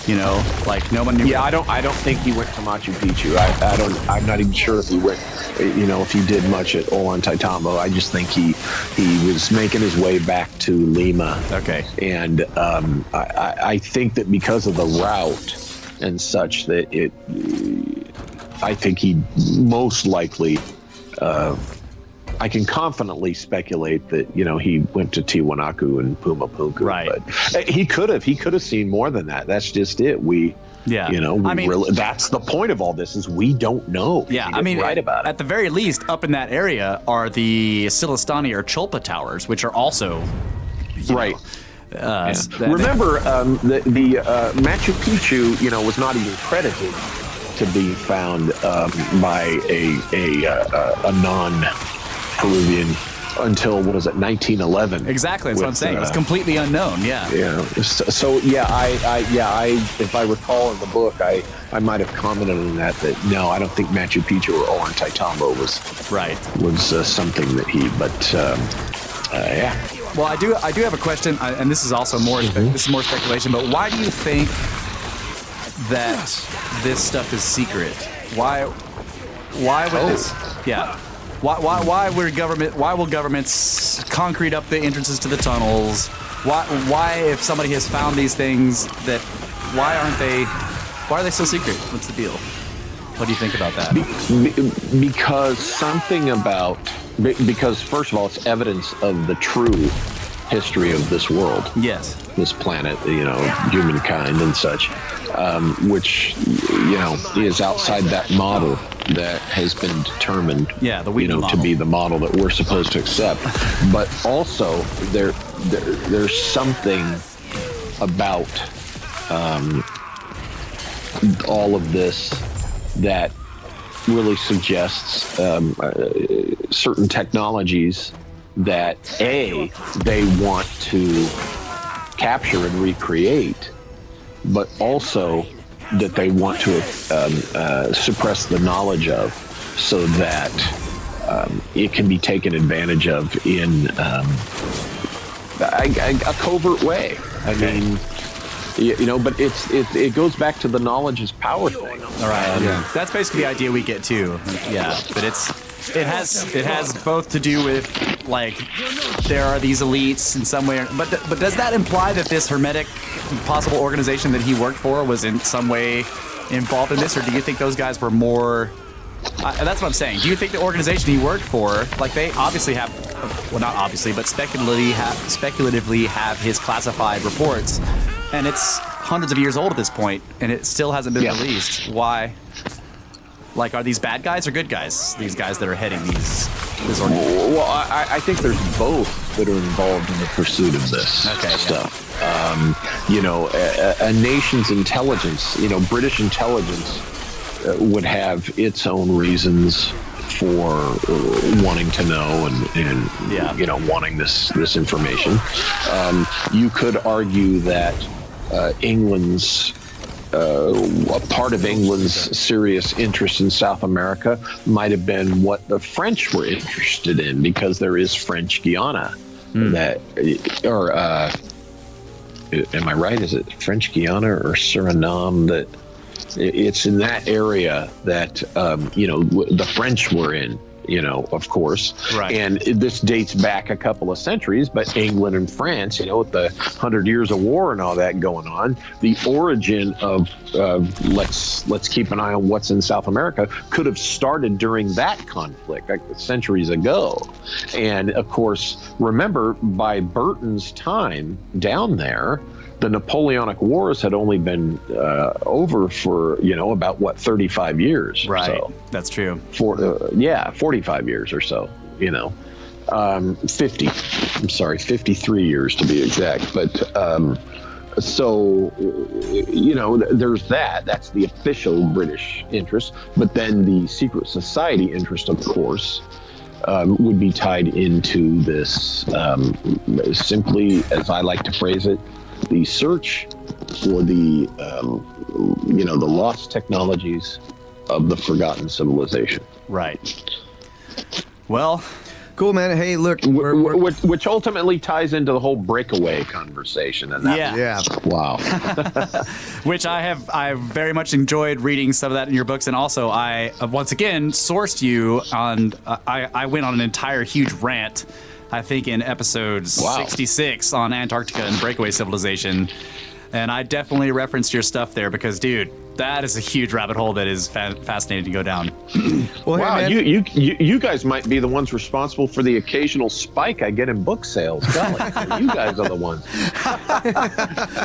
You know, like no one knew. Yeah, I don't think he went to Machu Picchu. I'm not even sure if he went. You know, if he did much at Ollantaytambo. I just think he was making his way back to Lima. Okay. And I think that because of the route and such, that I think he most likely. I can confidently speculate that, you know, he went to Tiwanaku and Pumapunku. Right. But he could have seen more than that. That's just it. That's the point of all this is we don't know. Yeah. I mean, right about it. At the very least, up in that area are the Silastani or Cholpa towers, which are also right. Remember, the Machu Picchu, you know, was not even credited to be found by a non-Peruvian until, what is it, 1911? Exactly, that's what I'm saying. It was completely unknown. Yeah. Yeah. So if I recall in the book, I might have commented on that no, I don't think Machu Picchu or Ollantaytambo was something that he. But yeah. Well, I do have a question, and this is also more speculation. But why do you think that this stuff is secret? Why would this? Yeah. Why will governments concrete up the entrances to the tunnels? Why if somebody has found these things, why are they so secret? What's the deal? What do you think about that? Because first of all, it's evidence of the true history of this world. Yes. This planet, you know, humankind and such, which, you know, is outside that model that has been determined, model. To be the model that we're supposed to accept. But also, there's something about all of this that really suggests certain technologies that they want to capture and recreate, but also that they want to suppress the knowledge of, so that it can be taken advantage of in a covert way. I mean, you know, but it goes back to the knowledge is power thing. All right, that's basically the idea we get too. Yeah, but it has both to do with, like, there are these elites in some way, but does that imply that this hermetic possible organization that he worked for was in some way involved in this, or do you think those guys were more? That's what I'm saying. Do you think the organization he worked for, like, they obviously have, well, not obviously, but speculatively have his classified reports, and it's hundreds of years old at this point, and it still hasn't been released? Why? Like, are these bad guys or good guys? These guys that are heading this organization? Well, I think there's both that are involved in the pursuit of this stuff. Yeah. You know, a nation's intelligence, you know, British intelligence would have its own reasons for wanting to know and wanting this information. You could argue that England's a part of England's serious interest in South America might have been what the French were interested in, because there is French Guiana that, or am I right? Is it French Guiana or Suriname? That it's in that area that the French were in. Of course. Right. And this dates back a couple of centuries, but England and France, with the 100 Years of War and all that going on, the origin of let's keep an eye on what's in South America could have started during that conflict, like centuries ago. And of course, remember, by Burton's time down there, the Napoleonic Wars had only been over for, about 35 years. Right. So. That's true. 45 years or so, 53 years to be exact. But there's that. That's the official British interest. But then the secret society interest, of course, would be tied into this, simply, as I like to phrase it, the search for the lost technologies of the forgotten civilization. Right. Well, cool, man. Hey, look, which ultimately ties into the whole breakaway conversation. And that, yeah. Wow. Which I very much enjoyed reading some of that in your books, and also I once again sourced you on. I went on an entire huge rant, I think in episode 66 on Antarctica and breakaway civilization, and I definitely referenced your stuff there because, dude, that is a huge rabbit hole that is fascinating to go down. Well, wow, hey, man. you guys might be the ones responsible for the occasional spike I get in book sales. Golly, you guys are the ones.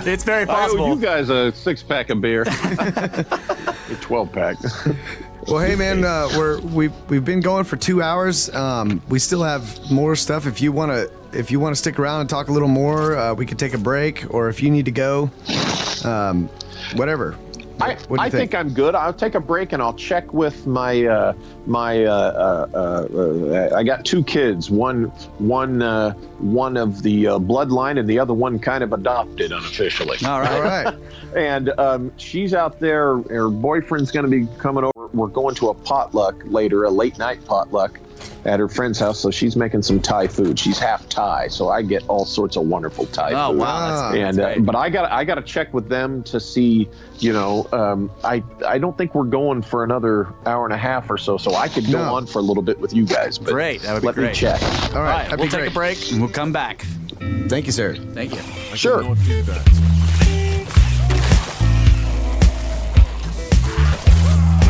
It's very possible. I owe you guys a 6-pack of beer, a 12-pack. Well, hey, man, we've been going for 2 hours. We still have more stuff. If you want to stick around and talk a little more, we could take a break, or if you need to go, whatever. I think I'm good. I'll take a break and I'll check with my I got 2 kids. One of the bloodline, and the other one kind of adopted unofficially. All right. And she's out there. Her boyfriend's going to be coming over. We're going to a potluck later, a late night potluck at her friend's house. So she's making some Thai food. She's half Thai, so I get all sorts of wonderful Thai food. Oh wow! That's great. But I got to check with them to see. I don't think we're going for another hour and a half or so. So I could go on for a little bit with you guys. But great, that would be great. Let me check. All right, we'll take a break and we'll come back. Thank you, sir. Thank you. Sure. Cannot do that. I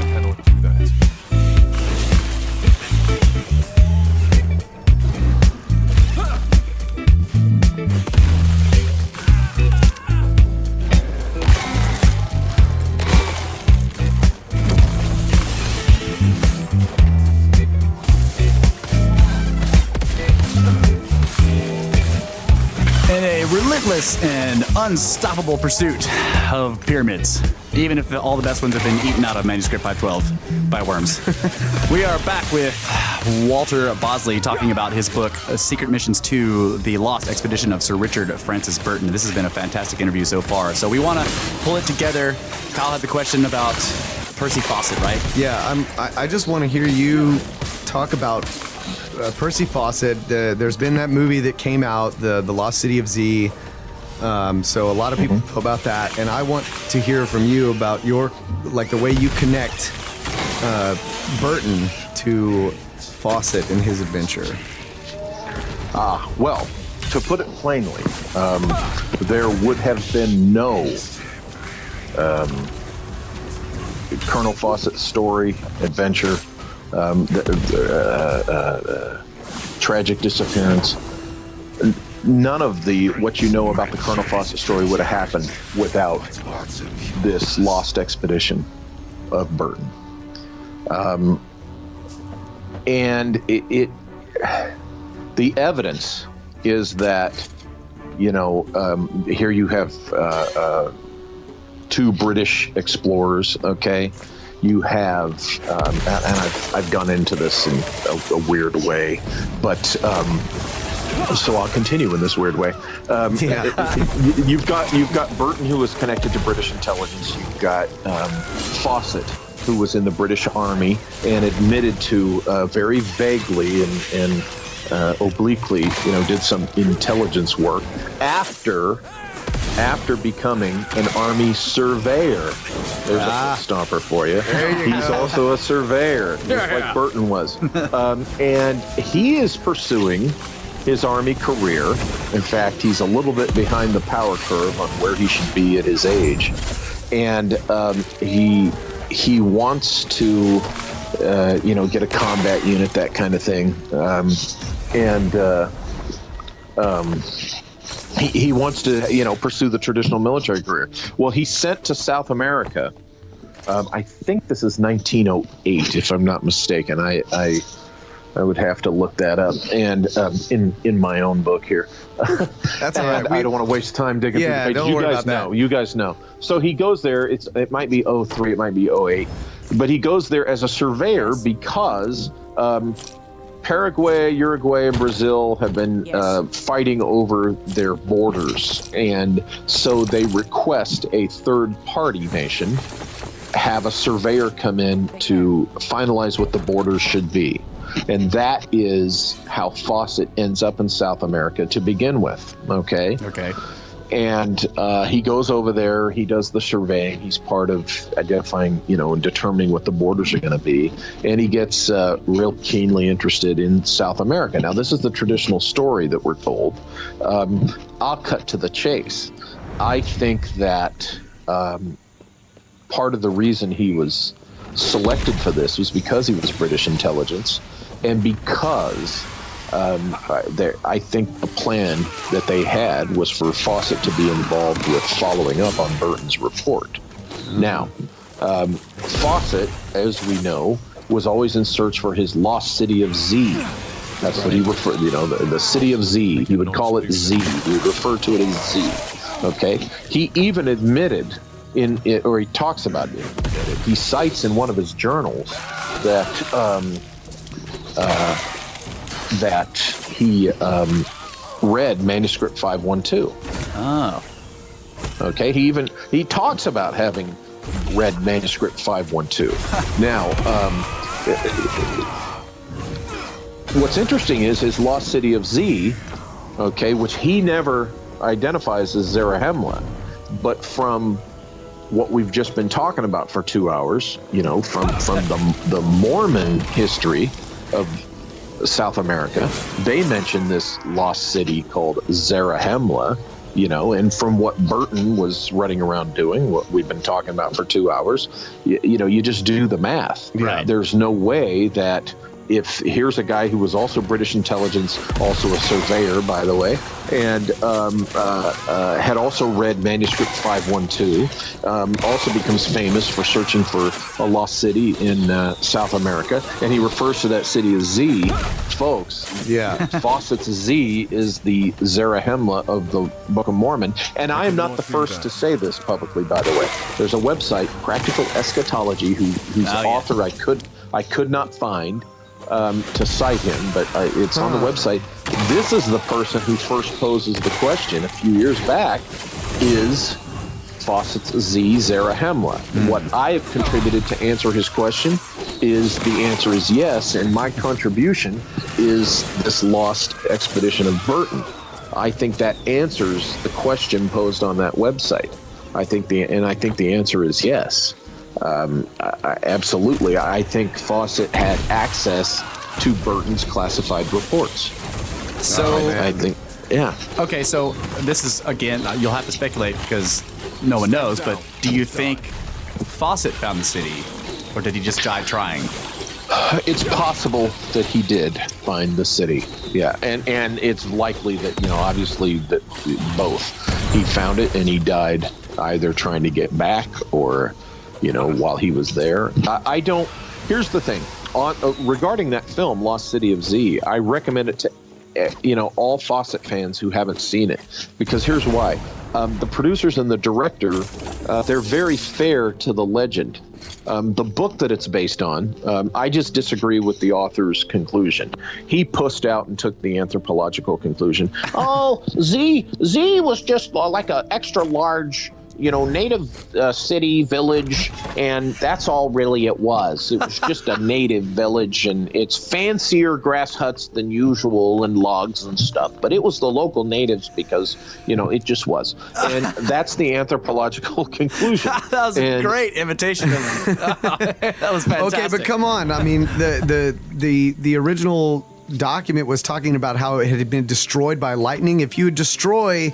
cannot do that. In a relentless and unstoppable pursuit of pyramids, even if all the best ones have been eaten out of Manuscript 512 by worms. We are back with Walter Bosley talking about his book, Secret Missions to the Lost Expedition of Sir Richard Francis Burton. This has been a fantastic interview so far. So we want to pull it together. Kyle had the question about Percy Fawcett, right? Yeah, I just want to hear you talk about Percy Fawcett. There's been that movie that came out, the Lost City of Z. So a lot of people know about that, and I want to hear from you about the way you connect Burton to Fawcett and his adventure. Well, to put it plainly, there would have been no Colonel Fawcett story, adventure, tragic disappearance. None of what you know about the Colonel Fawcett story would have happened without this lost expedition of Burton. And the evidence is that, here you have 2 British explorers, okay? you have, and I've gone into this in a weird way, but so I'll continue in this weird way. You've got Burton, who was connected to British intelligence. You've got Fawcett, who was in the British Army and admitted to very vaguely and obliquely, did some intelligence work after becoming an Army surveyor. There's a stomper for you. He's also a surveyor, just like Burton was. And he is pursuing his Army career. In fact, he's a little bit behind the power curve on where he should be at his age. And he wants to, get a combat unit, that kind of thing. He wants to, pursue the traditional military career. Well, he's sent to South America. I think this is 1908, if I'm not mistaken. I would have to look that up. And in my own book here. That's all right. I don't want to waste time digging through the pages. Don't worry about that. You guys know. So he goes there. It might be 03, it might be 08. But he goes there as a surveyor because Paraguay, Uruguay, and Brazil have been fighting over their borders. And so they request a third-party nation have a surveyor come in to finalize what the borders should be. And that is how Fawcett ends up in South America to begin with. Okay. And he goes over there. He does the surveying. He's part of identifying, and determining what the borders are going to be. And he gets real keenly interested in South America. Now, this is the traditional story that we're told. I'll cut to the chase. I think that part of the reason he was selected for this was because he was British intelligence, and because I think the plan that they had was for Fawcett to be involved with following up on Burton's report. Now, Fawcett, as we know, was always in search for his lost city of Z. That's what he referred, the city of Z. He would call it Z. He would refer to it as Z. Okay? He even admitted or he talks about it. He cites in one of his journals that that he read manuscript 512. Oh. Okay. He talks about having read manuscript 512. Now, what's interesting is his lost city of Z, okay, which he never identifies as Zarahemla, but from what we've just been talking about for 2 hours, from the Mormon history of South America, they mention this lost city called Zarahemla, and from what Burton was running around doing, what we've been talking about for 2 hours, you just do the math. Right. There's no way that if here's a guy who was also British intelligence, also a surveyor, by the way, and had also read manuscript 512, also becomes famous for searching for a lost city in South America, and he refers to that city as Z. Folks, Fawcett's Z is the Zarahemla of the Book of Mormon, and I am not the first to say this publicly, by the way. There's a website, Practical Eschatology, whose author I could not find to cite him, but it's on the website. This is the person who first poses the question a few years back, is Fawcett's Z Zarahemla? What I have contributed to answer his question is the answer is yes, and my contribution is this lost expedition of Burton. I think that answers the question posed on that website. I think the answer is yes. Absolutely. I think Fawcett had access to Burton's classified reports. So I think, Okay, so this is, again, you'll have to speculate because no one knows, but do you think Fawcett found the city, or did he just die trying? It's possible that he did find the city. Yeah, and it's likely that, obviously that both. He found it and he died either trying to get back or while he was there. I don't. Here's the thing. Regarding that film, Lost City of Z, I recommend it to all Fawcett fans who haven't seen it, because here's why. The producers and the director, they're very fair to the legend. The book that it's based on, I just disagree with the author's conclusion. He pussed out and took the anthropological conclusion. Oh, Z was just like an extra large, native city, village, and that's all really it was. It was just a native village, and it's fancier grass huts than usual and logs and stuff, but it was the local natives because, it just was. And that's the anthropological conclusion. That was a great imitation of that was fantastic. Okay, but come on. I mean, the original document was talking about how it had been destroyed by lightning. If you destroy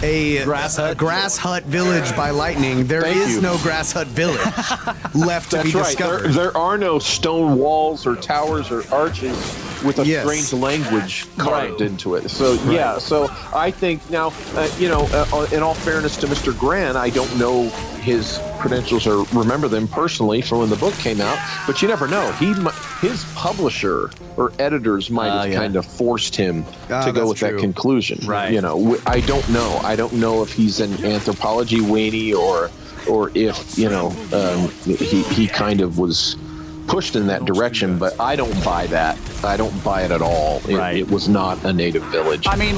a grass hut village by lightning, there is no grass hut village left to be discovered. There are no stone walls or towers or arches with a strange language carved into it. So so I think now, in all fairness to Mr. Grant, I don't know his credentials or remember them personally from when the book came out, but you never know. His publisher or editors might have kind of forced him to go with that conclusion. Right. I don't know. I don't know if he's an anthropology weenie or if he kind of was pushed in that direction, but I don't buy that. I don't buy it at all. It was not a native village. I mean,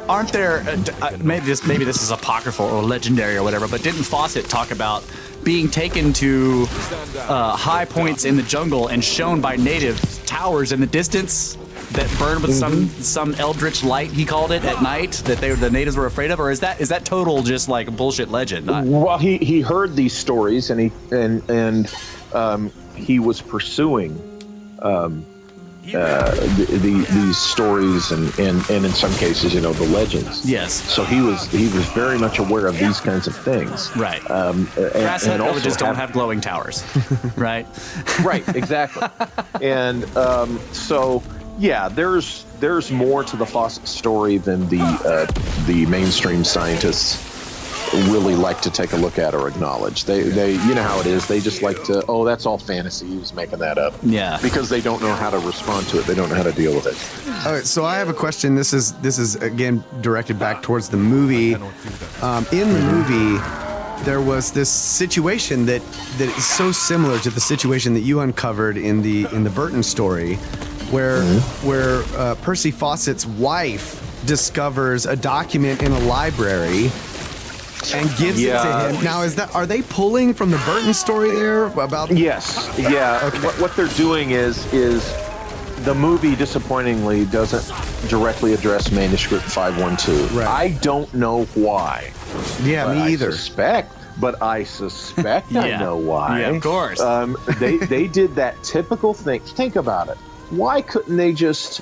aren't there? Maybe this is apocryphal or legendary or whatever. But didn't Fawcett talk about being taken to high points in the jungle and shown by native towers in the distance that burned with some eldritch light, he called it, at night, that the natives were afraid of? Or is that total just like a bullshit legend? Well, he heard these stories and he was pursuing these stories and in some cases, the legends. Yes. So he was very much aware of these kinds of things. Right. Grass hut villages don't have glowing towers. Right. Right. Exactly. And so there's more to the Fawcett story than the mainstream scientists really like to take a look at or acknowledge. They how it is. They just like to, that's all fantasy. He was making that up. Yeah. Because they don't know how to respond to it. They don't know how to deal with it. All right, so I have a question. This is again directed back towards the movie. In the movie, there was this situation that is so similar to the situation that you uncovered in the Burton story, where Percy Fawcett's wife discovers a document in a library and gives it to him. Now, are they pulling from the Burton story there about? Yes. Yeah. Okay. What they're doing is the movie disappointingly doesn't directly address manuscript 512. Right. I don't know why. Yeah, me either. I suspect I know why. Yeah, of course. They did that typical thing. Think about it. Why couldn't they just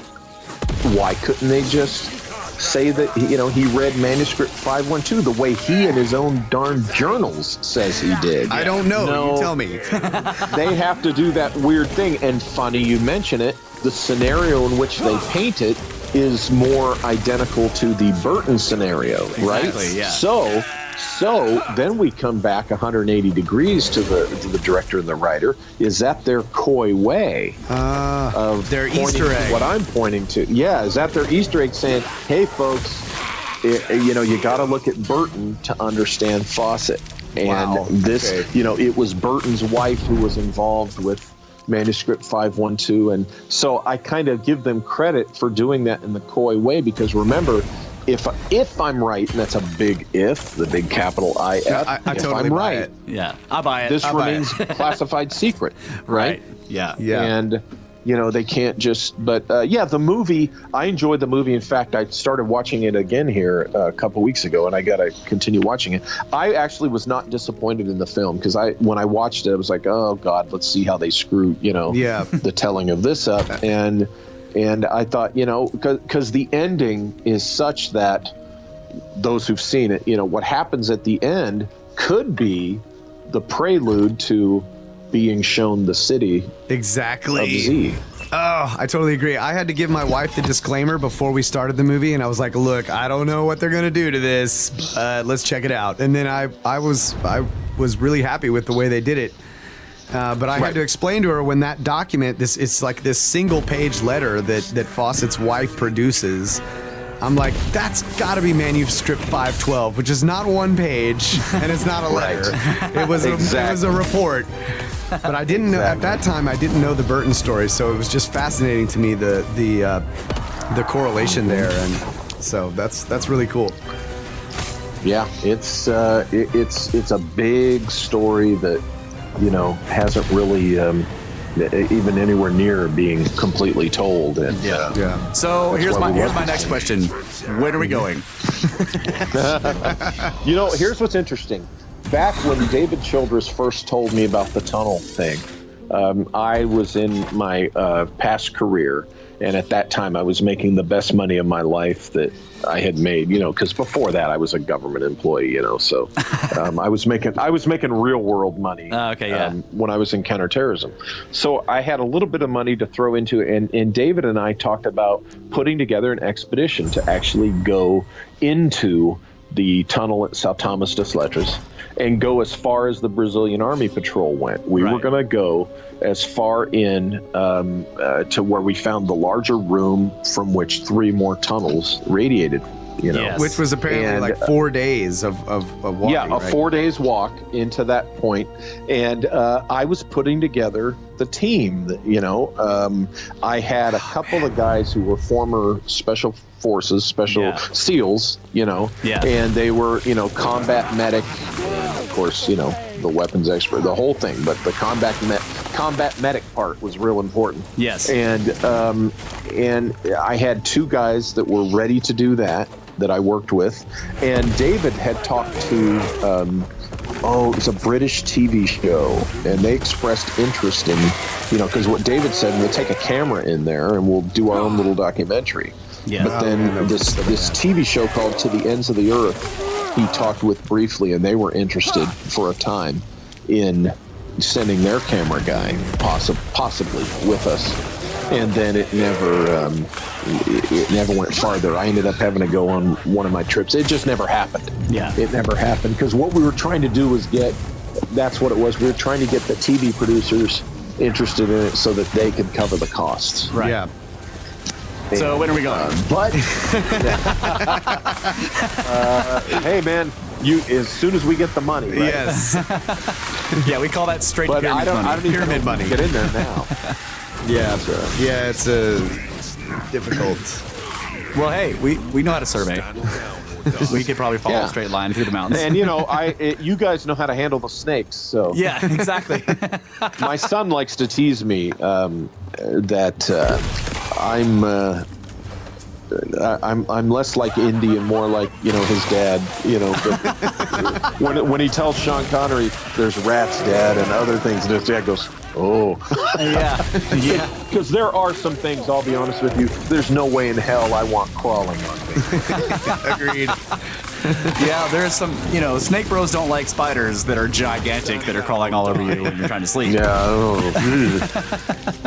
say that he read manuscript 512 the way he in his own darn journals says he did? I don't know. No, you tell me. They have to do that weird thing. And funny you mention it, the scenario in which they paint it is more identical to the Burton scenario, right? Exactly, yeah. So then we come back 180 degrees to the director and the writer. Is that their coy way of their Easter egg? What I'm pointing to, is that their Easter egg saying, "Hey, folks, you got to look at Burton to understand Fawcett." And it was Burton's wife who was involved with manuscript 512, and so I kind of give them credit for doing that in the coy way, because remember, if I'm right, and that's a big if, the big capital IF. I totally buy it. Yeah, I buy it. This remains classified secret, right? Yeah. And they can't just. But the movie. I enjoyed the movie. In fact, I started watching it again here a couple weeks ago, and I got to continue watching it. I actually was not disappointed in the film, because when I watched it, I was like, oh God, let's see how they screw the telling of this up. And I thought, because the ending is such that those who've seen it, what happens at the end could be the prelude to being shown the city exactly of Z. Oh, I totally agree. I had to give my wife the disclaimer before we started the movie, and I was like, look, I don't know what they're going to do to this. Let's check it out. And then I was really happy with the way they did it. But I had to explain to her when that document, it's like this single-page letter that Fawcett's wife produces. I'm like, that's got to be manuscript 512, which is not one page, and it's not a letter. It was a report. But I didn't know at that time. I didn't know the Burton story, so it was just fascinating to me the correlation there, and so that's really cool. Yeah, it's a big story that hasn't really even anywhere near being completely told. And So here's my next question: when are we going? Here's what's interesting. Back when David Childress first told me about the tunnel thing, I was in my past career, and at that time I was making the best money of my life that I had made. Because before that I was a government employee. So I was making real world money. When I was in counterterrorism, so I had a little bit of money to throw into it, and David and I talked about putting together an expedition to actually go into the tunnel at São Tomás das Letras and go as far as the Brazilian Army Patrol went. We were going to go as far in to where we found the larger room from which 3 more tunnels radiated. Which was apparently like 4 days of walking. Yeah, a 4 days walk into that point, and I was putting together the team. I had a couple of guys who were former special forces, SEALs, and they were, combat medic, of course, the weapons expert, the whole thing, but the combat medic part was real important. Yes. And I had 2 guys that were ready to do that I worked with, and David had talked to it was a British TV show, and they expressed interest in, because what David said, we'll take a camera in there and we'll do our own little documentary. Yeah. But then this TV show called To the Ends of the Earth, he talked with briefly, and they were interested for a time in sending their camera guy possibly with us. And then it never went farther. I ended up having to go on one of my trips. It just never happened. Yeah. It never happened, because what we were trying to do was that's what it was. We were trying to get the TV producers interested in it so that they could cover the costs. Right. Yeah. So when are we going? Hey man, as soon as we get the money, right? Yes. Yeah, we call that straight But pyramid money. I don't even Pyramid know money. if we can get in there now. Yeah, it's difficult. Well, hey, we know how to survey. We could probably follow a straight line through the mountains. And you guys know how to handle the snakes, so Yeah, exactly. my son likes to tease me that I'm less like Indy and more like his dad. But when he tells Sean Connery there's rats, Dad, and other things, and his dad goes, oh. Yeah. Because there are some things, I'll be honest with you, there's no way in hell I want crawling on me. Agreed. Yeah, there's some, snake bros don't like spiders that are gigantic that are crawling all over you when you're trying to sleep. Yeah,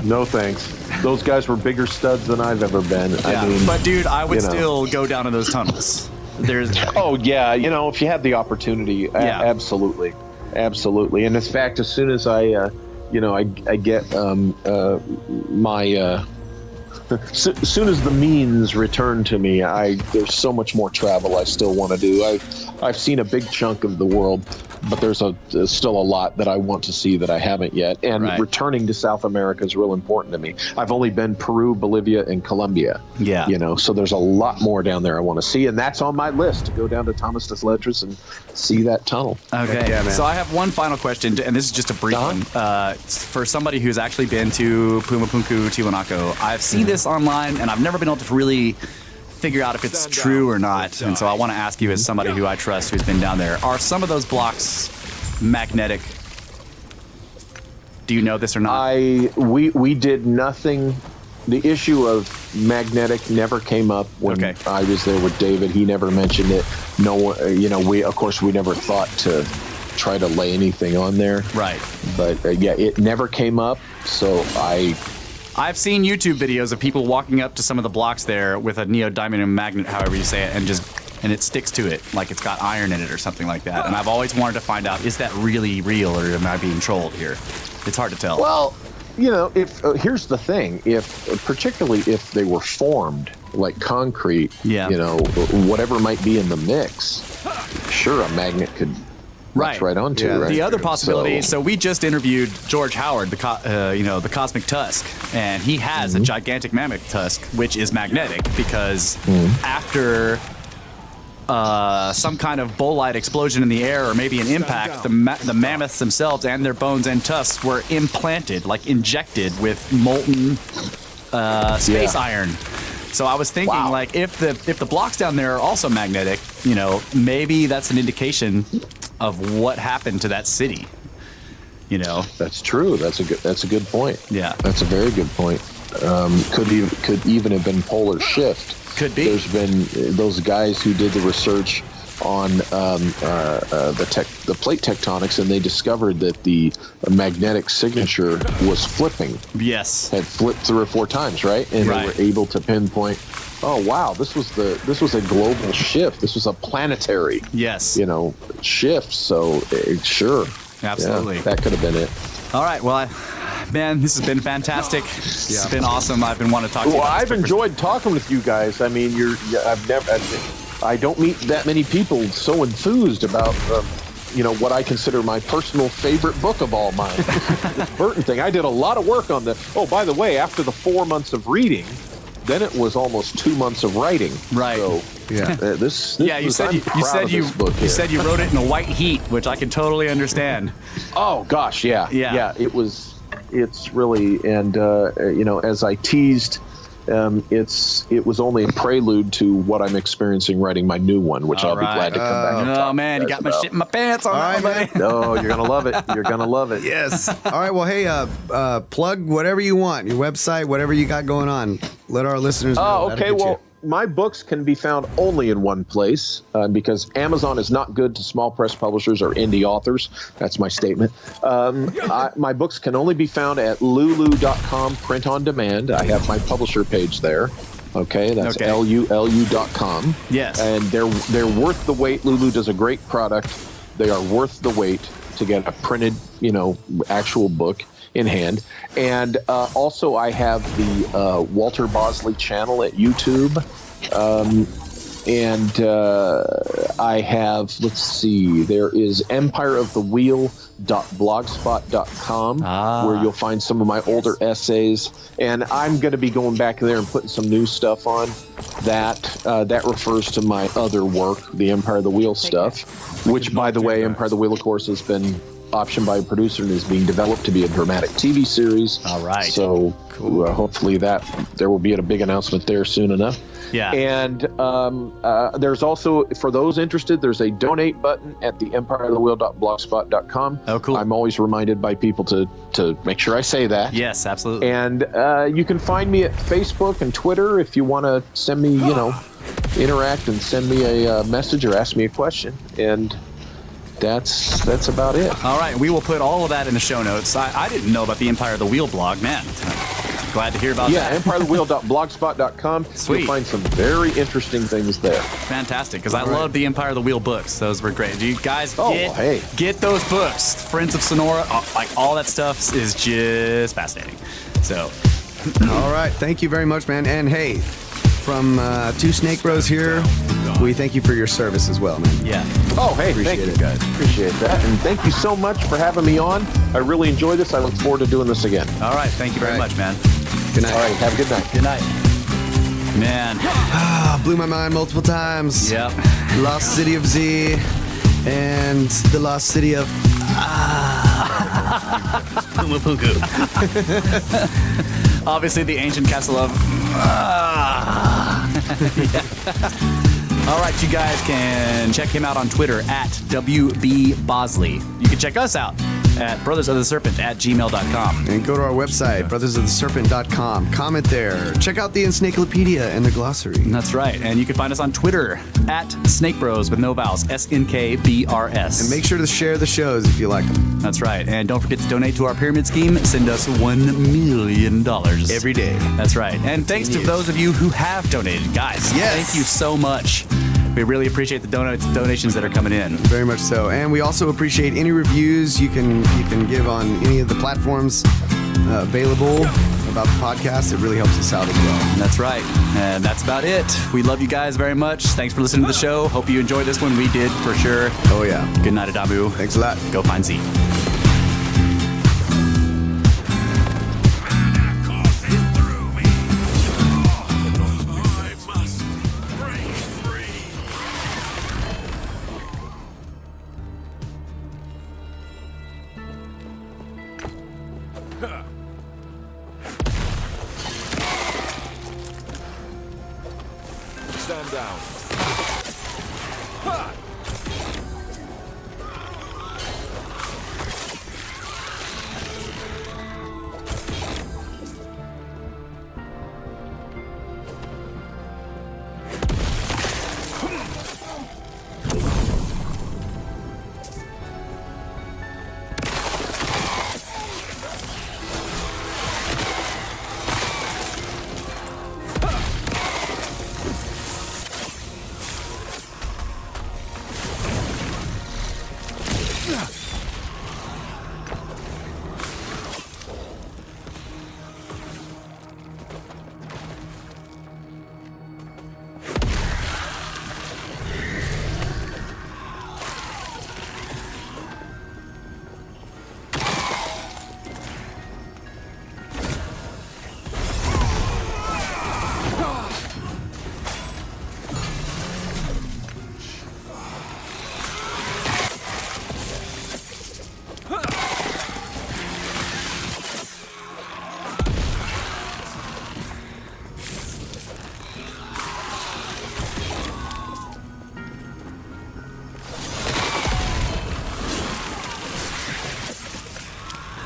no thanks. Those guys were bigger studs than I've ever been. Yeah. I mean, But dude, I would still go down in those tunnels. Oh yeah, if you had the opportunity, absolutely. And in fact, as soon as I get my soon as the means return to me, there's so much more travel I still want to do. I've seen a big chunk of the world, but there's still a lot that I want to see that I haven't yet. And returning to South America is real important to me. I've only been Peru, Bolivia, and Colombia. Yeah. So there's a lot more down there I want to see, and that's on my list, to go down to Tomás das Letras and see that tunnel. Okay. Yeah, man. So I have one final question, and this is just a brief one. For somebody who's actually been to Pumapunku, Tiwanaku, I've seen this online, and I've never been able to really figure out if it's true or not. And so I want to ask you, as somebody who I trust who's been down there, are some of those blocks magnetic? Do you know this or not? We did nothing. The issue of magnetic never came up when I was there with David. He never mentioned it. No one, we never thought to try to lay anything on there. Right. But it never came up. So I've seen YouTube videos of people walking up to some of the blocks there with a neodymium magnet, however you say it, and it sticks to it, like it's got iron in it or something like that. And I've always wanted to find out, is that really real, or am I being trolled here? It's hard to tell. Well, if here's the thing, particularly if they were formed like concrete, whatever might be in the mix, sure, a magnet could latch right onto. Yeah, right? The other possibility. So we just interviewed George Howard, the Cosmic Tusk, and he has a gigantic mammoth tusk, which is magnetic because after some kind of bolide explosion in the air or maybe an impact, the mammoths themselves and their bones and tusks were implanted, like injected with molten space iron. So I was thinking, like, if the blocks down there are also magnetic, maybe that's an indication of what happened to that city. That's true. That's a good point. Yeah, that's a very good point. Could even have been polar shift. Could be. There's been those guys who did the research on the plate tectonics, and they discovered that the magnetic signature was flipping. Yes, had flipped 3 or 4 times, right? And they were able to pinpoint. Oh wow, this was a global shift. This was a planetary, shift. So sure, absolutely, that could have been it. All right, well, man, this has been fantastic. It's been awesome. I've been wanting to talk to you. Well, I've enjoyed talking with you guys. I mean, I don't meet that many people so enthused about, what I consider my personal favorite book of all mine. This Burton thing. I did a lot of work on the. Oh, by the way, after the 4 months of reading, then it was almost 2 months of writing. Right. So, you said you wrote it in a white heat, which I can totally understand. Oh gosh, yeah. It's really, and as I teased, it was only a prelude to what I'm experiencing writing my new one, which I'll be glad to come back and talk Oh man, you got my shit in my pants on that, buddy. No, you're gonna love it. You're gonna love it. Yes. All right. Well, hey, plug whatever you want, your website, whatever you got going on. Let our listeners know. Oh, okay. Well, my books can be found only in one place because Amazon is not good to small press publishers or indie authors. That's my statement. My books can only be found at lulu.com print on demand. I have my publisher page there. Okay, that's LULU.com. Yes. And they're worth the wait. Lulu does a great product. They are worth the wait to get a printed, actual book in hand. And also I have the Walter Bosley channel at YouTube. And I have, let's see, there is empireofthewheel.blogspot.com where you'll find some of my older essays. And I'm going to be going back there and putting some new stuff on that. That refers to my other work, the Empire of the Wheel stuff, which, by the way, Empire of the Wheel, of course, has been optioned by a producer and is being developed to be a dramatic TV series. All right. So hopefully there will be a big announcement there soon enough. Yeah. And there's also, for those interested, there's a donate button at the empireofthewheel.blogspot.com. Oh, cool. I'm always reminded by people to make sure I say that. Yes, absolutely. And you can find me at Facebook and Twitter if you want to send me, interact and send me a message or ask me a question. And that's about it. All right, we will put all of that in the show notes. I didn't know about the Empire of the Wheel blog, man. Glad to hear about that. Yeah, empireofthewheel.blogspot.com. Sweet. You'll find some very interesting things there. Fantastic, because I love the Empire of the Wheel books. Those were great. Do you guys get those books? Friends of Sonora, like all that stuff is just fascinating. So, all right, thank you very much, man. And hey, from two Snake Bros here, we thank you for your service as well, man. Yeah. Oh, hey, thank you, guys. Appreciate that. And thank you so much for having me on. I really enjoy this. I look forward to doing this again. All right, thank you very much, man. Good night. All right, have a good night. Good night. Man. Blew my mind multiple times. Yep. Lost City of Z and the Lost City of Pumapuku. Obviously the ancient castle of All right, you guys can check him out on Twitter at WB Bosley. You can check us out at brothersoftheserpent@gmail.com. And go to our website, brothersoftheserpent.com. Comment there. Check out the Encyclopedia and the glossary. That's right. And you can find us on Twitter at Snake Bros with no vowels, SNKBRS. And make sure to share the shows if you like them. That's right. And don't forget to donate to our pyramid scheme. Send us $1 million every day. That's right. And thanks to those of you who have donated. Guys, yes. Thank you so much. We really appreciate the donations that are coming in. Very much so. And we also appreciate any reviews you can give on any of the platforms available about the podcast. It really helps us out as well. That's right. And that's about it. We love you guys very much. Thanks for listening to the show. Hope you enjoyed this one. We did for sure. Oh, yeah. Good night, Adamu. Thanks a lot. Go find Z. Stand down.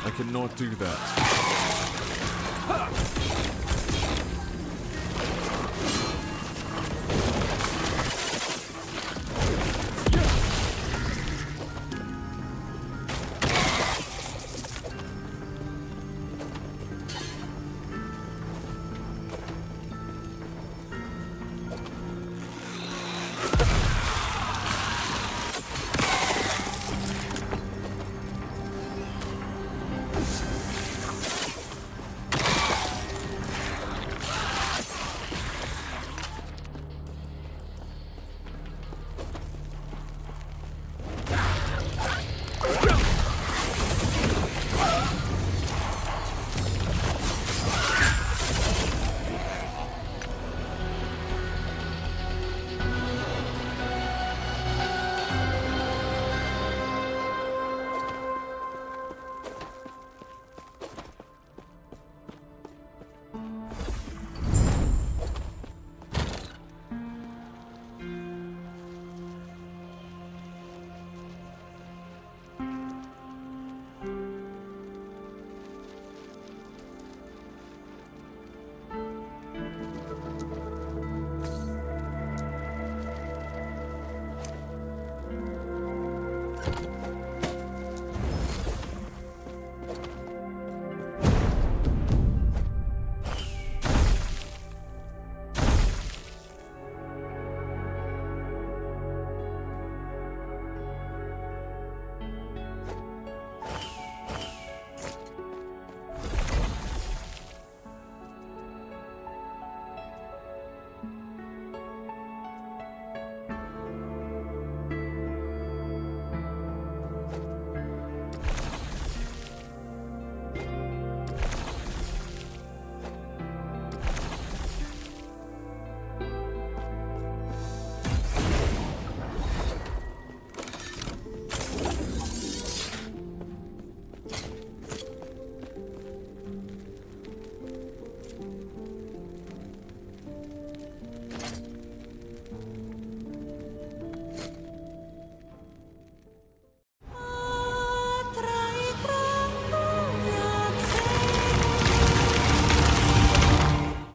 I cannot do that.